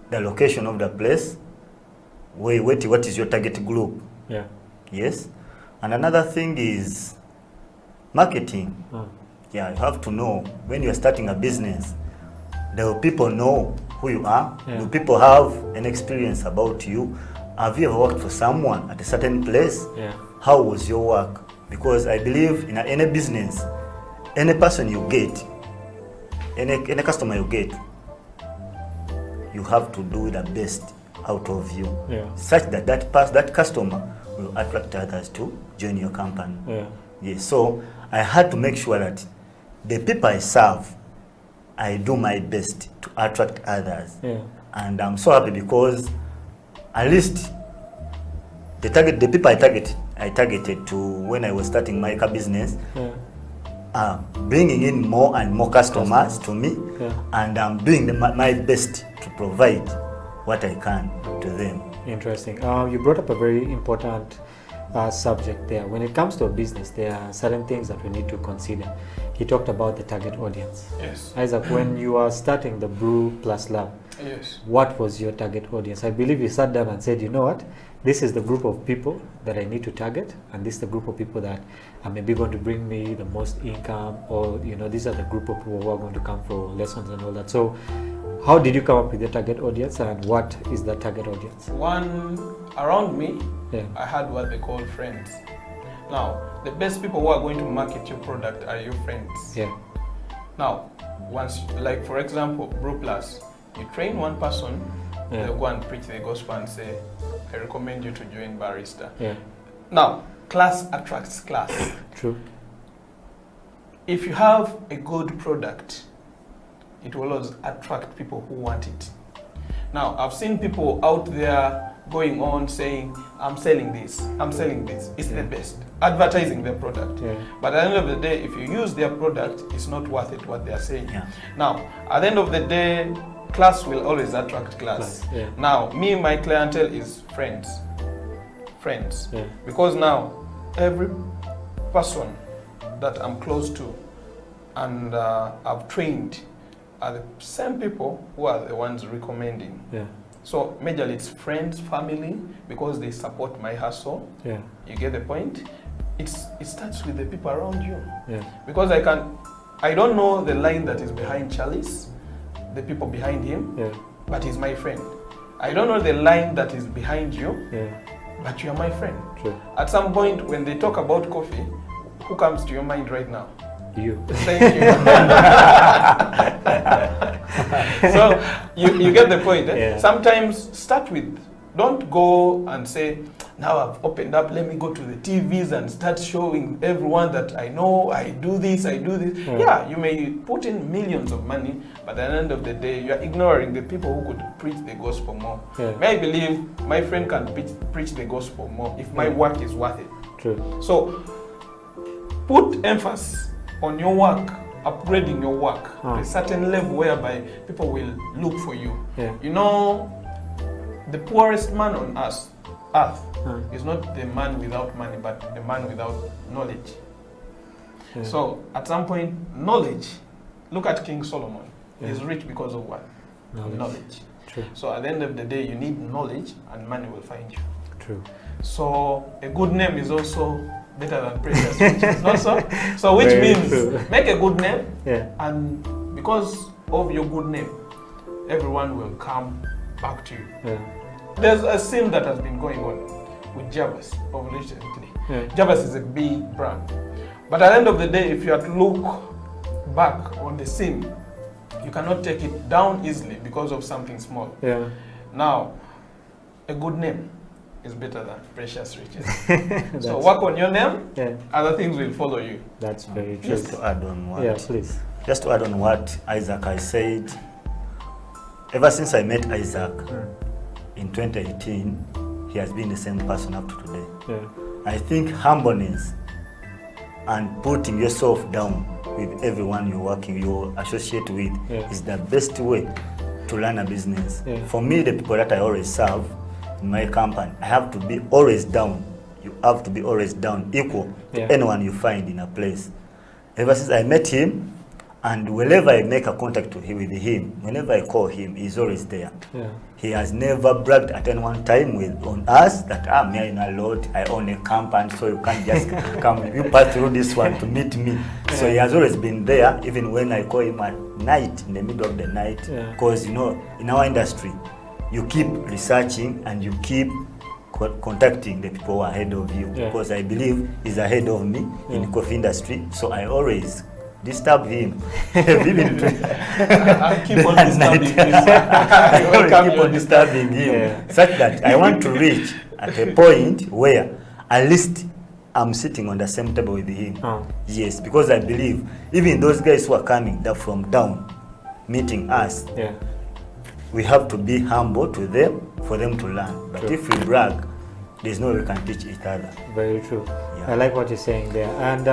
S9: the location of the place. What is your target group? Yes. And another thing is marketing. You have to know when you're starting a business, do people know who you are? Do people have an experience about you? Have you ever worked for someone at a certain place? How was your work? Because I believe in any business, any person you get, any customer you get, you have to do the best out of you, such that that customer will attract others to join your company. So I had to make sure that the people I serve, I do my best to attract others. And I'm so happy because at least the people I targeted to when I was starting my car business, bringing in more and more customers to me, and I'm doing my best to provide what I can to them.
S10: Interesting. You brought up a very important subject there. When it comes to a business, there are certain things that we need to consider. He talked about the target audience. Isaac, when you are starting the Brew Plus Lab, what was your target audience? I believe you sat down and said, you know what, this is the group of people that I need to target, and this is the group of people that are maybe going to bring me the most income, or you know, these are the group of people who are going to come for lessons and all that. So how did you come up with your target audience, and what is the target audience?
S8: Around me, I had what they call friends. Now, the best people who are going to market your product are your friends. Now, once, like for example, Brew Plus, you train one person, they'll go and preach the gospel and say, I recommend you to join Barista. Now, class attracts class.
S10: True.
S8: If you have a good product, it will always attract people who want it. Now, I've seen people out there going on saying, I'm selling this, it's the best, advertising their product. But at the end of the day, if you use their product, it's not worth it what they're saying. Now, at the end of the day, class will always attract class. Now, my clientele is friends. Because now, every person that I'm close to and I've trained are the same people who are the ones recommending. So majorly it's friends, family, because they support my hustle.
S10: Yeah.
S8: You get the point? It starts with the people around you.
S10: Yeah.
S8: Because I don't know the line that is behind Charles, the people behind him,
S10: yeah.
S8: but he's my friend. I don't know the line that is behind you,
S10: yeah.
S8: but you are my friend.
S10: True.
S8: At some point, when they talk about coffee, who comes to your mind right now?
S10: You.
S8: Thank you. So you get the point. Eh?
S10: Yeah.
S8: Sometimes start with, don't go and say, now I've opened up, let me go to the TVs and start showing everyone that I know, I do this, I do this. Yeah, you may put in millions of money, but at the end of the day, you are ignoring the people who could preach the gospel more.
S10: Yeah.
S8: May I believe my friend can preach the gospel more if my work is worth it.
S10: True.
S8: So put emphasis on your work, upgrading your work to a certain level whereby people will look for you.
S10: Yeah.
S8: You know, the poorest man on earth is not the man without money, but the man without knowledge.
S10: Yeah.
S8: So at some point, knowledge, look at King Solomon.
S10: Yeah.
S8: He's rich because of what? Knowledge.
S10: True.
S8: So at the end of the day, you need knowledge and money will find you.
S10: True.
S8: So a good name is also better than precious riches, not so? So which
S10: Very
S8: means
S10: true.
S8: make a good name,
S10: Yeah.
S8: and because of your good name, everyone will come back to you.
S10: Yeah.
S8: There's a scene that has been going on with Javas of recently.
S10: Yeah.
S8: Javas is a big brand. But at the end of the day, if you have to look back on the scene, you cannot take it down easily because of something small.
S10: Yeah.
S8: Now, a good name is better than precious riches. So work on your name,
S10: yeah.
S8: Other things will follow you.
S10: That's very true.
S9: Just to add on what,
S10: yeah, please.
S9: Just to add on what Isaac has said, ever since I met Isaac in 2018, he has been the same person up to today.
S10: Yeah.
S9: I think humbleness and putting yourself down with everyone you're working, you associate with, is the best way to learn a business.
S10: Yeah.
S9: For me, the people that I always serve in my company, I have to be always down. You have to be always down, equal to anyone you find in a place. Ever since I met him, and whenever I make a contact with him, whenever I call him, he's always there.
S10: Yeah.
S9: He has never bragged at any one time on us that me in a lot, I own a company, so you can't just come, you pass through this one to meet me. So he has always been there, even when I call him at night, in the middle of the night, because you know, in our industry, you keep researching and you keep contacting the people who are ahead of you, because I believe he's ahead of me in the coffee industry, so I always disturb him.
S8: I'll keep on disturbing him.
S9: Keep on disturbing him, such that I want to reach at a point where at least I'm sitting on the same table with him. Yes, because I believe even those guys who are coming from down, meeting us, we have to be humble to them for them to learn. But if we brag, there's no way we can teach each other.
S10: Very true. I like what you're saying there. And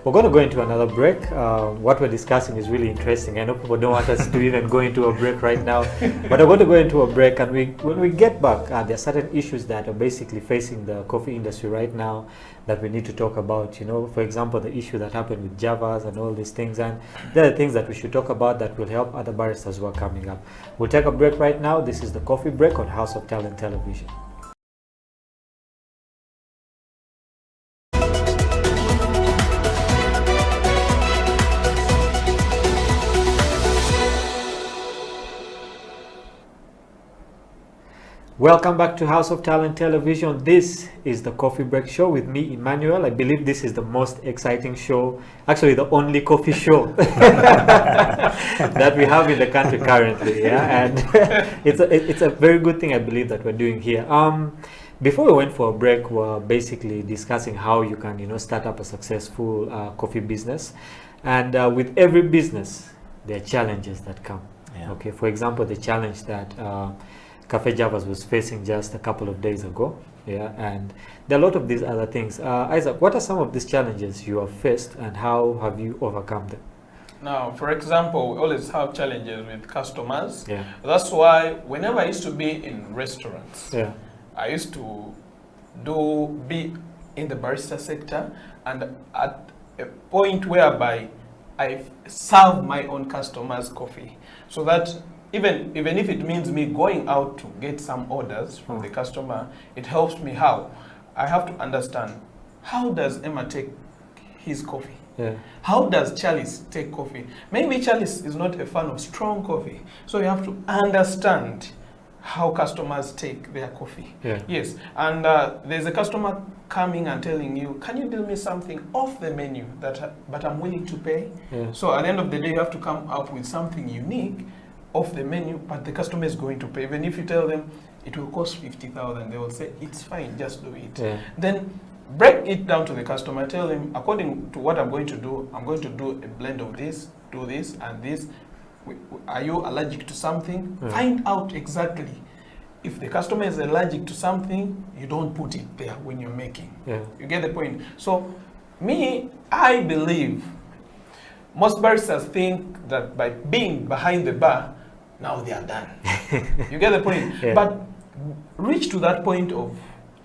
S10: we're going to go into another break. What we're discussing is really interesting. I know people don't want us to even go into a break right now, but we're going to go into a break, and when we get back, there are certain issues that are basically facing the coffee industry right now that we need to talk about. You know, for example, the issue that happened with Javas and all these things, and there are things that we should talk about that will help other baristas who are coming up. We'll take a break right now. This is the Coffee Break on House of Talent Television. Welcome back to House of Talent Television. This is the Coffee Break Show with me, Emmanuel. I believe this is the most exciting show, actually the only coffee show that we have in the country currently. And it's a very good thing, I believe, that we're doing here. Before we went for a break, we're basically discussing how you can, start up a successful coffee business. And with every business, there are challenges that come. Okay, for example, the challenge that Cafe Javas was facing just a couple of days ago, and there are a lot of these other things. Isaac, what are some of these challenges you have faced, and how have you overcome them?
S8: Now, for example, we always have challenges with customers. That's why whenever I used to be in restaurants, I used to be in the barista sector, and at a point whereby I serve my own customers coffee, so that even if it means me going out to get some orders from the customer, it helps me how? I have to understand, how does Emma take his coffee?
S10: Yeah.
S8: How does Charles take coffee? Maybe Charles is not a fan of strong coffee, so you have to understand how customers take their coffee.
S10: Yeah.
S8: Yes, and there's a customer coming and telling you, can you do me something off the menu but I'm willing to pay?
S10: Yeah.
S8: So at the end of the day, you have to come up with something unique off the menu, but the customer is going to pay. Even if you tell them it will cost 50,000, they will say, it's fine, just do it.
S10: Yeah.
S8: Then break it down to the customer, tell him, according to what I'm going to do a blend of this, do this and this. Are you allergic to something?
S10: Yeah.
S8: Find out exactly. If the customer is allergic to something, you don't put it there when you're making.
S10: Yeah.
S8: You get the point? So, I believe most baristas think that by being behind the bar, now they are done. You get the point?
S10: Yeah.
S8: But reach to that point of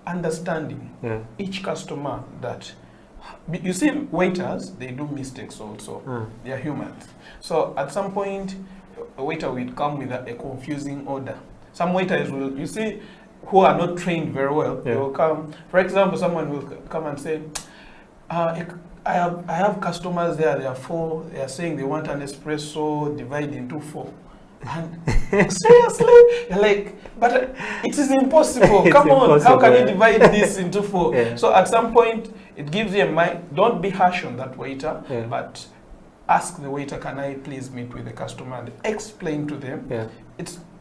S8: understanding each customer that, you see, waiters, they do mistakes also. They are humans. So at some point, a waiter will come with a confusing order. Some waiters will, you see, who are not trained very well, they will come. For example, someone will come and say, I have customers there, there are 4, they are saying they want an espresso divided into 4. And seriously, you're like, but it is impossible. Come on, how can you divide this into 4?
S10: Yeah.
S8: So at some point, it gives you a mind. Don't be harsh on that waiter, but ask the waiter, can I please meet with the customer, and explain to them.
S10: Yeah.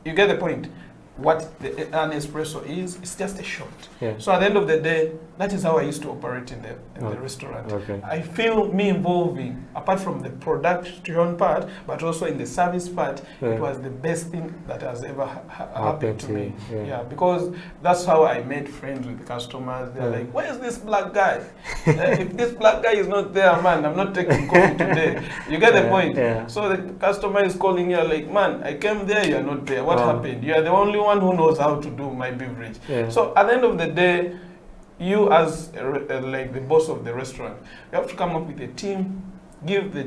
S8: You get the point. What an espresso is, it's just a shot.
S10: Yeah.
S8: So at the end of the day, that is how I used to operate in the restaurant.
S10: Okay.
S8: I feel me involving, apart from the production part, but also in the service part, it was the best thing that has ever happened to me. Yeah, because that's how I made friends with the customers. They're like, where's this black guy? If this black guy is not there, man, I'm not taking coffee today. You get the point? Yeah. So the customer is calling you like, man, I came there, you're not there. What happened? You are the only one who knows how to do my beverage. Yeah. So at the end of the day, you as like the boss of the restaurant, you have to come up with a team, give the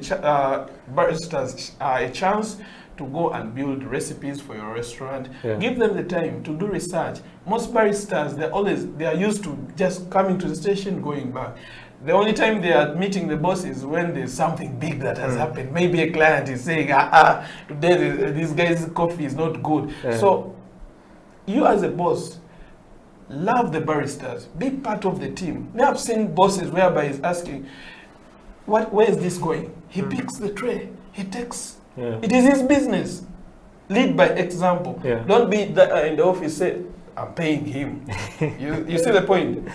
S8: baristas a chance to go and build recipes for your restaurant. Give them the time to do research. Most baristas, they are used to just coming to the station, going back. The only time they are meeting the boss is when there's something big that has happened. Maybe a client is saying, today this guy's coffee is not good. So you as a boss, love the baristas, be part of the team. We have seen bosses whereby he's asking, where is this going? He picks the tray, he takes, it is his business. Lead by example. Don't be in the office say, I'm paying him. you see the point?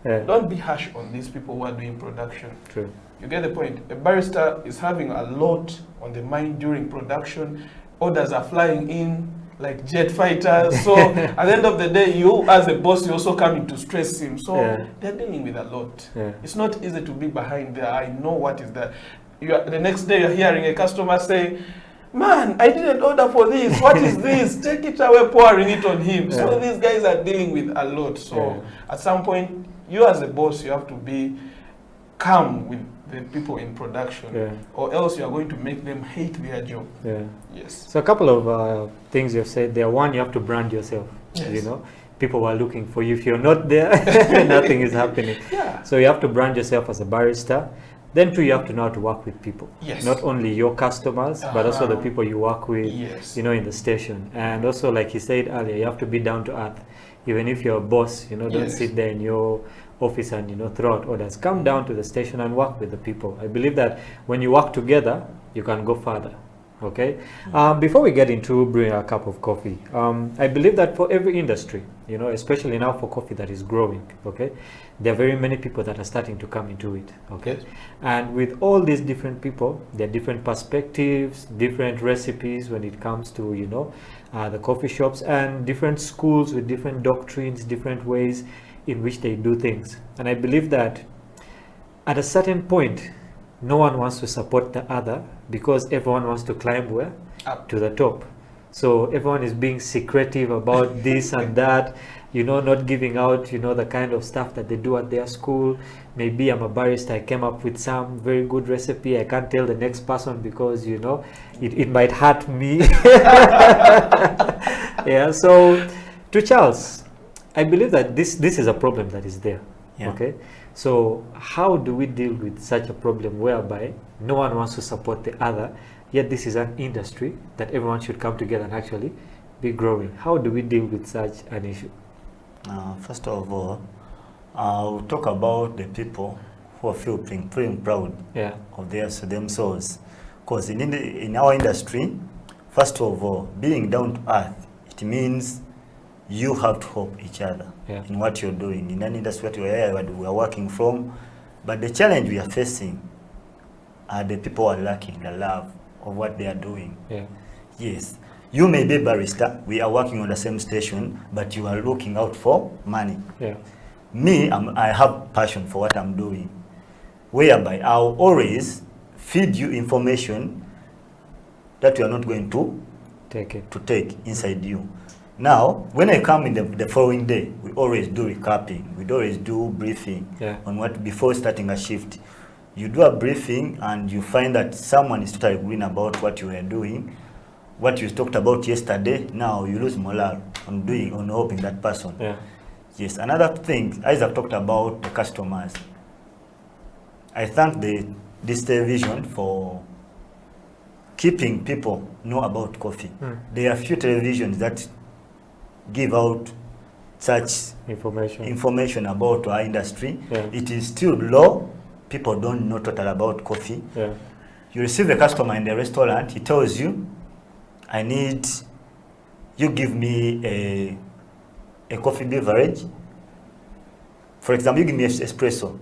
S8: Don't be harsh on these people who are doing production.
S10: True.
S8: You get the point? A barista is having a lot on the mind during production. Orders are flying in like jet fighters. So at the end of the day, you as a boss, you're also coming to stress him. So they're dealing with a lot. It's not easy to be behind there. I know what is that. The next day you're hearing a customer say, man, I didn't order for this. What is this? Take it away, pouring it on him. So these guys are dealing with a lot. So at some point, you as a boss, you have to be calm with the people in production, or else you are going to make them hate their job. Yes.
S10: So a couple of things you've said there. One, you have to brand yourself.
S8: Yes.
S10: You know, people are looking for you. If you're not there, nothing is happening. So you have to brand yourself as a barista. Then too, you have to know how to work with people.
S8: Yes.
S10: Not only your customers, but also the people you work with, you know, in the station. And also, like he said earlier, you have to be down to earth. Even if you're a boss, you know, don't sit there in your office and, you know, throw out orders. Come down to the station and work with the people. I believe that when you work together, you can go further. Okay. Before we get into brewing a cup of coffee, I believe that for every industry, you know, especially now for coffee that is growing, okay, there are very many people that are starting to come into it. Okay. And with all these different people, there are different perspectives, different recipes when it comes to, you know, the coffee shops, and different schools with different doctrines, different ways in which they do things. And I believe that at a certain point, no one wants to support the other because everyone wants to climb where? Up to the top. So everyone is being secretive about this and that, you know, not giving out, you know, the kind of stuff that they do at their school. Maybe I'm a barista, I came up with some very good recipe, I can't tell the next person because, you know, it might hurt me. Yeah, so to Charles, I believe that this is a problem that is there. Yeah. Okay, so how do we deal with such a problem whereby no one wants to support the other, yet this is an industry that everyone should come together and actually be growing? How do we deal with such an issue?
S9: First of all, I'll talk about the people who are feeling proud of themselves. Because in our industry, first of all, being down to earth, it means you have to help each other in what you're doing. In an industry that we are working from, but the challenge we are facing are the people who are lacking the love of what they are doing. Yes. You may be barista, we are working on the same station, but you are looking out for money. Me, I have passion for what I'm doing, whereby I'll always feed you information that you are not going to take inside you. Now, when I come in the following day, we always do recapping, we always do briefing on what before starting a shift. You do a briefing and you find that someone is totally green about what you are doing. What you talked about yesterday, now you lose morale on helping that person. Yes, another thing, Isaac talked about the customers. I thank this television for keeping people know about coffee. There are few televisions that give out such information about our industry. It is still low. People don't know total about coffee. You receive a customer in the restaurant, he tells you, I need, you give me a coffee beverage. For example, you give me espresso.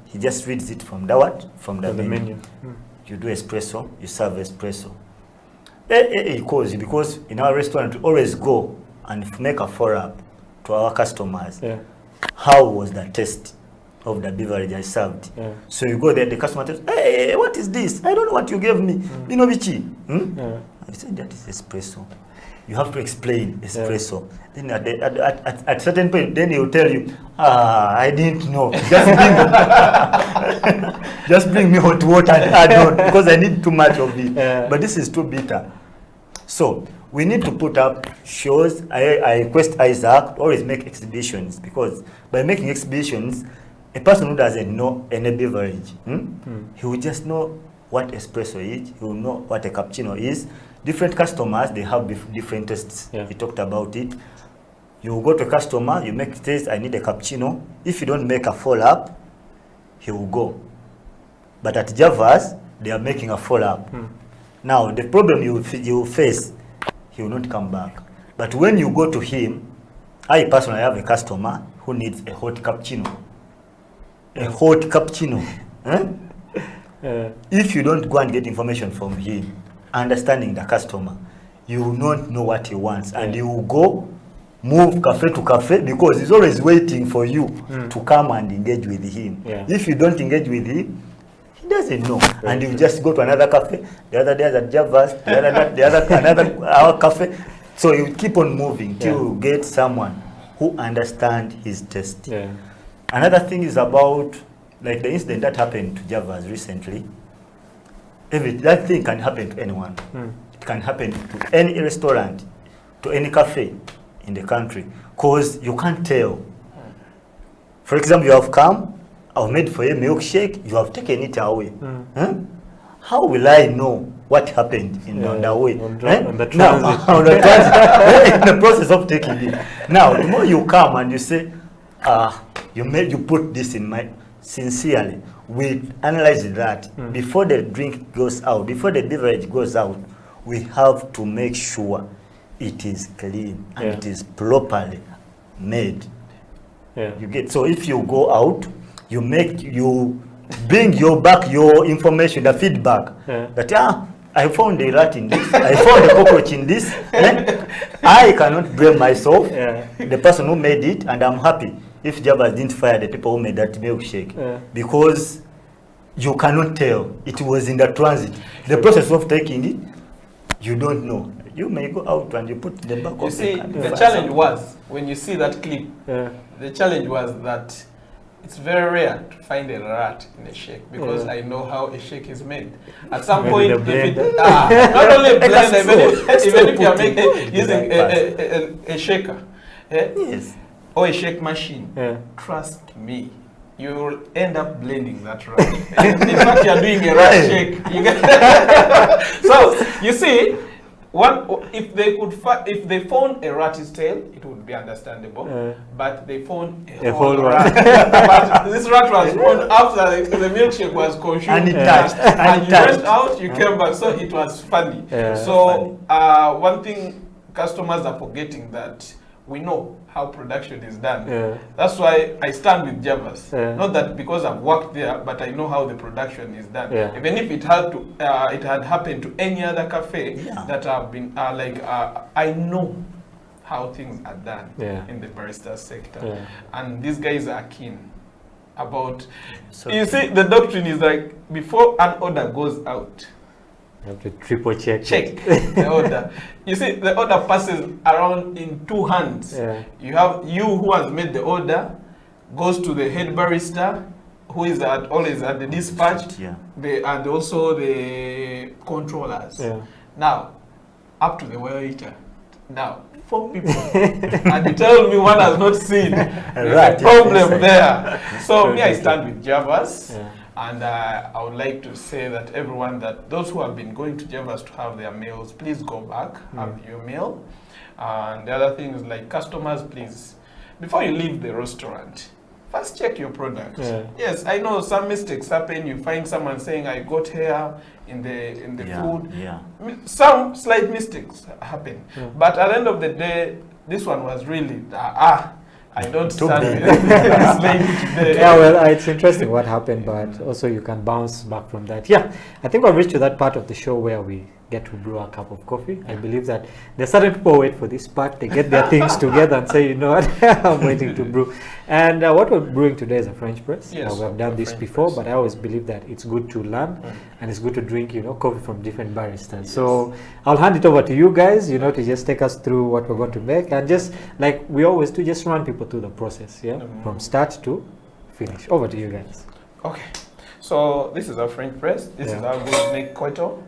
S9: He just reads it from the menu. You do espresso, you serve espresso. He calls you because in our restaurant we always go and make a follow-up to our customers. How was the taste of the beverage I served? So you go there, the customer tells, hey, what is this? I don't know what you gave me. Binobichi. I said that is espresso. You have to explain espresso. Then at certain point, then he will tell you, I didn't know. Just bring me hot water and add on because I need too much of it. But this is too bitter. So we need to put up shows. I request Isaac to always make exhibitions, because by making exhibitions, a person who doesn't know any beverage, he will just know what espresso is, he will know what a cappuccino is. Different customers, they have different tastes. We talked about it. You go to a customer, you make taste, I need a cappuccino. If you don't make a follow-up, he will go. But at Java's, they are making a follow-up. Now, the problem you face, he will not come back. But when you go to him, I personally have a customer who needs a hot cappuccino. A hot cappuccino. If you don't go and get information from him, understanding the customer, you will not know what he wants, and you will go move cafe to cafe because he's always waiting for you to come and engage with him. If you don't engage with him, he doesn't know, and you just go to another cafe. The other day at Java's, another cafe. So you keep on moving till you get someone who understands his taste. Another thing is about, like the incident that happened to Java's recently. That thing can happen to anyone. It can happen to any restaurant, to any cafe in the country, because you can't tell. For example, you have come, I've made for you a milkshake, you have taken it away. How will I know what happened on the way? On the transit. On the transit. In the process of taking it. Now, the more you come and you say, you put this in my, sincerely, we analyze that before the drink goes out, before the beverage goes out, we have to make sure it is clean and it is properly made. You get, so if you go out, you bring your information, the feedback that I found a rat in this, I found a cockroach in this. I cannot blame myself, the person who made it, and I'm happy if Java didn't fire the people who made that milkshake, because you cannot tell. It was in the transit. The process of taking it, you don't know. You may go out and you put the back
S8: You
S9: of
S8: see,
S9: the
S8: the challenge was, when you see that clip, the challenge was that it's very rare to find a rat in a shake, because I know how a shake is made. At some point, if it, not only a blender, even if you are using a shaker or a shake machine, trust me, you will end up blending that rat. In fact, you are doing a rat shake. You get so you see, if they found a rat's tail, it would be understandable. But they found a whole rat. But this rat was found after the milkshake was consumed, and it touched. And you went out, you came back, so it was funny. So one thing customers are forgetting, that we know how production is done. That's why I stand with Javas. Not that because I've worked there, but I know how the production is done. Even if it had happened to any other cafe that I've been I know how things are done in the barista sector, and these guys are keen about. You see, the doctrine is like, before an order goes out,
S10: you have to triple check
S8: the order. You see, the order passes around in two hands. You have you who has made the order, goes to the head barista, who is always at the dispatch, and also the controllers. Now, up to the waiter. Now, 4 people, and you tell me one has not seen a problem there. So me, I stand with Javas. And I would like to say that those who have been going to Javas to have their meals, please go back, have your meal. And the other thing is, like, customers, please, before you leave the restaurant, first check your product. Yes, I know some mistakes happen. You find someone saying, I got hair in the food. Some slight mistakes happen. But at the end of the day, this one was really, I don't stand with
S10: it's interesting what happened, but also you can bounce back from that. I think we've reached to that part of the show where we get to brew a cup of coffee. I believe that there's certain people who wait for this part. They get their things together and say, you know what, I'm waiting to brew. And what we're brewing today is a French press. We have done this before, but I always believe that it's good to learn and it's good to drink, coffee from different baristas. So I'll hand it over to you guys, to just take us through what we're going to make, and just like we always do, just run people through the process, from start to finish. Over to you guys.
S8: Okay, so this is our French press. This is our gooseneck kettle.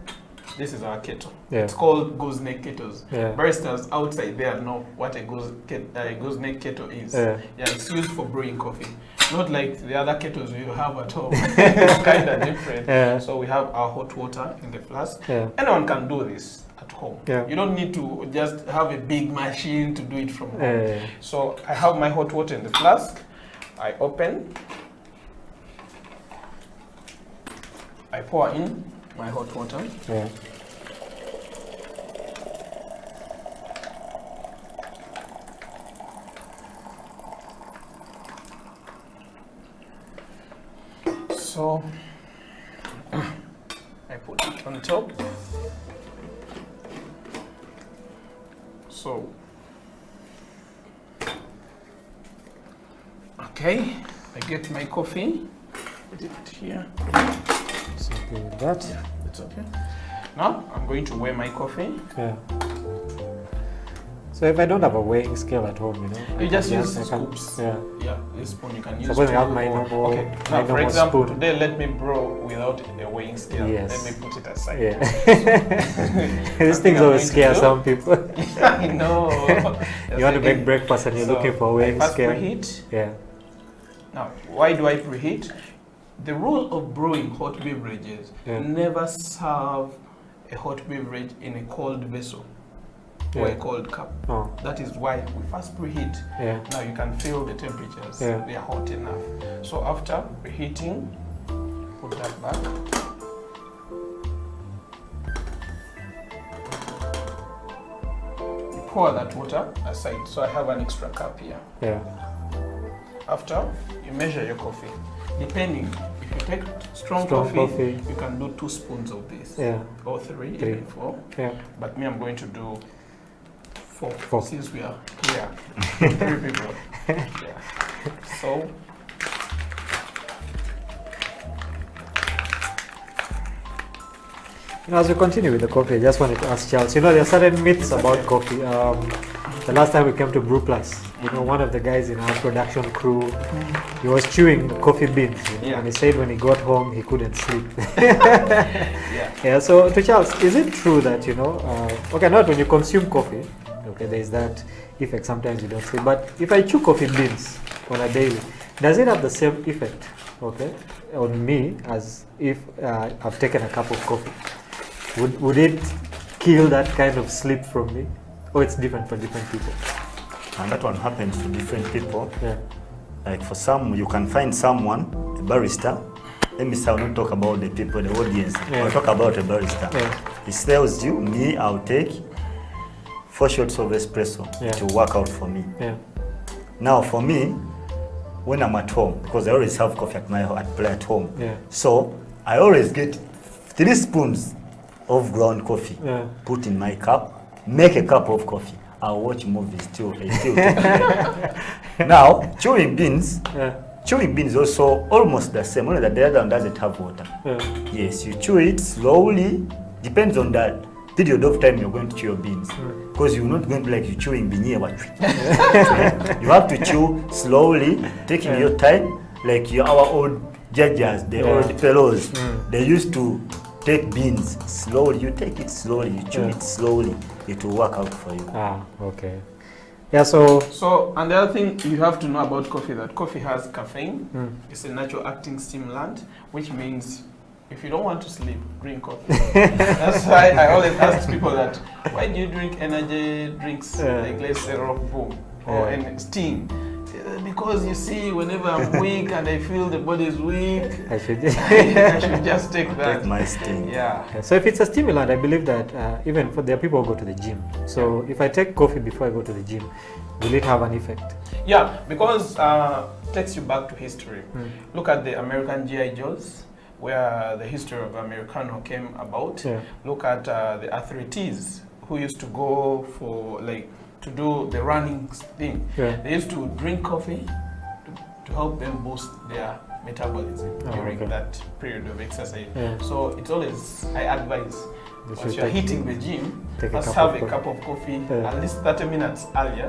S8: This is our kettle. It's called gooseneck kettles. Baristas outside there know what a gooseneck kettle is. It's used for brewing coffee. Not like the other kettles you have at home. It's kind of different. So we have our hot water in the flask. Anyone can do this at home. You don't need to just have a big machine to do it from home. So I have my hot water in the flask. I open. I pour in my hot water. So I put it on top. So okay, I get my coffee. Put it here.
S10: It's okay with that.
S8: Yeah, it's okay. Now I'm going to weigh my coffee.
S10: So if I don't have a weighing scale at home,
S8: you just use scoops. This spoon you can use.
S10: Suppose I have my normal.
S8: Okay. Now, for example, today let me brew without a weighing scale. Let me put it aside.
S10: These things always scare some people.
S8: I know.
S10: You want to make breakfast and you're looking for a weighing scale.
S8: Preheat. Now, why do I preheat? The rule of brewing hot beverages: never serve a hot beverage in a cold vessel or a cold cup. That is why we first preheat. Now you can feel the temperatures; they are hot enough. So after preheating, put that back. You pour that water aside. So I have an extra cup here. After, you measure your coffee. Depending, if you take strong coffee, you can do 2 spoons of this, or 3, even 4. But me, I'm going to do 4. Since we are here, 3 people. So
S10: As we continue with the coffee, I just wanted to ask Charles, there are certain myths about coffee. The last time we came to Brew Plus, one of the guys in our production crew, he was chewing coffee beans, and he said when he got home, he couldn't sleep. So to Charles, is it true that, okay, not when you consume coffee, okay, there's that effect, sometimes you don't sleep, but if I chew coffee beans on a daily, does it have the same effect, okay, on me as if I've taken a cup of coffee? Would it kill that kind of sleep from me? Or it's different for different people?
S9: And that one happens to different people. Yeah. Like for some, you can find someone, a barista. Let me say, I'll not talk about the people, the audience. Yeah. I'll talk about a barista. Yeah. He tells you, me, I'll take 4 shots of espresso to work out for me. Yeah. Now for me, when I'm at home, because I always have coffee at home. Yeah. So I always get 3 spoons of ground coffee, put in my cup, make a cup of coffee. I'll watch movies till Now, chewing beans also almost the same, only that the other one doesn't have water. Yes, you chew it slowly, depends on that period of time you're going to chew your beans. Because you're not going to like you chewing beanie. You have to chew slowly, taking your time, like our old judges, the old fellows, they used to take beans slowly. You take it slowly, you chew it slowly, it will work out for you.
S10: Okay. Yeah, so
S8: and the other thing you have to know about coffee, that coffee has caffeine. It's a natural acting stimulant, which means if you don't want to sleep, drink coffee. That's why I always ask people that, why do you drink energy drinks, like let's say Rock Boom or Sting? Because you see, whenever I'm weak and I feel the body is weak, I should just take that.
S9: Take my Sting.
S10: Yeah. So if it's a stimulant, I believe that even for there are people who go to the gym. So if I take coffee before I go to the gym, will it have an effect?
S8: Yeah, because it takes you back to history. Look at the American G.I. Joes, where the history of Americano came about. Look at the athletes who used to go for to do the running thing. They used to drink coffee to help them boost their metabolism during that period of exercise. So it's always, I advise, once you're hitting the gym, first have a cup of coffee at least 30 minutes earlier,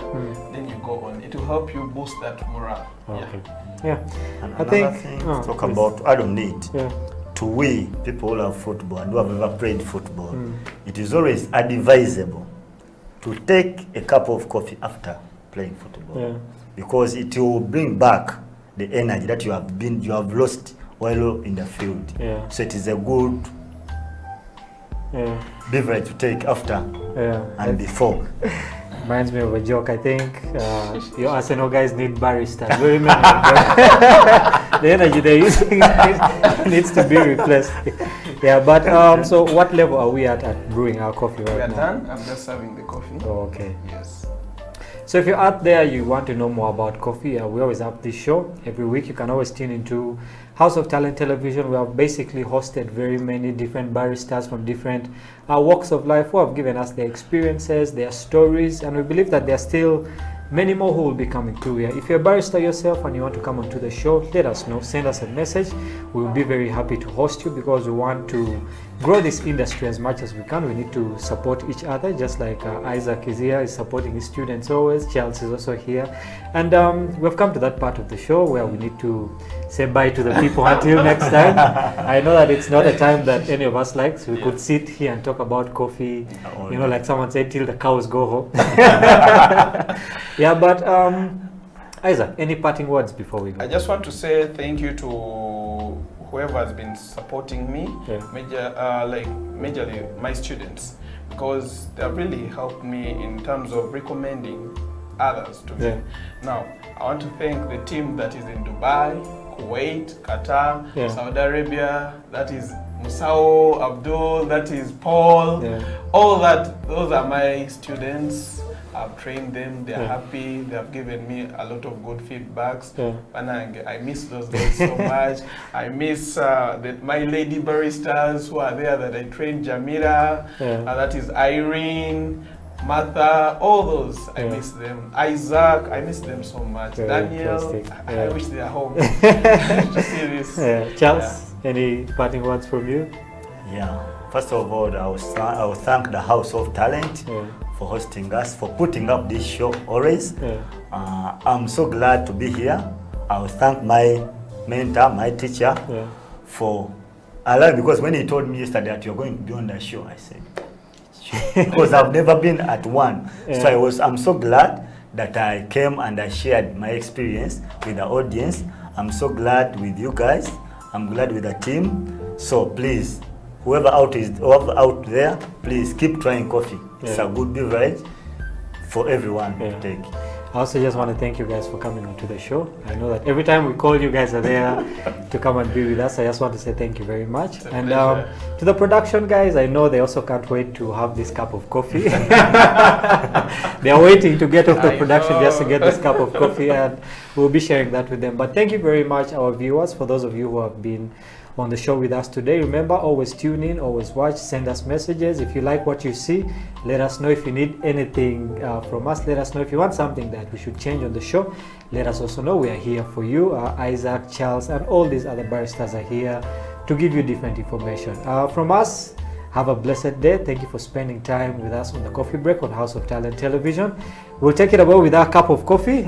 S8: then you go on. It will help you boost that morale.
S9: And another thing to talk about, I don't need. To we, people who love football and who have ever played football, it is always advisable to take a cup of coffee after playing football, because it will bring back the energy that you have lost while in the field. So it is a good beverage to take after and before.
S10: Reminds me of a joke. I think your Arsenal guys need baristas. The energy they're using needs to be replaced. But so what level are we at brewing our coffee right now?
S8: We are done. I'm just serving the coffee.
S10: Okay.
S8: Yes.
S10: So if you're out there, you want to know more about coffee, we always have this show every week. You can always tune into House of Talent Television. We have basically hosted very many different baristas from different walks of life who have given us their experiences, their stories, and we believe that there are still many more who will be coming through here. If you're a barista yourself and you want to come onto the show, let us know. Send us a message. We will be very happy to host you, because we want to grow this industry as much as we can. We need to support each other, just like Isaac is here, is supporting his students always. Charles is also here. And we've come to that part of the show where we need to say bye to the people until next time. I know that it's not a time that any of us likes. We could sit here and talk about coffee, like someone said, till the cows go home. But Isaac, any parting words before we go?
S8: I just want to say thank you to whoever has been supporting me, majorly my students, because they have really helped me in terms of recommending others to me. Now, I want to thank the team that is in Dubai, Kuwait, Qatar, Saudi Arabia, that is Musao, Abdul, that is Paul, all that, those are my students. I've trained them, they're happy, they have given me a lot of good feedbacks. And I miss those days so much. I miss my lady baristas who are there that I trained, Jamila, that is Irene, Martha, all those, I miss them. Isaac, I miss them so much. Daniel, I wish they are home to see this.
S10: Charles, any parting words from you?
S9: First of all, I will thank the House of Talent for hosting us, for putting up this show always. I'm so glad to be here. I will thank my mentor, my teacher, for allowing, because when he told me yesterday that you're going to be on the show, I said, because I've never been at one. So I'm so glad that I came and I shared my experience with the audience. I'm so glad with you guys. I'm glad with the team. So please, whoever out there, please keep trying coffee. It's a good beverage for everyone to take.
S10: I also just want to thank you guys for coming onto the show. I know that every time we call, you guys are there to come and be with us. I just want to say thank you very much. And to the production guys, I know they also can't wait to have this cup of coffee. They are waiting to get off the production just to get this cup of coffee, and we'll be sharing that with them. But thank you very much, our viewers, for those of you who have been on the show with us today. Remember, always tune in, always watch, send us messages. If you like what you see, let us know. If you need anything from us, let us know. If you want something that we should change on the show, let us also know. We are here for you. Isaac, Charles, and all these other baristas are here to give you different information. From us, have a blessed day. Thank you for spending time with us on the coffee break on House of Talent Television. We'll take it away with our cup of coffee.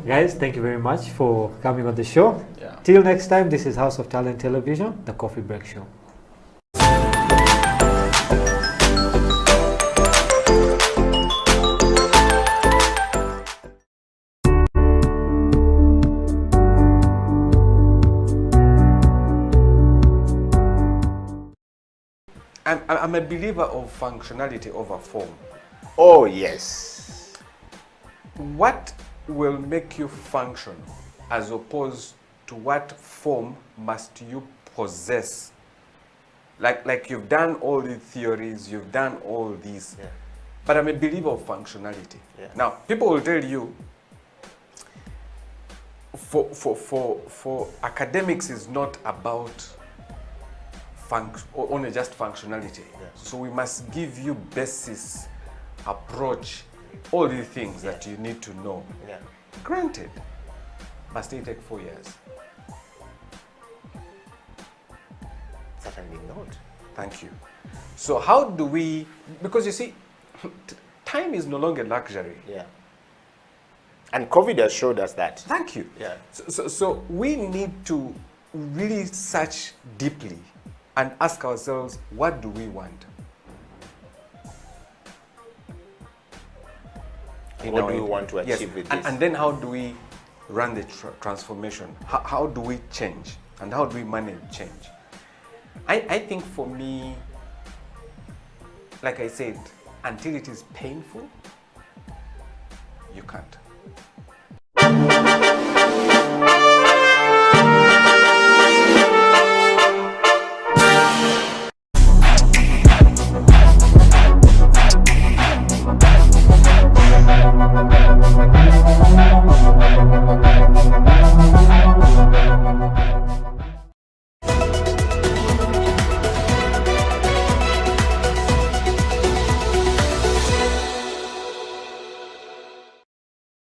S10: Guys, thank you very much for coming on the show. Till next time, this is House of Talent Television, the Coffee Break Show.
S11: I'm a believer of functionality over form.
S3: Oh, yes.
S11: What will make you function as opposed to what form must you possess? Like you've done all the theories, you've done all these, but I'm a believer of functionality. Now, people will tell you, for academics is not about only just functionality. So we must give you basis, approach, all the things that you need to know. Granted, must it take 4 years?
S3: Certainly not.
S11: Thank you. So how do we, because you see, time is no longer luxury.
S3: And COVID has showed us that.
S11: Thank you. So we need to really search deeply and ask ourselves, what do we want?
S3: What do we want to achieve with this?
S11: And then how do we run the transformation? How do we change? And how do we manage change? I think for me, like I said, until it is painful, you can't.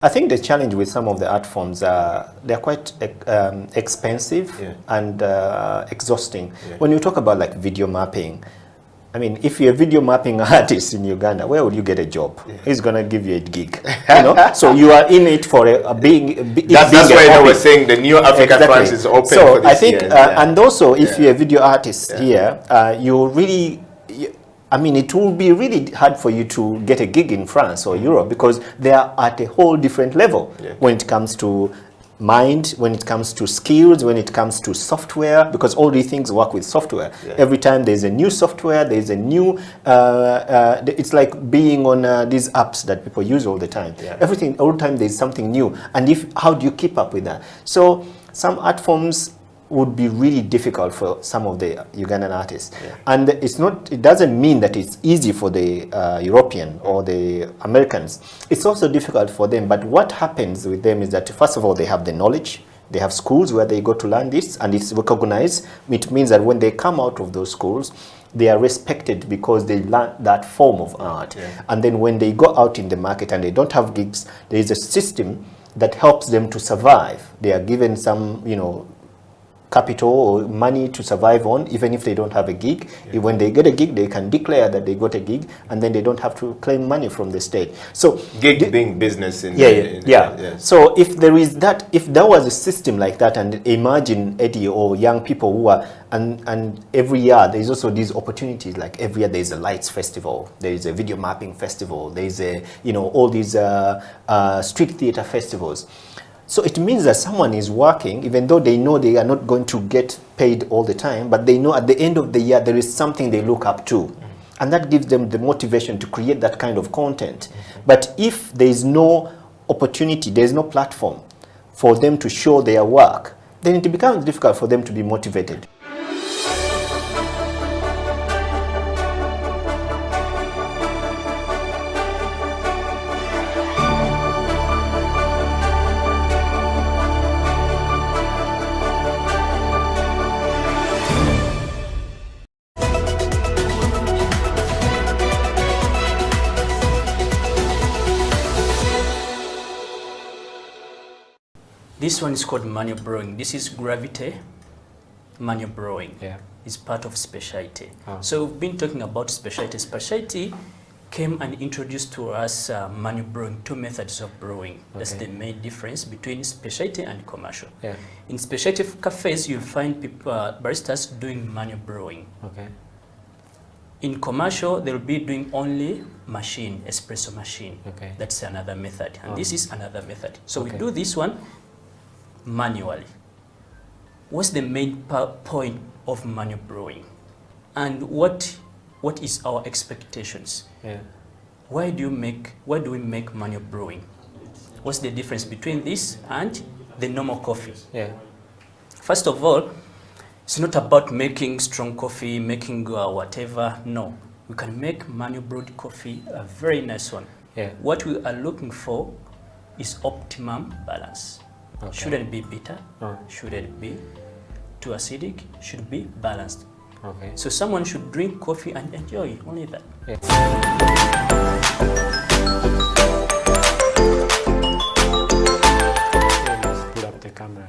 S3: I think the challenge with some of the art forms are they're quite expensive and exhausting. When you talk about like video mapping, I mean, if you're a video mapping artist in Uganda, where would you get a job? Who's going to give you a gig? You know, so you are in it for a big.
S12: That's why they were saying the new Africa France is open.
S3: So
S12: for this
S3: I think, and also if you're a video artist here, you really. I mean, it will be really hard for you to get a gig in France or Europe because they are at a whole different level when it comes to mind, when it comes to skills, when it comes to software, because all these things work with software. Every time there's a new software, there's a new, it's like being on these apps that people use all the time. Everything, all the time there's something new. And how do you keep up with that? So some art forms would be really difficult for some of the Ugandan artists. And it doesn't mean that it's easy for the European or the Americans. It's also difficult for them, but what happens with them is that first of all, they have the knowledge, they have schools where they go to learn this, and it's recognized. It means that when they come out of those schools, they are respected because they learn that form of art. And then when they go out in the market and they don't have gigs, there is a system that helps them to survive. They are given some,
S13: capital or money to survive on, even if they don't have a gig. When they get a gig, they can declare that they got a gig, and then they don't have to claim money from the state. So
S12: gig being business in
S13: So if there is that, if there was a system like that, and imagine Eddie or young people who are, and every year there's also these opportunities, like every year there's a lights festival, there is a video mapping festival, there's a, you know, all these street theater festivals. So it means that someone is working, even though they know they are not going to get paid all the time, but they know at the end of the year there is something they look up to. And that gives them the motivation to create that kind of content. But if there is no opportunity, there is no platform for them to show their work, then it becomes difficult for them to be motivated.
S14: This one is called manual brewing. This is Gravity manual brewing.
S10: Yeah.
S14: It's part of specialty. So we've been talking about specialty. Specialty came and introduced to us manual brewing, 2 methods of brewing. That's the main difference between specialty and commercial.
S10: Yeah.
S14: In specialty cafes, you'll find people, baristas doing manual brewing.
S10: Okay.
S14: In commercial, they'll be doing only machine, espresso machine.
S10: Okay.
S14: That's another method. And this is another method. So we do this one manually. What's the main point of manual brewing? And what is our expectations?
S10: Yeah.
S14: Why do we make manual brewing? What's the difference between this and the normal coffee?
S10: Yeah.
S14: First of all, it's not about making strong coffee, making whatever. No, we can make manual brewed coffee, a very nice one.
S10: Yeah.
S14: What we are looking for is optimum balance.
S10: Okay.
S14: Shouldn't be bitter, shouldn't be too acidic, should be balanced.
S10: Okay.
S14: So someone should drink coffee and enjoy only that.
S10: Yeah. Let's put up the camera.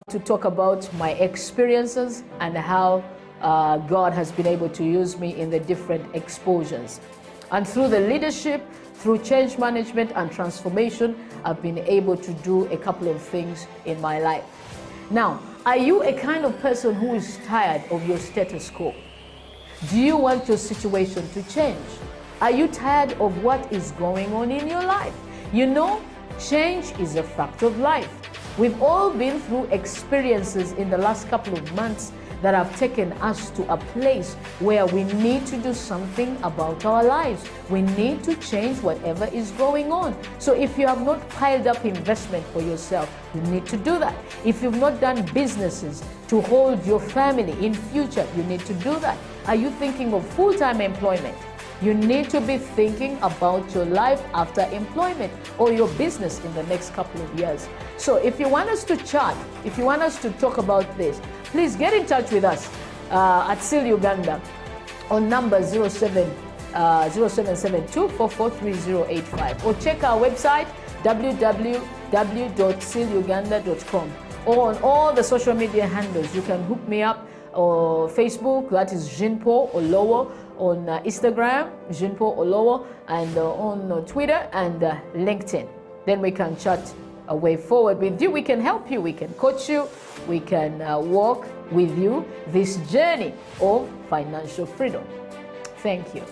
S15: To talk about my experiences and how God has been able to use me in the different exposures. And through the leadership, through change management and transformation, I've been able to do a couple of things in my life. Now, are you a kind of person who is tired of your status quo? Do you want your situation to change? Are you tired of what is going on in your life? You know, change is a fact of life. We've all been through experiences in the last couple of months that have taken us to a place where we need to do something about our lives. We need to change whatever is going on. So if you have not piled up investment for yourself, you need to do that. If you've not done businesses to hold your family in future, you need to do that. Are you thinking of full-time employment? You need to be thinking about your life after employment or your business in the next couple of years. So if you want us to chat, if you want us to talk about this, please get in touch with us at SEAL Uganda on number 0772443085 or check our website www.sealuganda.com, or on all the social media handles. You can hook me up or Facebook, that is Jean Paul Olowo, on Instagram, Jean Paul Olowo, and on Twitter and LinkedIn. Then we can chat a way forward with you. We can help you, we can coach you, we can walk with you this journey of financial freedom. Thank you.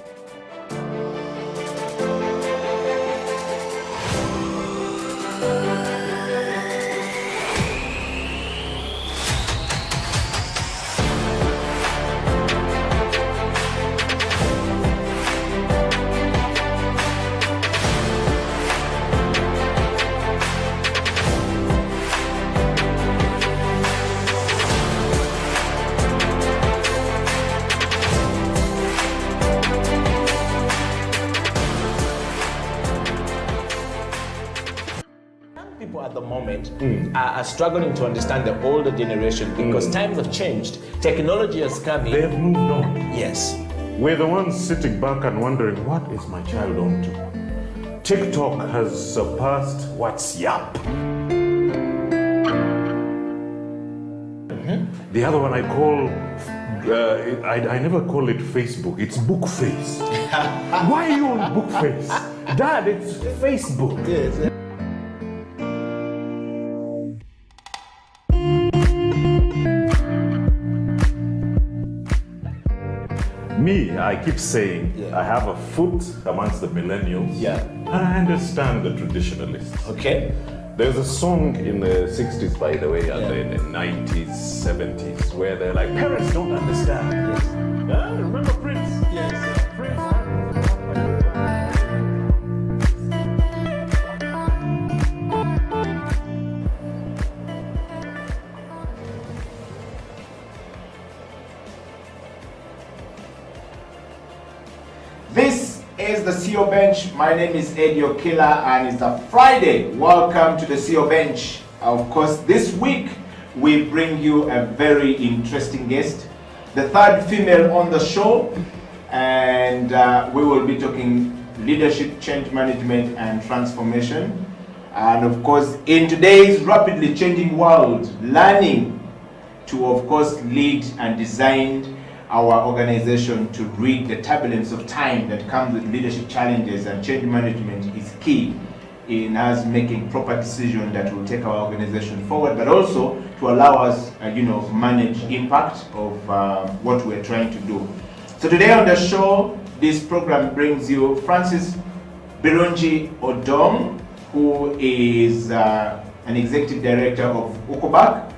S2: management are struggling to understand the older generation because times have changed. Technology has come in.
S16: They've moved on.
S2: Yes.
S16: We're the ones sitting back and wondering, what is my child on to? TikTok has surpassed WhatsApp. The other one I call, I never call it Facebook, it's Bookface. Why are you on Bookface? Dad, it's Facebook.
S2: Yes.
S16: Me, I keep saying, I have a foot amongst the millennials.
S2: Yeah.
S16: And I understand the traditionalists.
S2: Okay.
S16: There's a song in the 60s, by the way, and in the 90s, 70s, where they're like, parents don't understand.
S2: Yes.
S16: Remember Prince?
S2: Yes.
S16: Prince.
S3: This is the CEO Bench. My name is Eddie Okila and it's a Friday. Welcome to the CEO Bench. Of course, this week we bring you a very interesting guest, the third female on the show, and we will be talking leadership, change management and transformation. And of course, in today's rapidly changing world, learning to of course lead and design our organization to read the turbulence of time that comes with leadership challenges and change management is key in us making proper decisions that will take our organization forward, but also to allow us, manage impact of what we're trying to do. So today on the show, this program brings you Francis Birungi Odong, who is an executive director of Ukobak.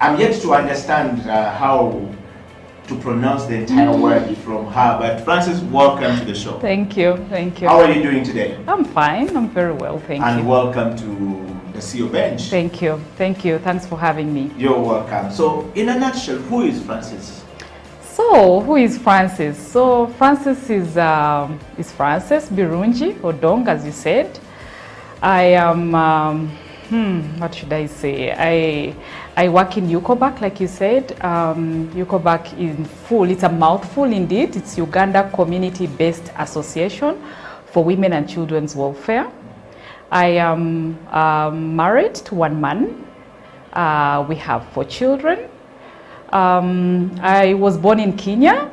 S3: I'm yet to understand how to pronounce the entire word from her, but Francis, welcome to the show.
S17: Thank you, thank you.
S3: How are you doing today?
S17: I'm fine, I'm very well, thank you.
S3: And welcome to the CEO Bench.
S17: Thank you, thanks for having me.
S3: You're welcome. So, in a nutshell, who is Francis?
S17: So, who is Francis? So, Francis is Francis Birungi Odong, as you said. I am, what should I say? I work in Ukobak, like you said. Ukobak in full, it's a mouthful indeed. It's Uganda Community-Based Association for Women and Children's Welfare. I am married to one man. We have 4 children. I was born in Kenya,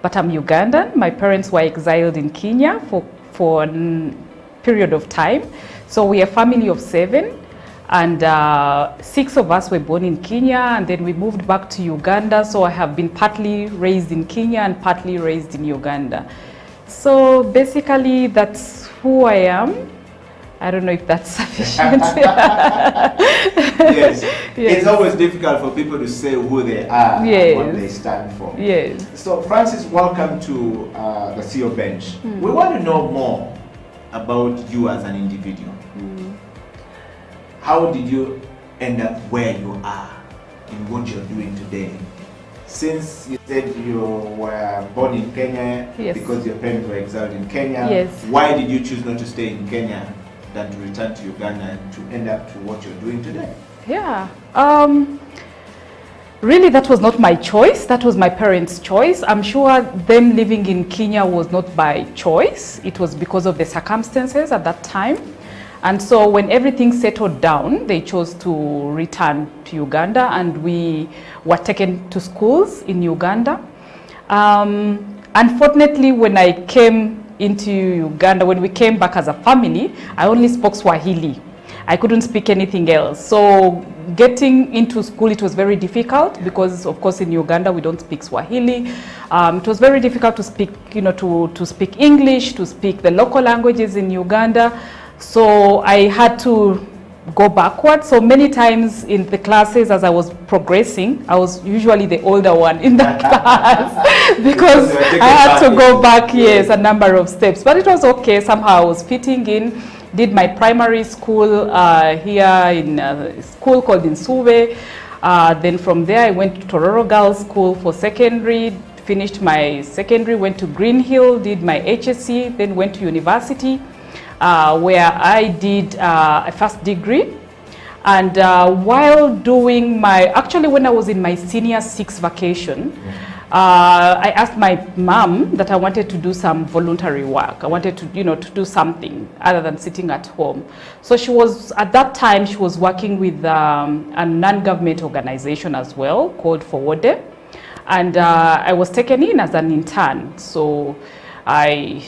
S17: but I'm Ugandan. My parents were exiled in Kenya for a period of time. So we are a family of 7. And 6 of us were born in Kenya, and then we moved back to Uganda. So I have been partly raised in Kenya and partly raised in Uganda. So basically, that's who I am. I don't know if that's sufficient.
S3: Yes. It's always difficult for people to say who they are and what they stand for.
S17: Yes.
S3: So Francis, welcome to the CEO Bench. We want to know more about you as an individual. How did you end up where you are in what you're doing today? Since you said you were born in Kenya because your parents were exiled in Kenya, why did you choose not to stay in Kenya than to return to Uganda and to end up to what you're doing today?
S17: Yeah. Really, that was not my choice. That was my parents' choice. I'm sure them living in Kenya was not by choice. It was because of the circumstances at that time. And so when everything settled down, they chose to return to Uganda, and we were taken to schools in Uganda. Unfortunately, when I came into Uganda, when we came back as a family, I only spoke Swahili. I couldn't speak anything else. So getting into school, it was very difficult because, of course, in Uganda, we don't speak Swahili. It was very difficult to speak, to speak English, to speak the local languages in Uganda. So I had to go backwards. So many times in the classes as I was progressing, I was usually the older one in the class because I had to go back, a number of steps. But it was okay. Somehow I was fitting in. Did my primary school here in a school called Nsuve. Then from there I went to Tororo Girls School for secondary. Finished my secondary, went to Green Hill, did my HSC, then went to university. Where I did a first degree And while doing actually when I was in my senior 6 vacation, I asked my mom that I wanted to do some voluntary work. I wanted to, to do something other than sitting at home. So she was, at that time, she was working with a non-government organization as well called Forward. And I was taken in as an intern. So I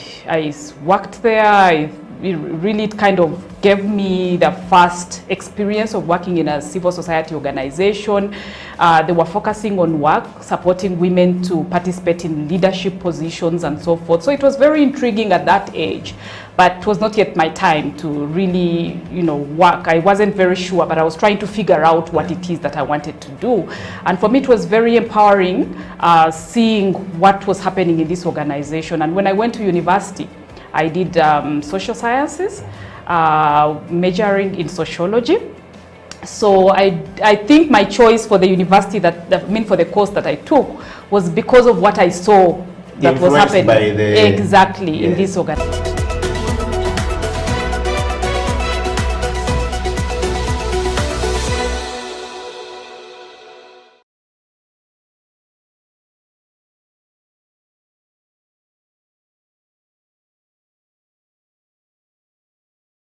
S17: worked there. It really kind of gave me the first experience of working in a civil society organization. They were focusing on work, supporting women to participate in leadership positions and so forth. So it was very intriguing at that age, but it was not yet my time to really, work. I wasn't very sure, but I was trying to figure out what it is that I wanted to do. And for me, it was very empowering seeing what was happening in this organization. And when I went to university, I did social sciences, majoring in sociology. So I think my choice for the university for the course that I took was because of what I saw that was happening. Exactly, in this organization.